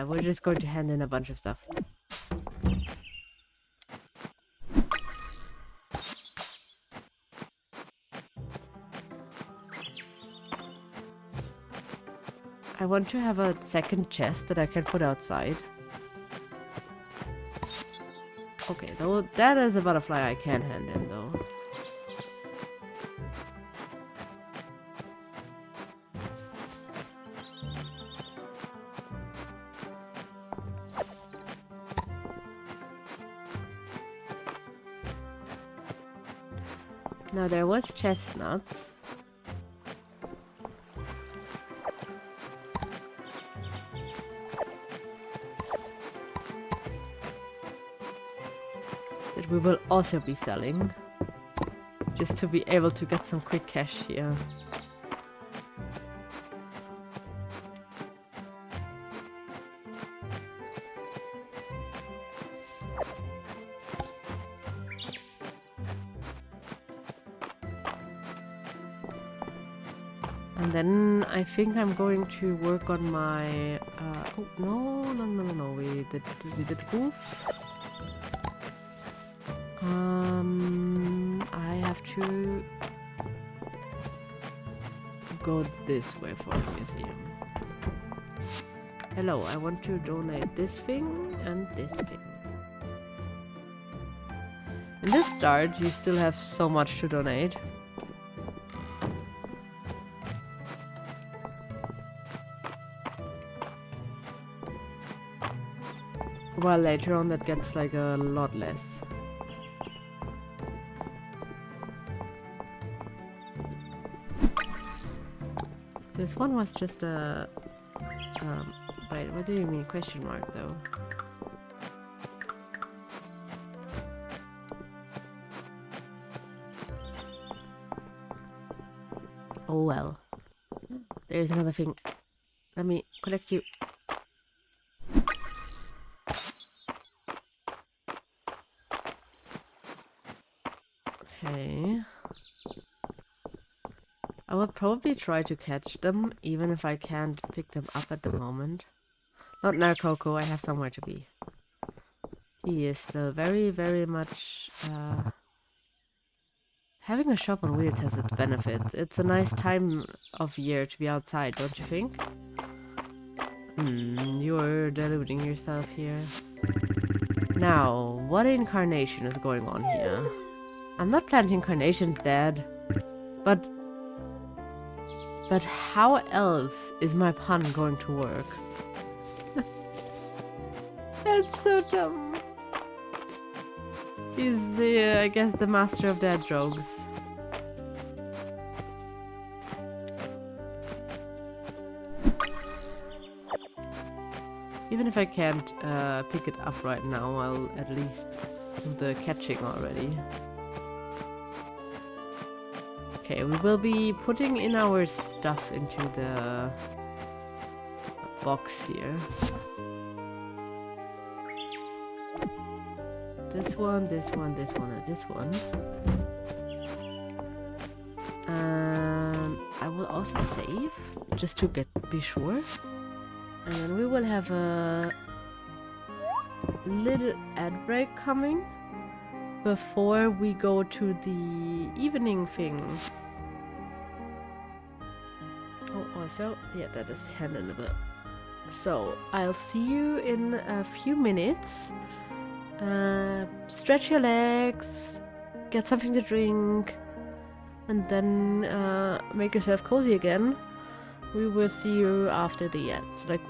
We're just going to hand in a bunch of stuff. I want to have a second chest that I can put outside. Okay, though that is a butterfly I can hand in, though. Now there was chestnuts. That we will also be selling. Just to be able to get some quick cash here. And then I think I'm going to work on my oh no, we did roof. I have to go this way for the museum. Hello, I want to donate this thing and this thing. In this start, you still have so much to donate. While later on that gets like a lot less. This one was just a... wait, what do you mean question mark though? Oh well. There's another thing. Let me collect you. Okay. I will probably try to catch them, even if I can't pick them up at the moment. Not now, Coco. I have somewhere to be. He is still very, very much... Having a shop on wheels has its benefits. It's a nice time of year to be outside, don't you think? You're deluding yourself here. Now, what incarnation is going on here? I'm not planting carnations, Dad. But how else is my pun going to work? That's so dumb. He's the, I guess, the master of dad jokes. Even if I can't pick it up right now, I'll at least do the catching already. Okay, we will be putting in our stuff into the box here. This one, this one, this one, and this one. I will also save, just to be sure. And then we will have a little ad break coming before we go to the evening thing. Oh, also, yeah, that is handleable. So, I'll see you in a few minutes. Stretch your legs, get something to drink, and then make yourself cozy again. We will see you after the ads. Like,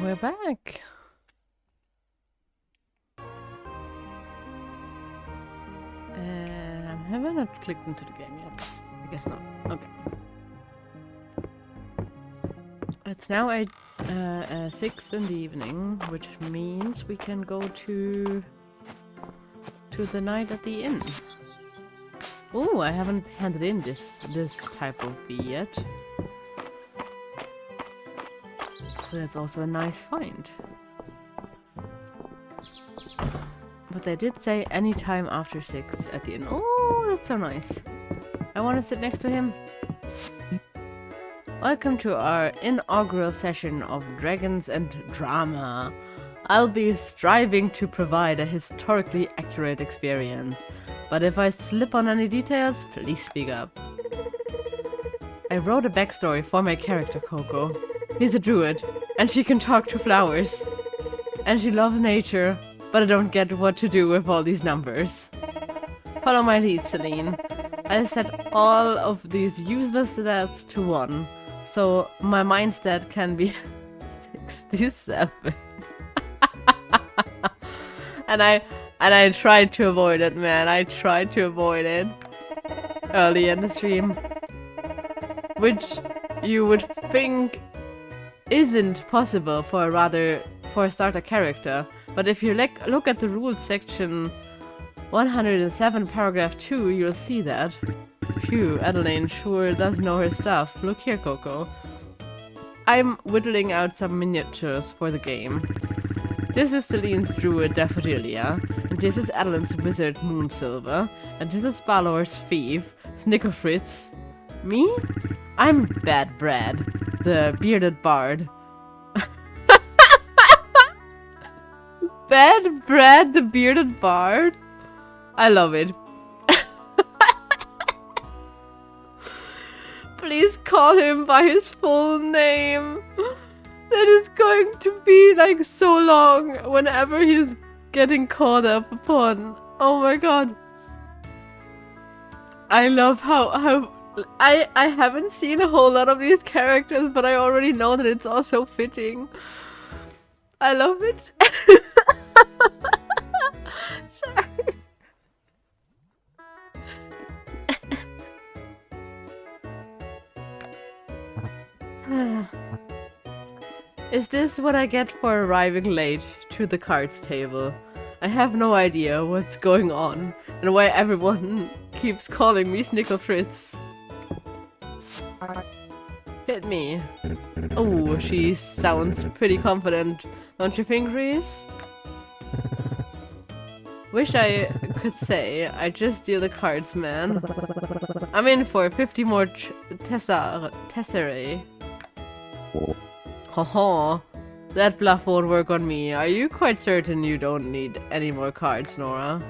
we're back. Have I not clicked into the game yet? I guess not. Okay. It's now 6 in the evening, which means we can go to the night at the inn. Oh, I haven't handed in this type of bee yet. So that's also a nice find. But they did say any time after 6 at the inn. Oh, that's so nice. I want to sit next to him. Welcome to our inaugural session of Dragons and Drama. I'll be striving to provide a historically accurate experience. But if I slip on any details, please speak up. I wrote a backstory for my character, Coco. He's a druid, and she can talk to flowers. And she loves nature, but I don't get what to do with all these numbers. Follow my lead, Celine. I set all of these useless stats to 1, so my mind stat can be 67. And I tried to avoid it, man. I tried to avoid it early in the stream. Which you would think isn't possible for a starter character. But if you look at the rules section 107 paragraph 2, you'll see that. Phew, Adeline sure does know her stuff. Look here, Coco. I'm whittling out some miniatures for the game. This is Celine's druid Daffodilia, and this is Adeline's wizard Moonsilver, and this is Balor's thief, Snicklefritz. Me? I'm Bad Brad, the bearded bard. Bad Brad, the bearded bard? I love it. Please call him by his full name. That is going to be like so long whenever he's getting caught up upon. Oh my god. I love how I haven't seen a whole lot of these characters, but I already know that it's all so fitting. I love it. Sorry. Is this what I get for arriving late to the cards table? I have no idea what's going on and why everyone keeps calling me Snicklefritz. Hit me. Oh, she sounds pretty confident, don't you think, Reese? Wish I could say I just deal the cards, man. I'm in for 50 more tesserae. Haha, that bluff won't work on me. Are you quite certain you don't need any more cards, Nora?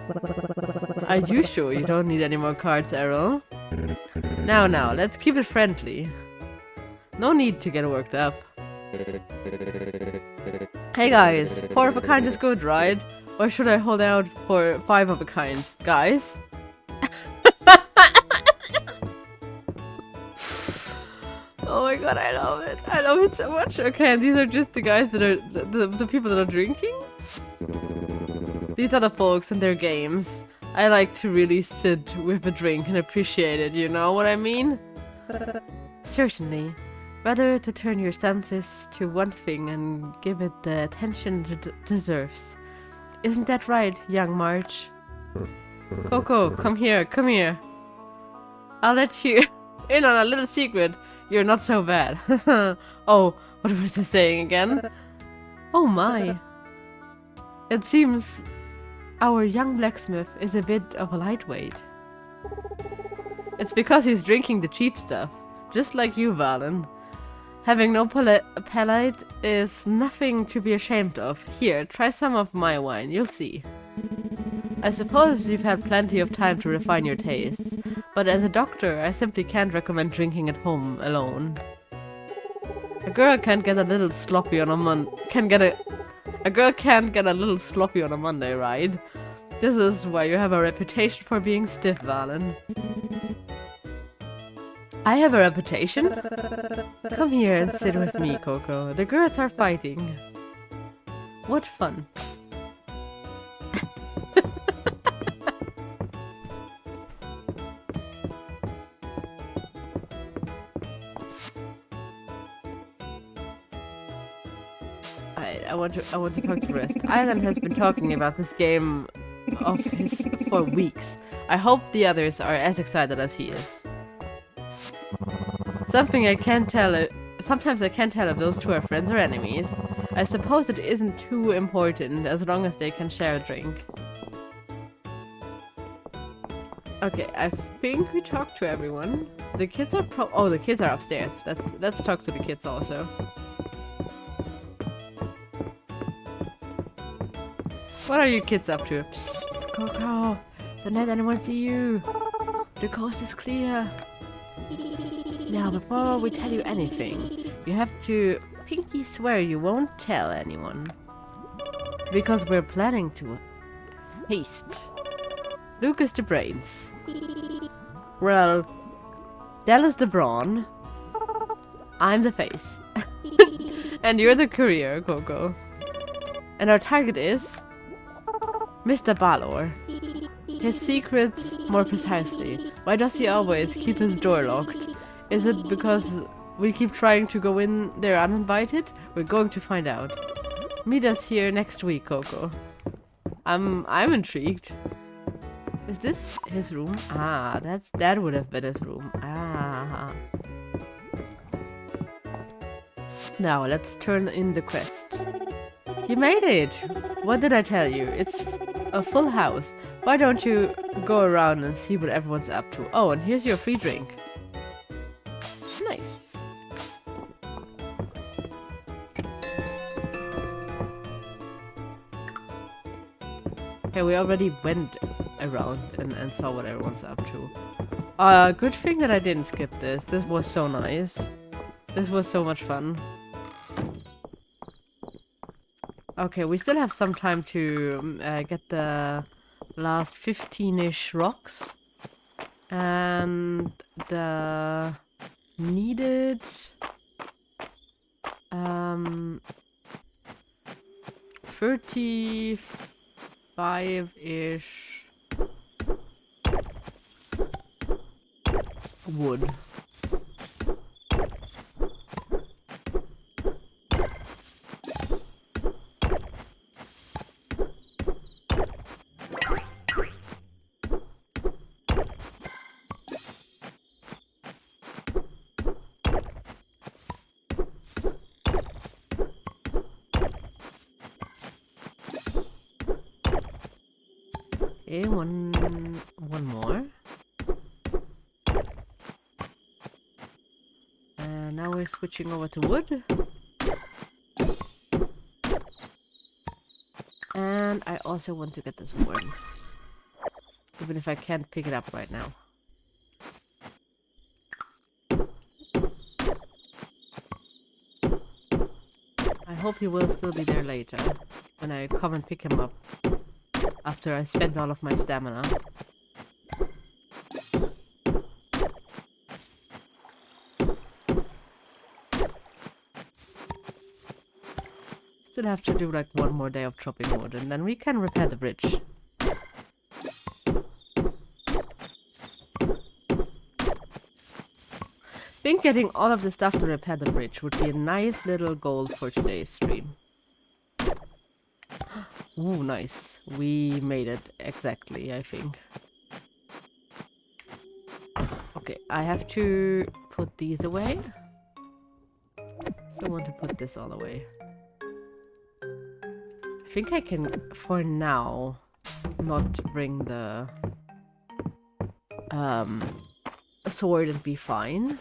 Are you sure you don't need any more cards, Errol? Now, let's keep it friendly. No need to get worked up. Hey guys, 4 of a kind is good, right? Or should I hold out for 5 of a kind? Guys? Oh my god, I love it. I love it so much. Okay, and these are just the guys that are the people that are drinking? These are the folks and their games. I like to really sit with a drink and appreciate it, you know what I mean? Certainly. Rather to turn your senses to one thing and give it the attention it deserves. Isn't that right, young March? Coco, come here, come here. I'll let you in on a little secret. You're not so bad. Oh, what was I saying again? Oh my. It seems our young blacksmith is a bit of a lightweight. It's because he's drinking the cheap stuff, just like you, Valen. Having no palate is nothing to be ashamed of. Here, try some of my wine, you'll see. I suppose you've had plenty of time to refine your tastes, but as a doctor, I simply can't recommend drinking at home alone. A girl can't get a little sloppy on a A girl can't get a little sloppy on a Monday, right? This is why you have a reputation for being stiff, Valen. I have a reputation? Come here and sit with me, Coco. The girls are fighting. What fun. I want to talk to the rest. Ivan has been talking about this game of his for weeks. I hope the others are as excited as he is. Something I can't tell. Sometimes I can't tell if those two are friends or enemies. I suppose it isn't too important as long as they can share a drink. Okay, I think we talked to everyone. The kids are the kids are upstairs. Let's talk to the kids also. What are you kids up to? Psst, Coco! Don't let anyone see you! The coast is clear! Now, before we tell you anything, you have to pinky swear you won't tell anyone. Because we're planning to haste. Lucas the brains. Well, Del is the brawn. I'm the face. And you're the courier, Coco. And our target is Mr. Balor. His secrets, more precisely. Why does he always keep his door locked? Is it because we keep trying to go in there uninvited? We're going to find out. Meet us here next week, Coco. I'm intrigued. Is this his room? Ah, that would have been his room. Ah. Now let's turn in the quest. You made it! What did I tell you? It's a full house. Why don't you go around and see what everyone's up to? Oh, and here's your free drink. Nice. Okay, we already went around and saw what everyone's up to. Good thing that I didn't skip this. This was so nice. This was so much fun. Okay, we still have some time to get the last 15-ish rocks. And the needed 35-ish wood. Okay, one more. And now we're switching over to wood. And I also want to get this worm. Even if I can't pick it up right now. I hope he will still be there later. When I come and pick him up. After I spend all of my stamina. Still have to do like one more day of chopping wood and then we can repair the bridge. I think getting all of the stuff to repair the bridge would be a nice little goal for today's stream. Ooh, nice. We made it exactly, I think. Okay, I have to put these away. So I want to put this all away. I think I can, for now, not bring the sword and be fine.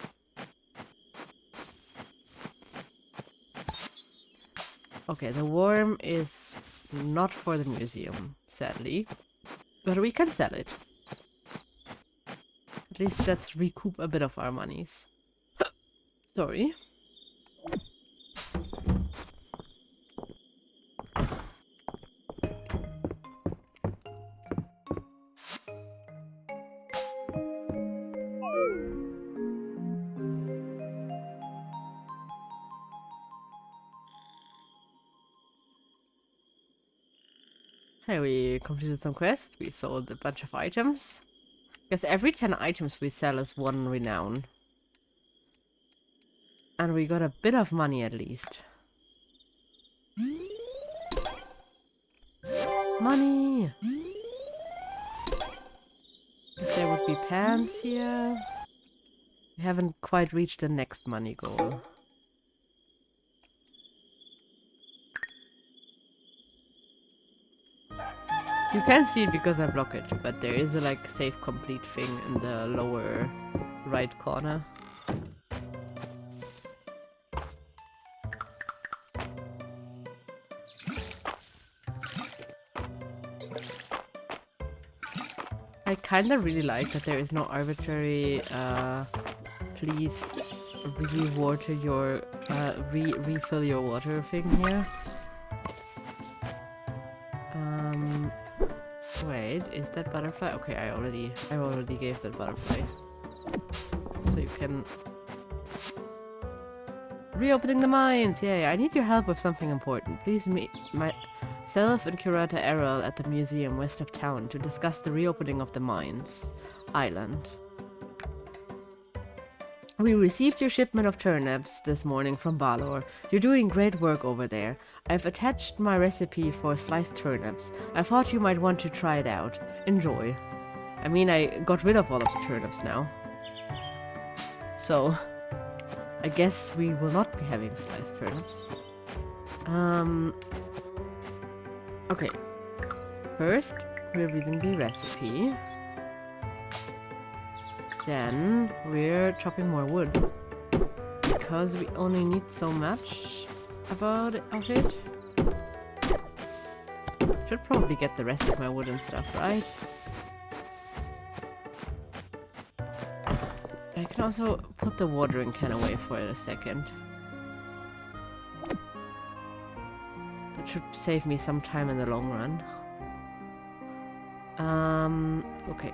Okay, the worm is not for the museum, sadly. But we can sell it. At least let's recoup a bit of our monies. Sorry. Hey, we completed some quests. We sold a bunch of items. Because every 10 items we sell is 1 renown. And we got a bit of money at least. Money! If there would be pants here. We haven't quite reached the next money goal. You can't see it because I block it, but there is a like save complete thing in the lower right corner. I kinda really like that there is no arbitrary please re-water your refill your water thing here. Wait, is that butterfly? Okay, I already gave that butterfly. So you can reopening the mines. Yay! I need your help with something important. Please meet myself and curator Errol at the museum west of town to discuss the reopening of the mines island. We received your shipment of turnips this morning from Balor. You're doing great work over there. I've attached my recipe for sliced turnips. I thought you might want to try it out. Enjoy. I mean, I got rid of all of the turnips now. So, I guess we will not be having sliced turnips. Okay. First, we're reading the recipe. Then we're chopping more wood because we only need so much of it. Should probably get the rest of my wood and stuff, right? I can also put the watering can away for a second. That should save me some time in the long run. Okay.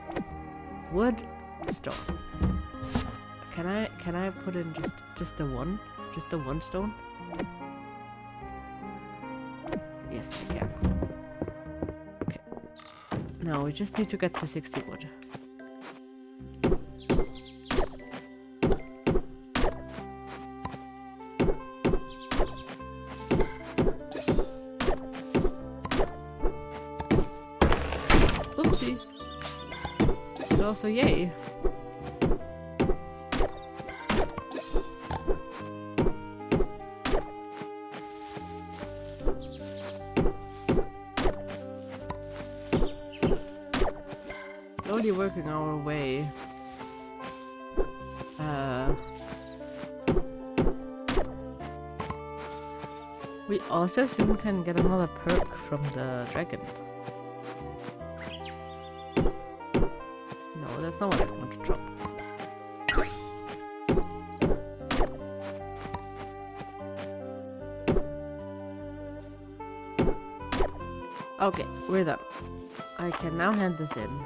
Wood. Stone. Can I put in just the one stone? Yes, I can. Okay. Now we just need to get to 60 wood. Oopsie. And also yay. Working our way. We also soon can get another perk from the dragon. No, that's not what I want to drop. Okay, we're done. I can now hand this in.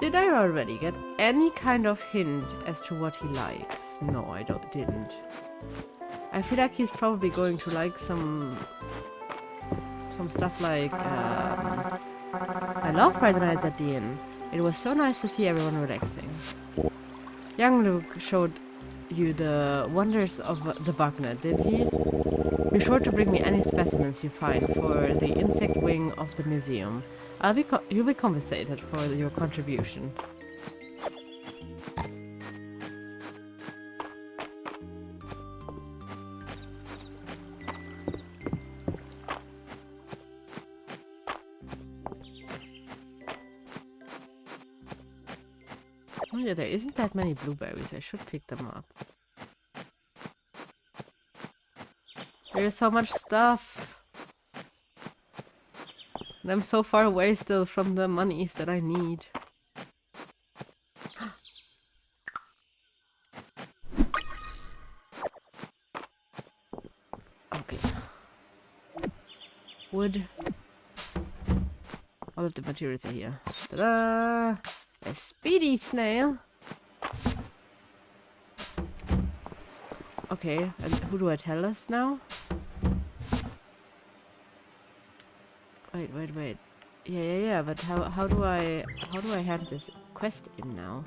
Did I already get any kind of hint as to what he likes? No, I didn't. I feel like he's probably going to like some stuff like, I love Friday nights at the inn. It was so nice to see everyone relaxing. Young Luke showed you the wonders of the bugnet, did he? Be sure to bring me any specimens you find for the insect wing of the museum. You'll be compensated for your contribution. Oh yeah, there isn't that many blueberries. I should pick them up. There's so much stuff. And I'm so far away still from the monies that I need. Okay. Wood. All of the materials are here. Ta-da! A speedy snail. Okay, and who do I tell this now? Wait. Yeah, but how do I have this quest in now?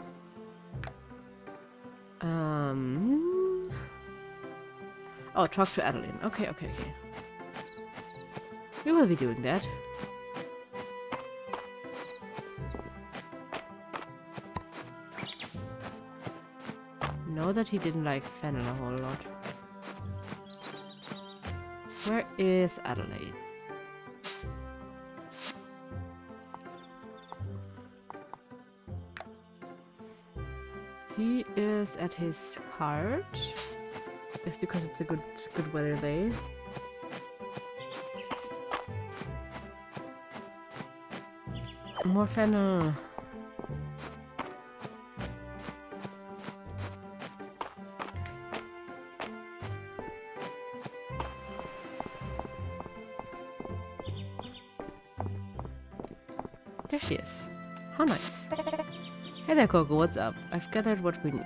Oh, talk to Adeline. Okay. We will be doing that. Know that he didn't like Fennel a whole lot. Where is Adelaide? He is at his cart. It's because it's a good weather day. More Fennel. There she is. How nice. Hey there, Coco, what's up? I've gathered what we need.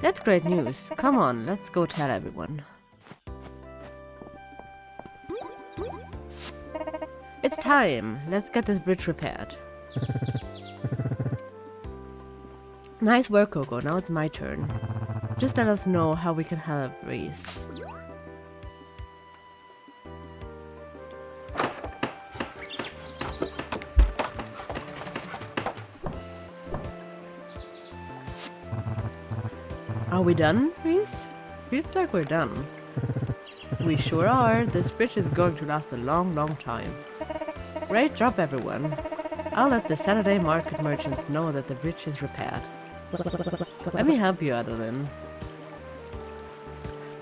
That's great news. Come on, let's go tell everyone. It's time. Let's get this bridge repaired. Nice work, Coco. Now it's my turn. Just let us know how we can help Reese. Are we done, Reese? Feels like we're done. We sure are. This bridge is going to last a long, long time. Great job, everyone. I'll let the Saturday market merchants know that the bridge is repaired. Let me help you, Adeline.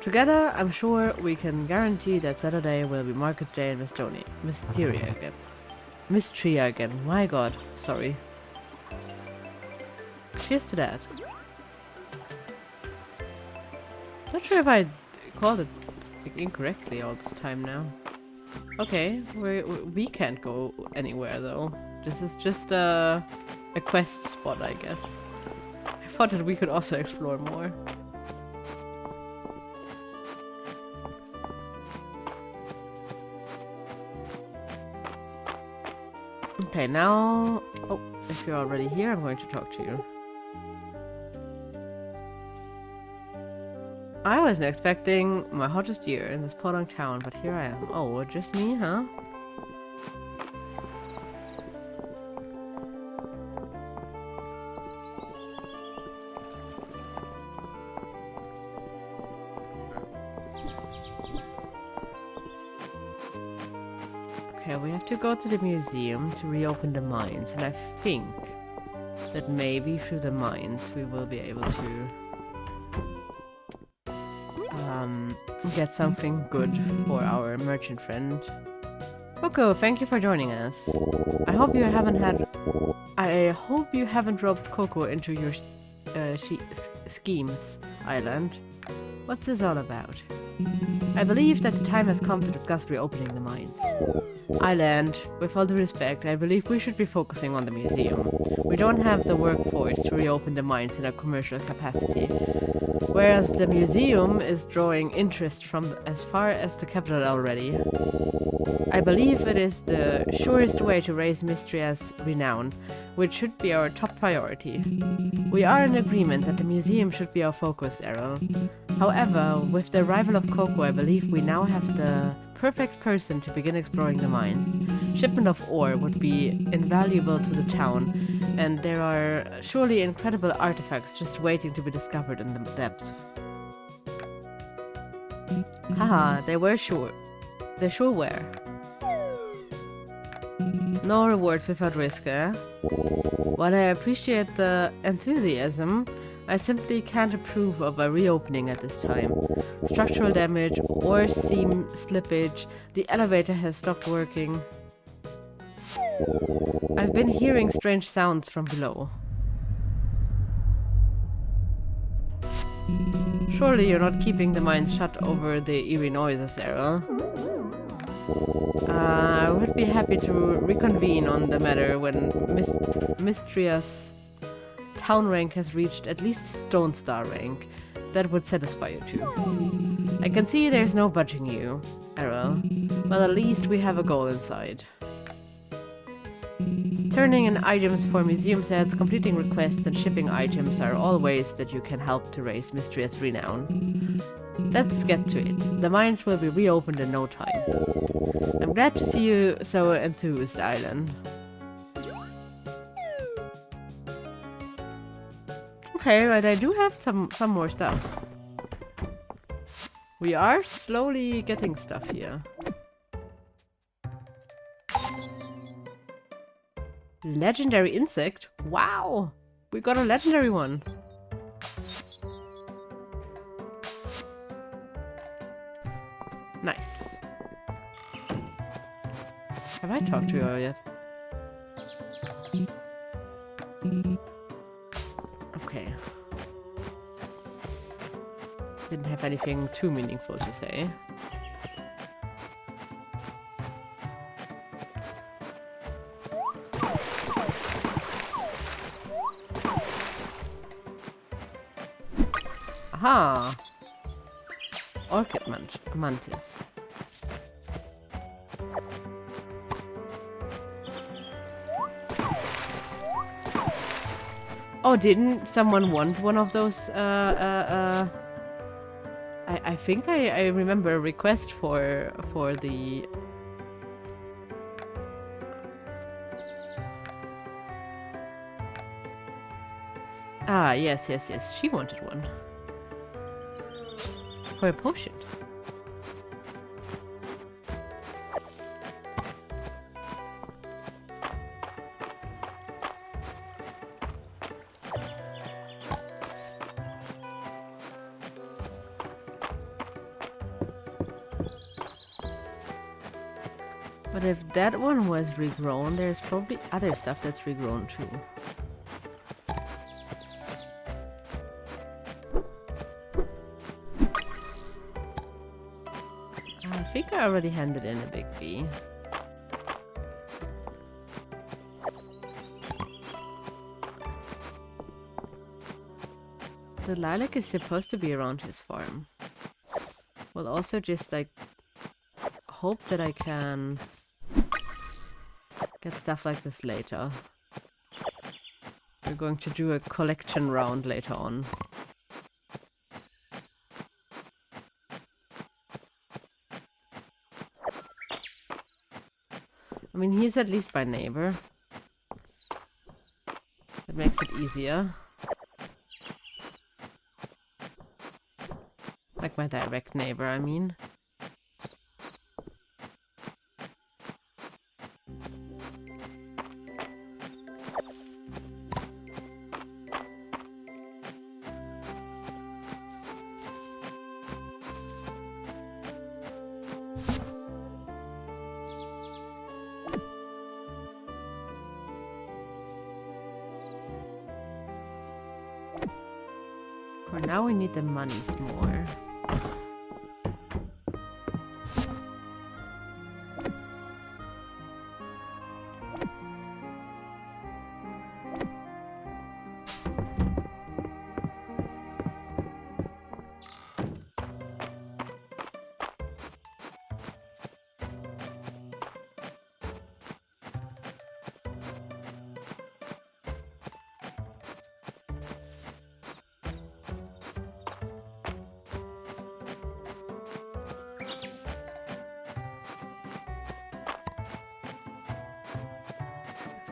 Together, I'm sure we can guarantee that Saturday will be market day in Mistria again. My god, sorry. Cheers to that. Not sure if I called it incorrectly all this time now. Okay, we can't go anywhere though. This is just a quest spot, I guess. I thought that we could also explore more. Okay, now... Oh, if you're already here, I'm going to talk to you. I wasn't expecting my hottest year in this podunk town, but here I am. Oh, just me, huh? Okay, we have to go to the museum to reopen the mines, and I think that maybe through the mines we will be able to get something good for our merchant friend. Coco, thank you for joining us. I hope you haven't dropped Coco into your schemes, Island. What's this all about? I believe that the time has come to discuss reopening the mines. Island, with all due respect, I believe we should be focusing on the museum. We don't have the workforce to reopen the mines in a commercial capacity. Whereas the museum is drawing interest from as far as the capital already. I believe it is the surest way to raise Mistria's renown, which should be our top priority. We are in agreement that the museum should be our focus, Errol. However, with the arrival of Coco, I believe we now have the perfect person to begin exploring the mines. Shipment of ore would be invaluable to the town, and there are surely incredible artifacts just waiting to be discovered in the depths. Haha, they sure were. No rewards without risk, eh? While I appreciate the enthusiasm, I simply can't approve of a reopening at this time. Structural damage, ore seam slippage, the elevator has stopped working. I've been hearing strange sounds from below. Surely you're not keeping the mines shut over the eerie noises, Errol. I would be happy to reconvene on the matter when Mistria's town rank has reached at least Stone Star rank, that would satisfy you too. I can see there's no budging you, Arrow. Well, at least we have a goal in sight. Turning in items for museum sets, completing requests, and shipping items are all ways that you can help to raise Mistria's renown. Let's get to it. The mines will be reopened in no time. I'm glad to see you so enthused, Island. Okay, but I do have some more stuff. We are slowly getting stuff here. Legendary insect? Wow! We got a legendary one. Nice. Have I talked to her yet? Okay. Didn't have anything too meaningful to say. Aha! Orchid mantis. Oh, didn't someone want one of those, I think I remember a request for the... Ah, yes, she wanted one. For a potion. But if that one was regrown, there's probably other stuff that's regrown too. I think I already handed in a big bee. The lilac is supposed to be around his farm. We'll also just like hope that I can get stuff like this later. We're going to do a collection round later on. I mean, he's at least my neighbor. That makes it easier. Like my direct neighbor, I mean. For now we need the monies more.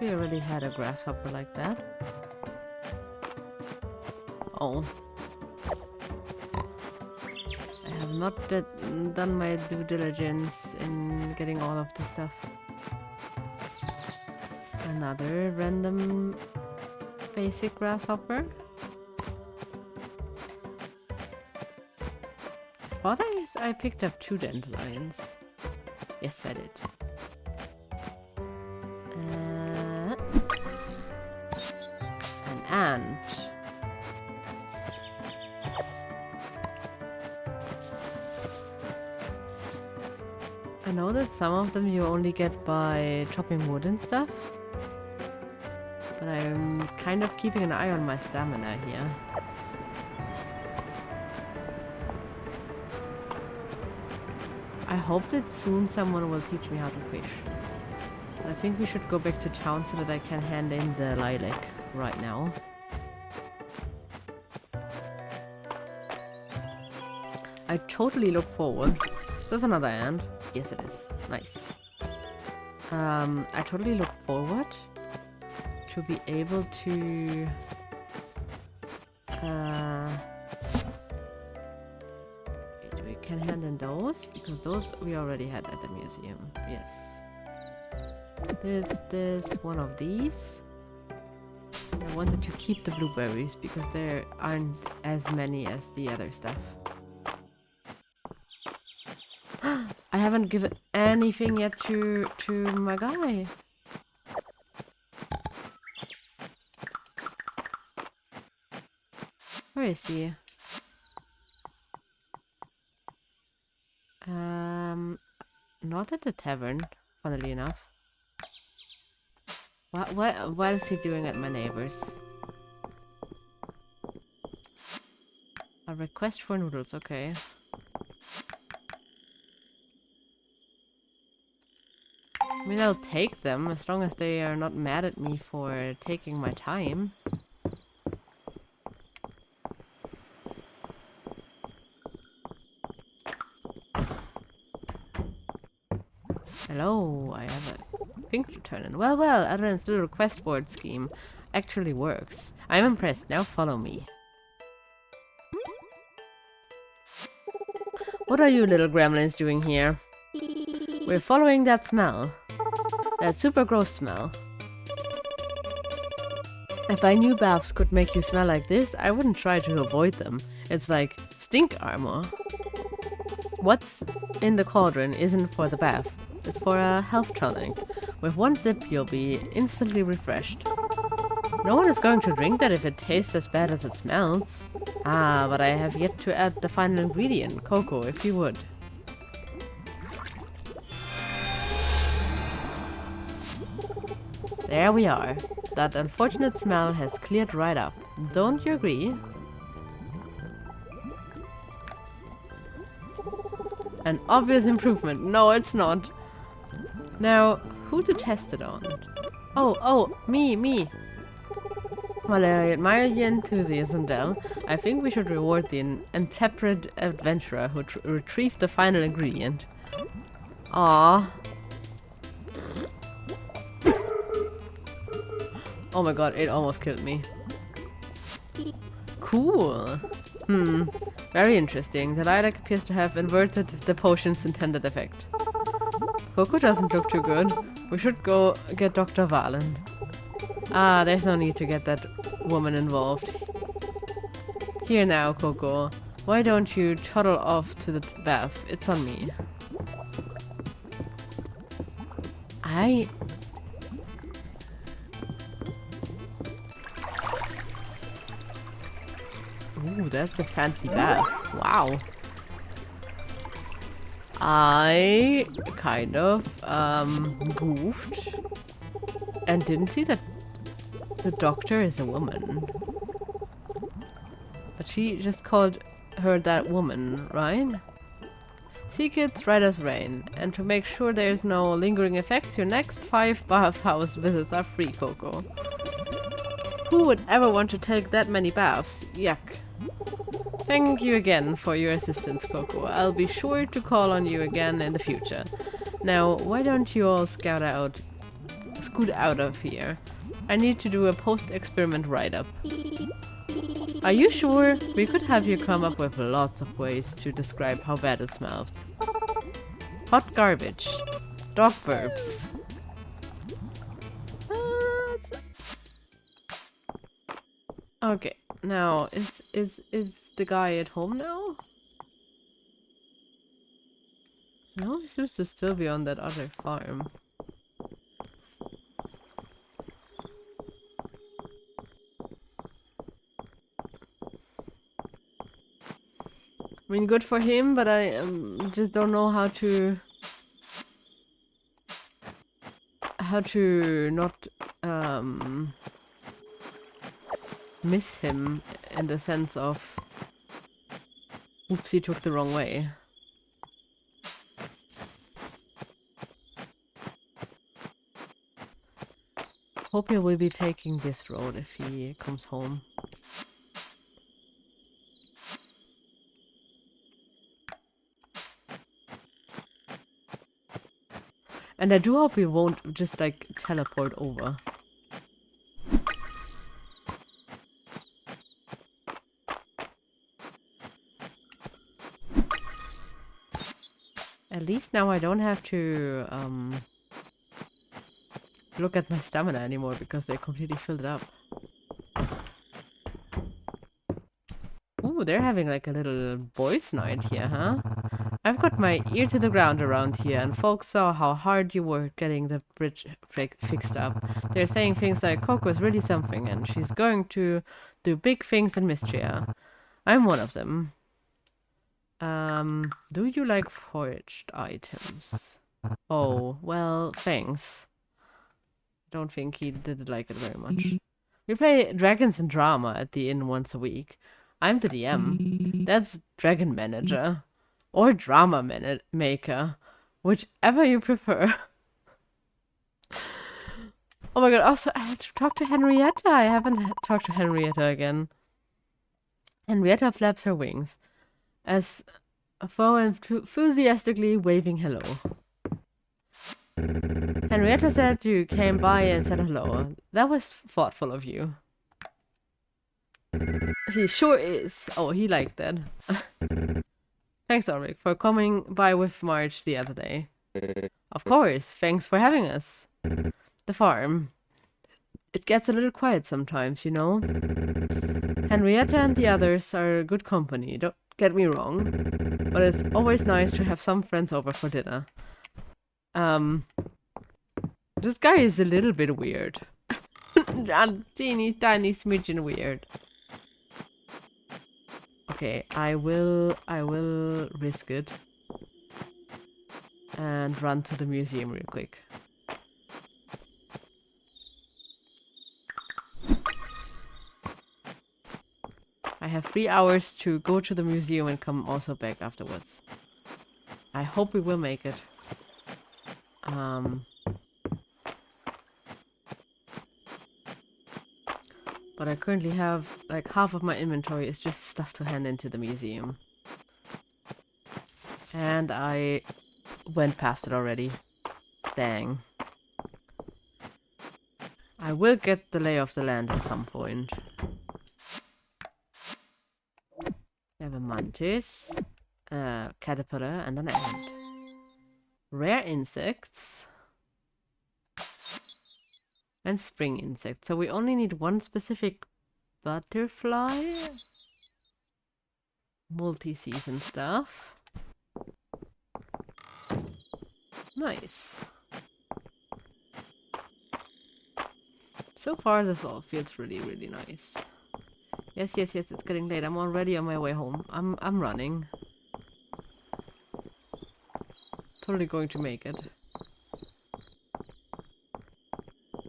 We already had a grasshopper like that. Oh. I have not done my due diligence in getting all of the stuff. Another random basic grasshopper. I thought I picked up 2 dandelions. Yes, I did. Ant. I know that some of them you only get by chopping wood and stuff, but I'm kind of keeping an eye on my stamina here. I hope that soon someone will teach me how to fish. And I think we should go back to town so that I can hand in the lilac right now. I totally look forward. Is this another ant? Yes, it is. Nice. I totally look forward to be able to we can hand in those because those we already had at the museum. Yes. This one of these. I wanted to keep the blueberries because there aren't as many as the other stuff. I haven't given anything yet to my guy. Where is he? Not at the tavern, funnily enough. What is he doing at my neighbor's? A request for noodles, okay. I mean, I'll take them as long as they are not mad at me for taking my time. Hello, I have a thing to turn in. Well, Adrian's little request board scheme actually works. I'm impressed. Now follow me. What are you little gremlins doing here? We're following that smell. That super gross smell. If I knew baths could make you smell like this, I wouldn't try to avoid them. It's like stink armor. What's in the cauldron isn't for the bath. It's for a health tonic. With one sip, you'll be instantly refreshed. No one is going to drink that if it tastes as bad as it smells. Ah, but I have yet to add the final ingredient, cocoa, if you would. There we are. That unfortunate smell has cleared right up. Don't you agree? An obvious improvement. No, it's not. Now, who to test it on? Oh, me. While I admire your enthusiasm, Del, I think we should reward the intrepid adventurer who retrieved the final ingredient. Aww. Oh my god, it almost killed me. Cool. Very interesting. The lilac appears to have inverted the potion's intended effect. Coco doesn't look too good. We should go get Dr. Valen. Ah, there's no need to get that woman involved. Here now, Coco. Why don't you toddle off to the bath? It's on me. Ooh, that's a fancy bath. Wow. I kind of goofed and didn't see that the doctor is a woman. But she just called her that woman, right? Secrets right as rain. And to make sure there's no lingering effects, your next 5 bathhouse visits are free, Coco. Who would ever want to take that many baths? Yuck. Thank you again for your assistance, Coco. I'll be sure to call on you again in the future. Now, why don't you all scoot out of here? I need to do a post-experiment write-up. Are you sure? We could have you come up with lots of ways to describe how bad it smells. Hot garbage. Dog burps. Okay, now is the guy at home now? No, he seems to still be on that other farm. I mean, good for him, but I just don't know how to not miss him in the sense of oops, he took the wrong way. hope he will be taking this road if he comes home. And I do hope he won't just like teleport over. At least now I don't have to look at my stamina anymore because they completely filled it up. Ooh, they're having like a little boys' night here, huh? I've got my ear to the ground around here, and folks saw how hard you worked getting the bridge fixed up. They're saying things like Coco's really something, and she's going to do big things in Mistria. I'm one of them. Do you like foraged items? Oh, well, thanks. Don't think he did like it very much. We play Dragons and Drama at the inn once a week. I'm the DM. That's Dragon Manager. Or Drama Maker. Whichever you prefer. Oh my god, also I have to talk to Henrietta. I haven't talked to Henrietta again. Henrietta flaps her wings as though enthusiastically waving hello. Henrietta said you came by and said hello. That was thoughtful of you. She sure is. Oh, he liked that. Thanks, Ulrich, for coming by with Marge the other day. Of course, thanks for having us. The farm. It gets a little quiet sometimes, you know. Henrietta and the others are good company, don't get me wrong. But it's always nice to have some friends over for dinner. This guy is a little bit weird. Teeny tiny smidgen weird. Okay, I will risk it. And run to the museum real quick. I have 3 hours to go to the museum and come also back afterwards. I hope we will make it. But I currently have, like, half of my inventory is just stuff to hand into the museum. And I went past it already. Dang. I will get the lay of the land at some point. We have a mantis, a caterpillar, and an ant. Rare insects. And spring insects. So we only need one specific butterfly. Multi-season stuff. Nice. So far this all feels really, really nice. Yes, yes, yes, it's getting late. I'm already on my way home. I'm running. Totally going to make it.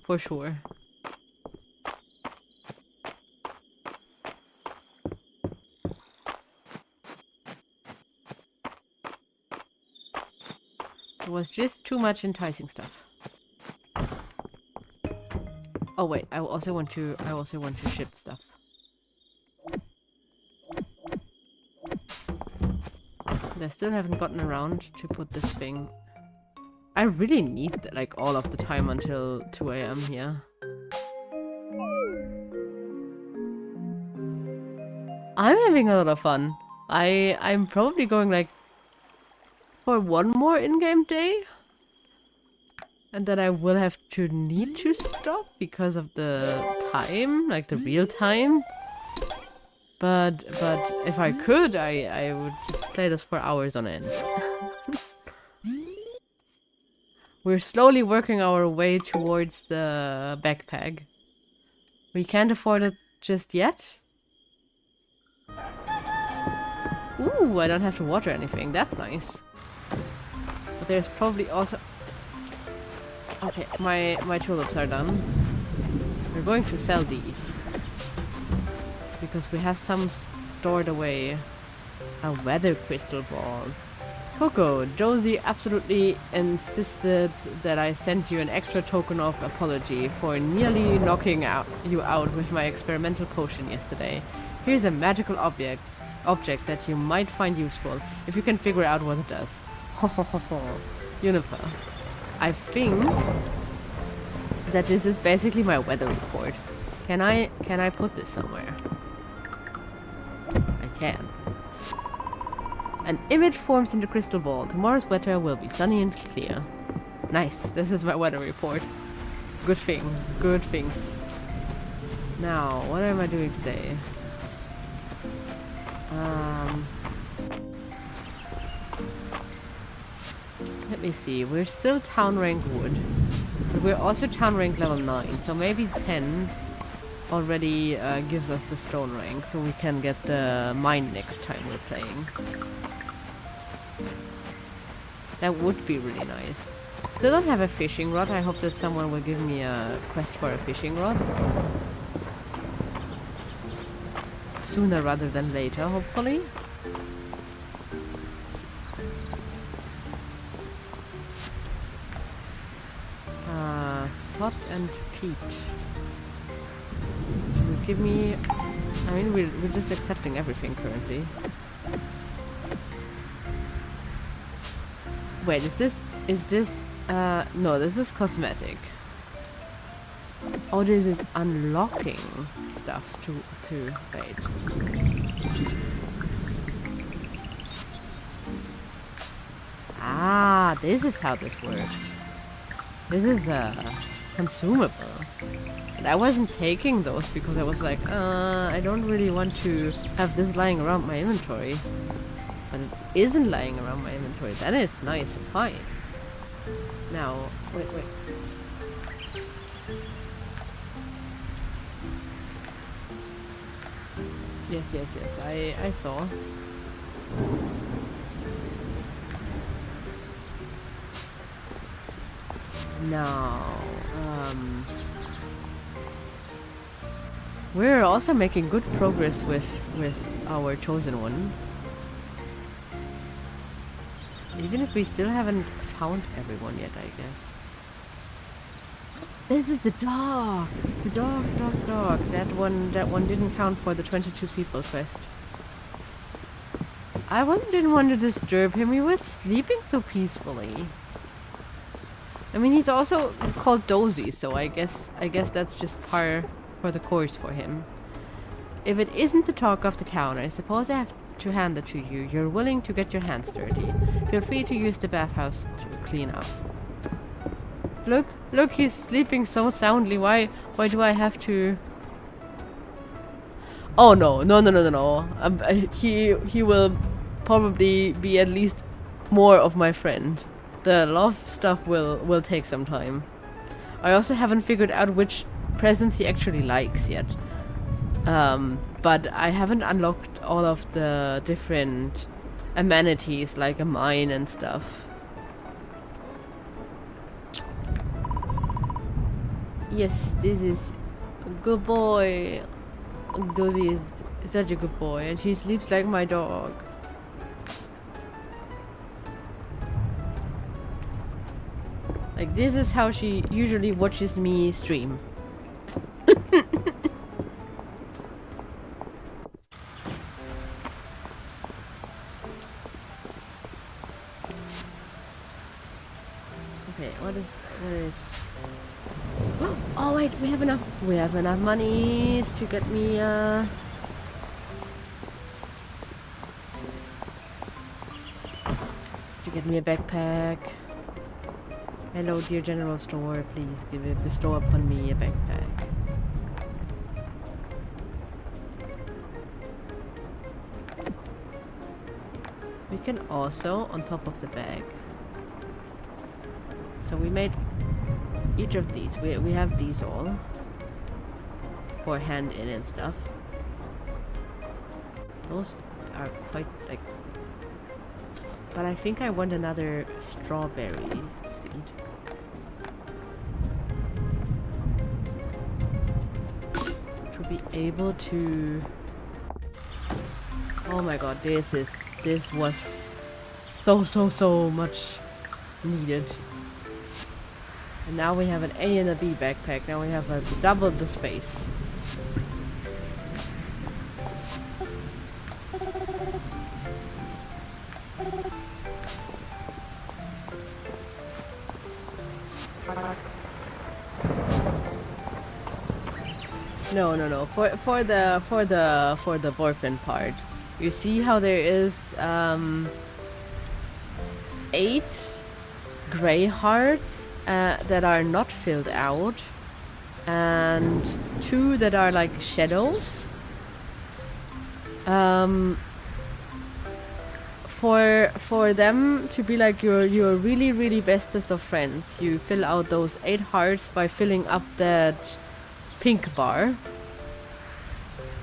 For sure. It was just too much enticing stuff. Oh wait, I also want to ship stuff. I still haven't gotten around to put this thing. I really need like all of the time until 2 AM here. I'm having a lot of fun. I'm probably going like for one more in-game day. And then I will have to need to stop because of the time, like the real time. But if I could, I would just play this for hours on end. We're slowly working our way towards the backpack. We can't afford it just yet. Ooh, I don't have to water anything. That's nice. But there's probably also... Okay, my tulips are done. We're going to sell these. Because we have some stored away. A weather crystal ball. Coco, Josie absolutely insisted that I send you an extra token of apology for nearly knocking you out with my experimental potion yesterday. Here's a magical object that you might find useful if you can figure out what it does. Ho ho ho ho. Juniper. I think that this is basically my weather report. Can I put this somewhere? I can. An image forms in the crystal ball. Tomorrow's weather will be sunny and clear. Nice. This is my weather report. Good thing. Good things. Now, what am I doing today? Let me see. We're still town rank wood. But we're also town rank level 9. So maybe 10 already gives us the stone rank. So we can get the mine next time we're playing. That would be really nice. Still don't have a fishing rod. I hope that someone will give me a quest for a fishing rod. Sooner rather than later, hopefully. Sod and peat. Will give me... I mean, we're just accepting everything currently. Wait, is this, no, this is cosmetic. Oh, this is unlocking stuff to wait. Ah, this is how this works. This is consumable. And I wasn't taking those because I was like, I don't really want to have this lying around my inventory. But it isn't lying around my inventory. Then it's nice and fine. Now, wait. Yes, I saw. Now, we're also making good progress with our chosen one. Even if we still haven't found everyone yet, I guess. This is the dog! The dog. That one didn't count for the 22 people quest. I didn't want to disturb him. He was sleeping so peacefully. I mean, he's also called Dozy, so I guess that's just par for the course for him. If it isn't the talk of the town, I suppose I have to hand it to you. You're willing to get your hands dirty. Feel free to use the bathhouse to clean up. Look, he's sleeping so soundly. Why do I have to? Oh no. He will probably be at least more of my friend. The love stuff will take some time. I also haven't figured out which presents he actually likes yet. But I haven't unlocked all of the different amenities like a mine and stuff. Yes, this is a good boy. Dozy is such a good boy and he sleeps like my dog. Like, this is how she usually watches me stream. Okay, what is... Oh wait, we have enough monies to get me to get me a backpack. Hello, dear general store, please bestow upon me a backpack. We can also, on top of the bag. So we made each of these. We have these all for hand in and stuff. Those are quite like... But I think I want another strawberry seed. To be able to... Oh my god, this was so much needed. And now we have an A and a B backpack. Now we have double the space. No. For the boyfriend part, you see how there is 8 gray hearts that are not filled out, and 2 that are like shadows. For them to be like your really bestest of friends, you fill out those 8 hearts by filling up that pink bar.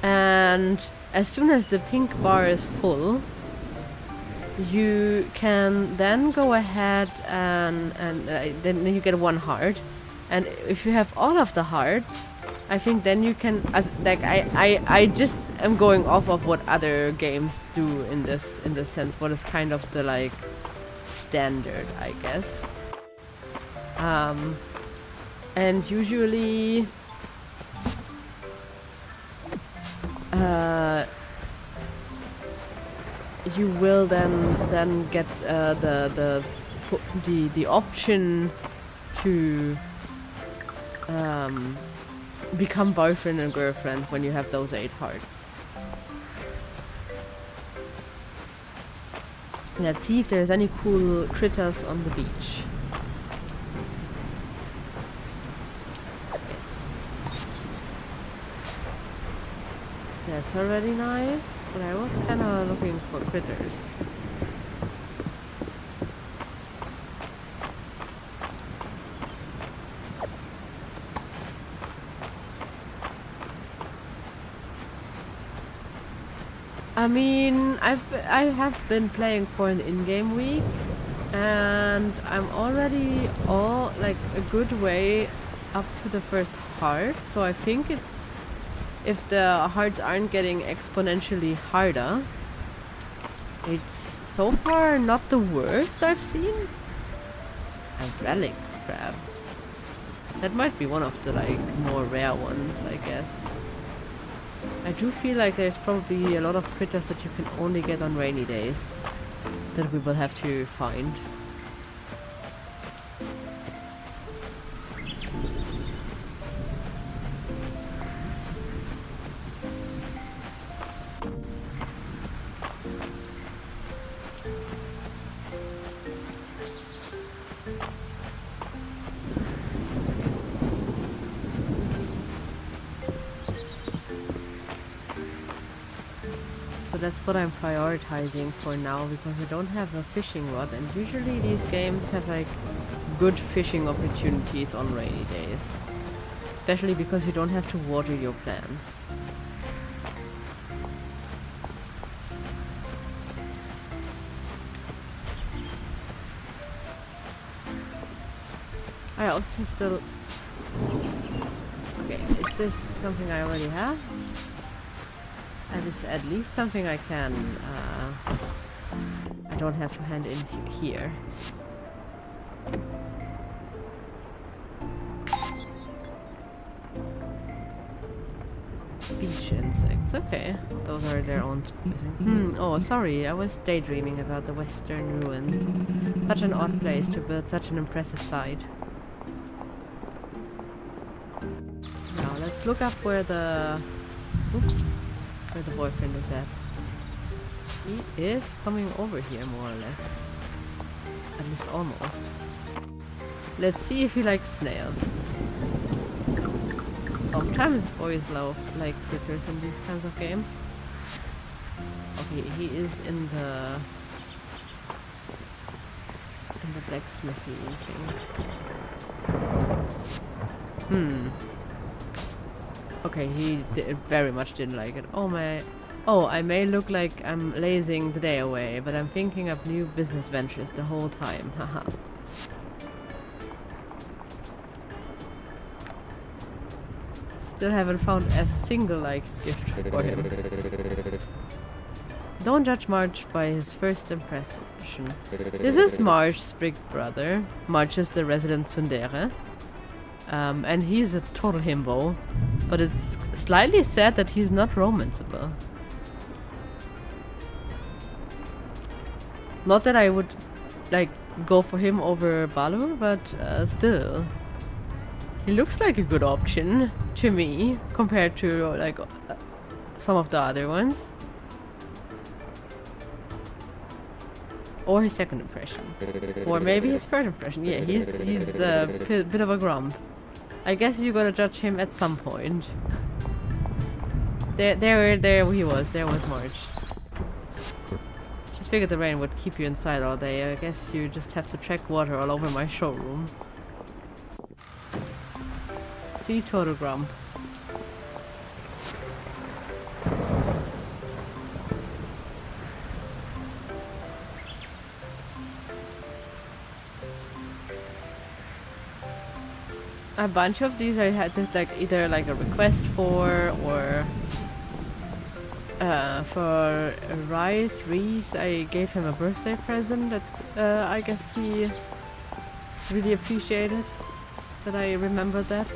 And as soon as the pink bar is full, you can then go ahead and then you get 1 heart. And if you have all of the hearts, I think then you can, I just am going off of what other games do in this sense, what is kind of the like standard, I guess. And usually you will then get the option to become boyfriend and girlfriend when you have those 8 hearts. Let's see if there's any cool critters on the beach. That's already nice, but I was kinda looking for critters. I mean, I have been playing for an in-game week, and I'm already like a good way up to the first heart, so I think it's, if the hearts aren't getting exponentially harder, it's so far not the worst I've seen. A relic crab. That might be one of the like more rare ones, I guess. I do feel like there's probably a lot of critters that you can only get on rainy days that we will have to find. So that's what I'm prioritizing for now, because I don't have a fishing rod, and usually these games have like good fishing opportunities on rainy days. Especially because you don't have to water your plants. I also still... Okay, is this something I already have? That is at least something I can... I don't have to hand in here. Beach insects, okay. Those are their own species. Oh, sorry, I was daydreaming about the Western ruins. Such an odd place to build such an impressive site. Now, let's look up where the... Oops. Where the boyfriend is at. He is coming over here, more or less. At least almost. Let's see if he likes snails. Sometimes boys love like critters in these kinds of games. Okay, he is in the blacksmithy thing. Okay, he very much didn't like it. Oh my... Oh, I may look like I'm lazing the day away, but I'm thinking of new business ventures the whole time. Haha. Still haven't found a single like gift for him. Don't judge March by his first impression. This is March's big brother. March is the resident tsundere. And he's a total himbo. But it's slightly sad that he's not romanceable. Not that I would, like, go for him over Balor, but still. He looks like a good option to me, compared to, like, some of the other ones. Or his second impression. Or maybe his first impression. Yeah, he's a bit of a grump. I guess you gotta judge him at some point. There he was. There was March. Just figured the rain would keep you inside all day. I guess you just have to track water all over my showroom. See, total grump. A bunch of these I had to like either like a request for or for Reese I gave him a birthday present that I guess he really appreciated that I remembered that.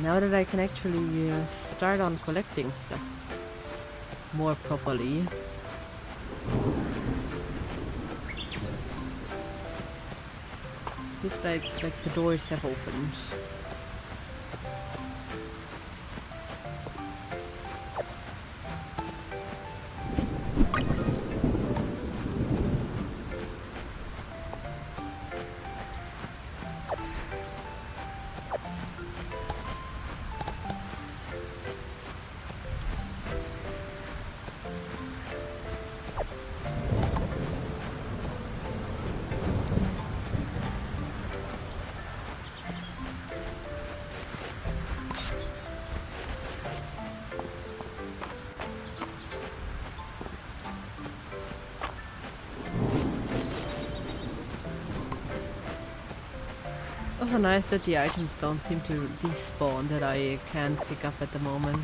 Now that I can actually start on collecting stuff more properly. Seems like the doors have opened. Also nice that the items don't seem to despawn that I can't pick up at the moment.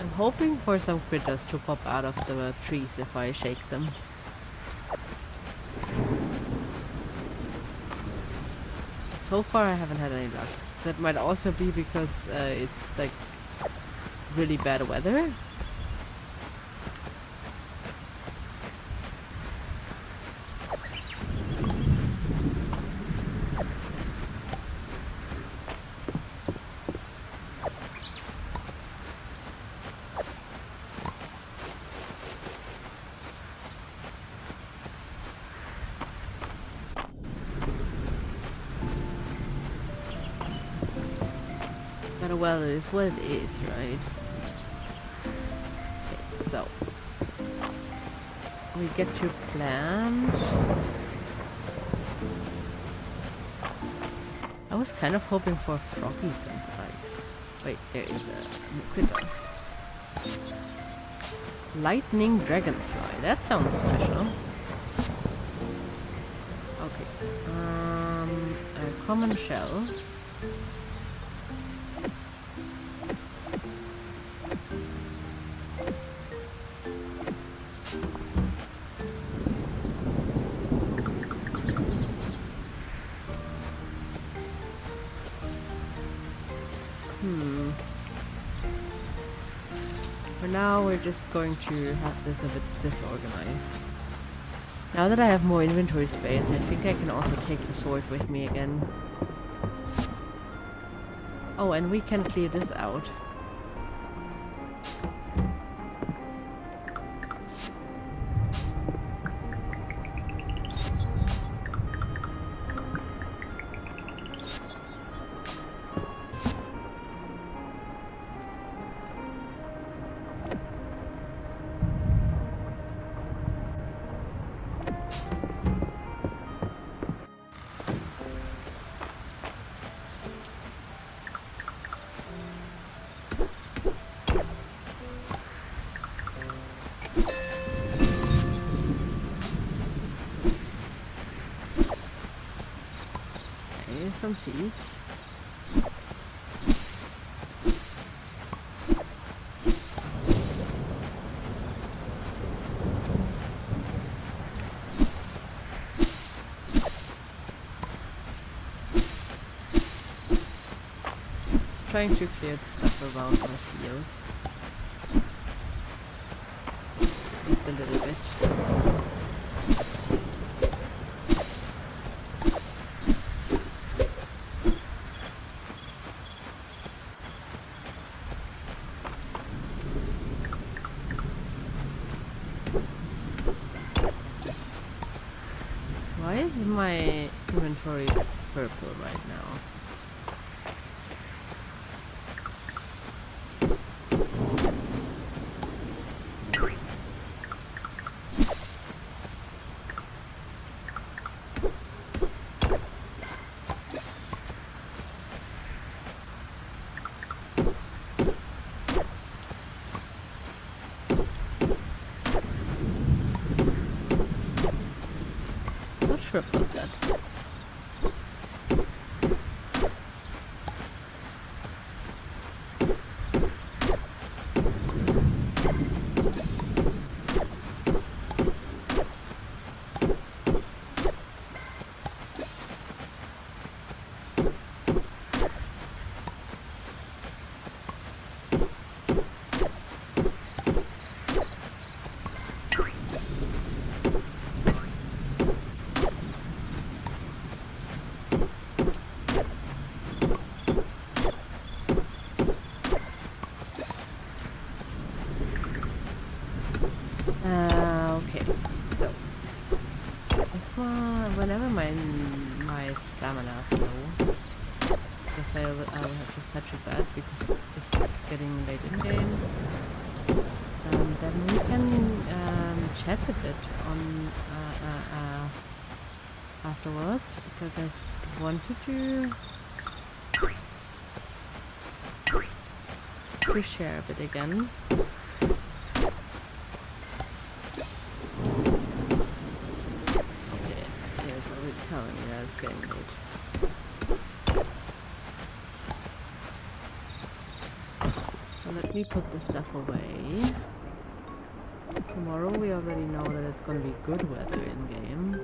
I'm hoping for some critters to pop out of the trees if I shake them. So far I haven't had any luck. That might also be because it's like really bad weather. But well, it is what it is, right? Okay, so we get to plant. I was kind of hoping for froggies and flags. Wait, there is a critter. Lightning dragonfly. That sounds special. Okay. A common shell. For now, we're just going to have this a bit disorganized. Now that I have more inventory space, I think I can also take the sword with me again. Oh, and we can clear this out. some seeds. Trying to clear the stuff around my field. Just a little bit. Why is my inventory purple right now? Not sure about that. Okay. So, whenever my stamina is low, guess I will have to touch it bad because it's getting late in game. Then we can chat a bit on afterwards because I wanted to share a bit again. Telling me that it's getting late. So let me put this stuff away. Tomorrow we already know that it's gonna be good weather in game.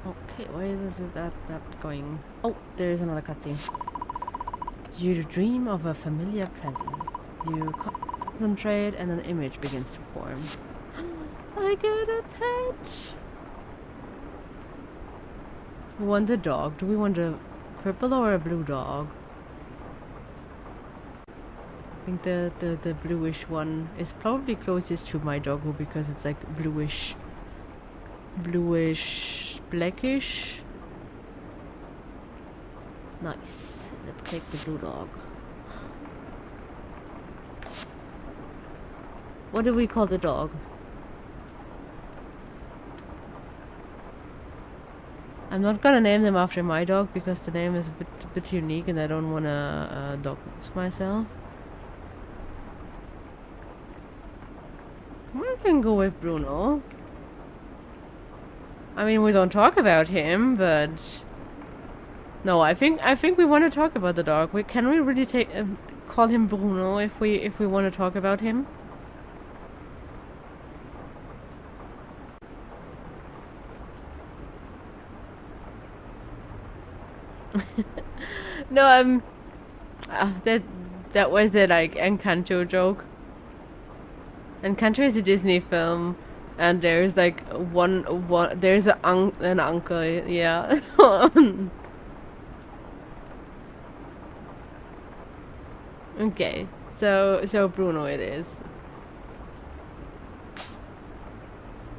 Okay, why is that going? Oh, there is another cutscene. You dream of a familiar presence. You concentrate and an image begins to form. I get a pet! We want a dog. Do we want a purple or a blue dog? I think the bluish one is probably closest to my doggo because it's like bluish, blackish. Nice. Let's take the blue dog. What do we call the dog? I'm not gonna name them after my dog because the name is a bit unique and I don't wanna dox myself. We can go with Bruno. I mean, we don't talk about him, but no, I think we want to talk about the dog. Can we really call him Bruno if we want to talk about him? No, that was the like Encanto joke. Encanto is a Disney film. And there's like there's an uncle, yeah. Okay, so Bruno it is.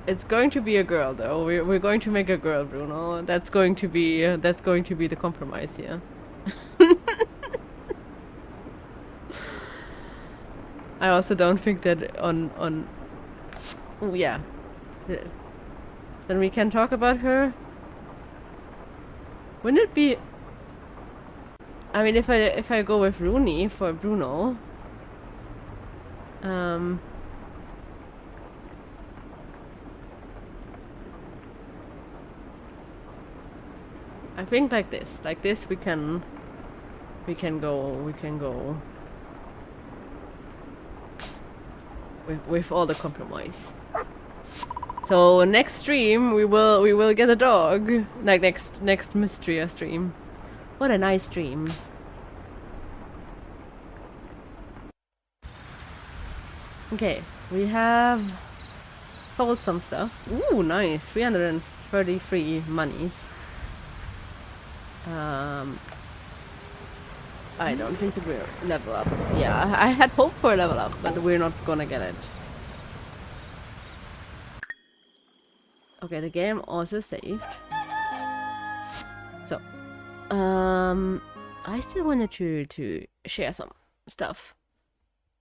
It's going to be a girl though. We're going to make a girl, Bruno. That's going to be the compromise here. I also don't think that on. Oh yeah. Then we can talk about her. Wouldn't it be? I mean, if I go with Rooney for Bruno, I think like this we can go with all the compromise. So next stream we will get a dog. Like next Mistria stream. What a nice stream. Okay, we have sold some stuff. Ooh, nice. 333 monies. I don't think that we're level up. Yeah, I had hoped for a level up, but we're not gonna get it. Okay, the game also saved. So, I still wanted to share some stuff.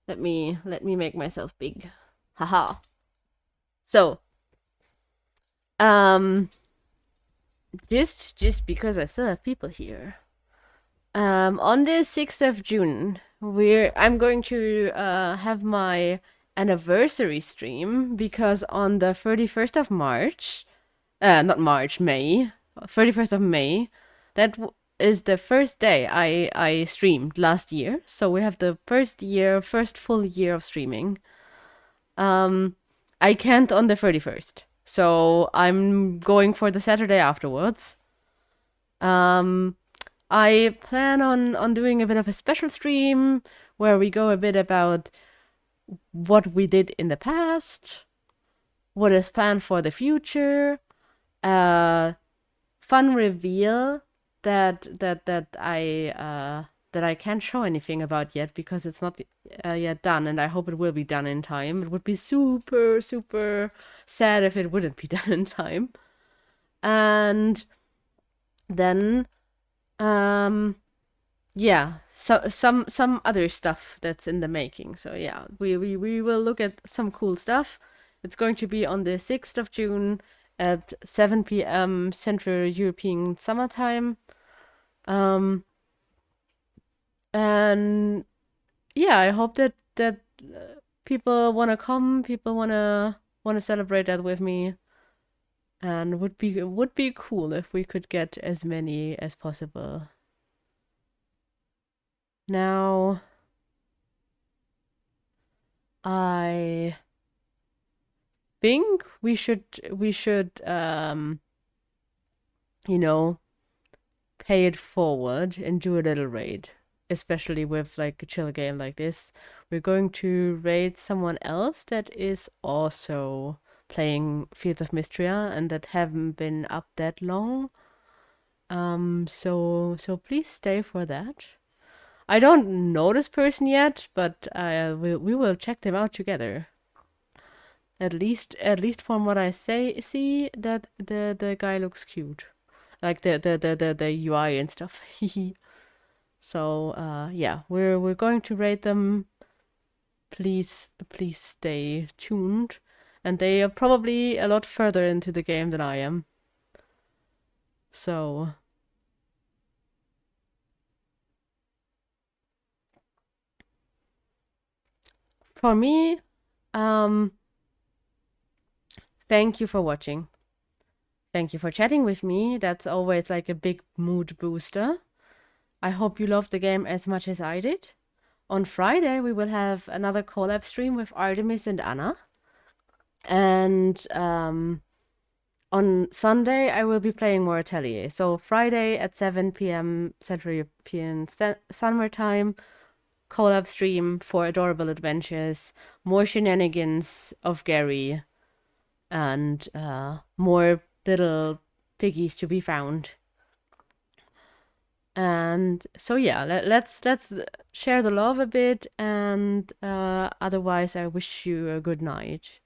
Let me make myself big. Haha. So, just because I still have people here. On the 6th of June, I'm going to have my anniversary stream, because on the 31st of March, not March, May, 31st of May, that is the first day I streamed last year. So we have the first full year of streaming. I can't on the 31st, so I'm going for the Saturday afterwards. I plan on doing a bit of a special stream where we go a bit about what we did in the past, what is planned for the future, fun reveal that I can't show anything about yet because it's not yet done, and I hope it will be done in time. It would be super sad if it wouldn't be done in time. And then yeah, so some other stuff that's in the making. So yeah, we will look at some cool stuff. It's going to be on the 6th of June at 7 p.m. Central European Summertime. And yeah, I hope that people want to come, people want to celebrate that with me. And would be cool if we could get as many as possible. Now, I think we should you know, pay it forward and do a little raid, especially with like a chill game like this. We're going to raid someone else that is also playing Fields of Mistria and that haven't been up that long. So please stay for that. I don't know this person yet, but we will check them out together. At least from what I see that the guy looks cute, like the UI and stuff. So yeah, we're going to rate them. Please stay tuned, and they are probably a lot further into the game than I am. So for me, thank you for watching. Thank you for chatting with me. That's always like a big mood booster. I hope you loved the game as much as I did. On Friday, we will have another collab stream with Artemis and Anna. And on Sunday, I will be playing more Atelier. So Friday at 7 p.m. Central European Summertime, collab stream for Adorable Adventures, more shenanigans of Gary, and more little piggies to be found. And so yeah, let's share the love a bit, and otherwise, I wish you a good night.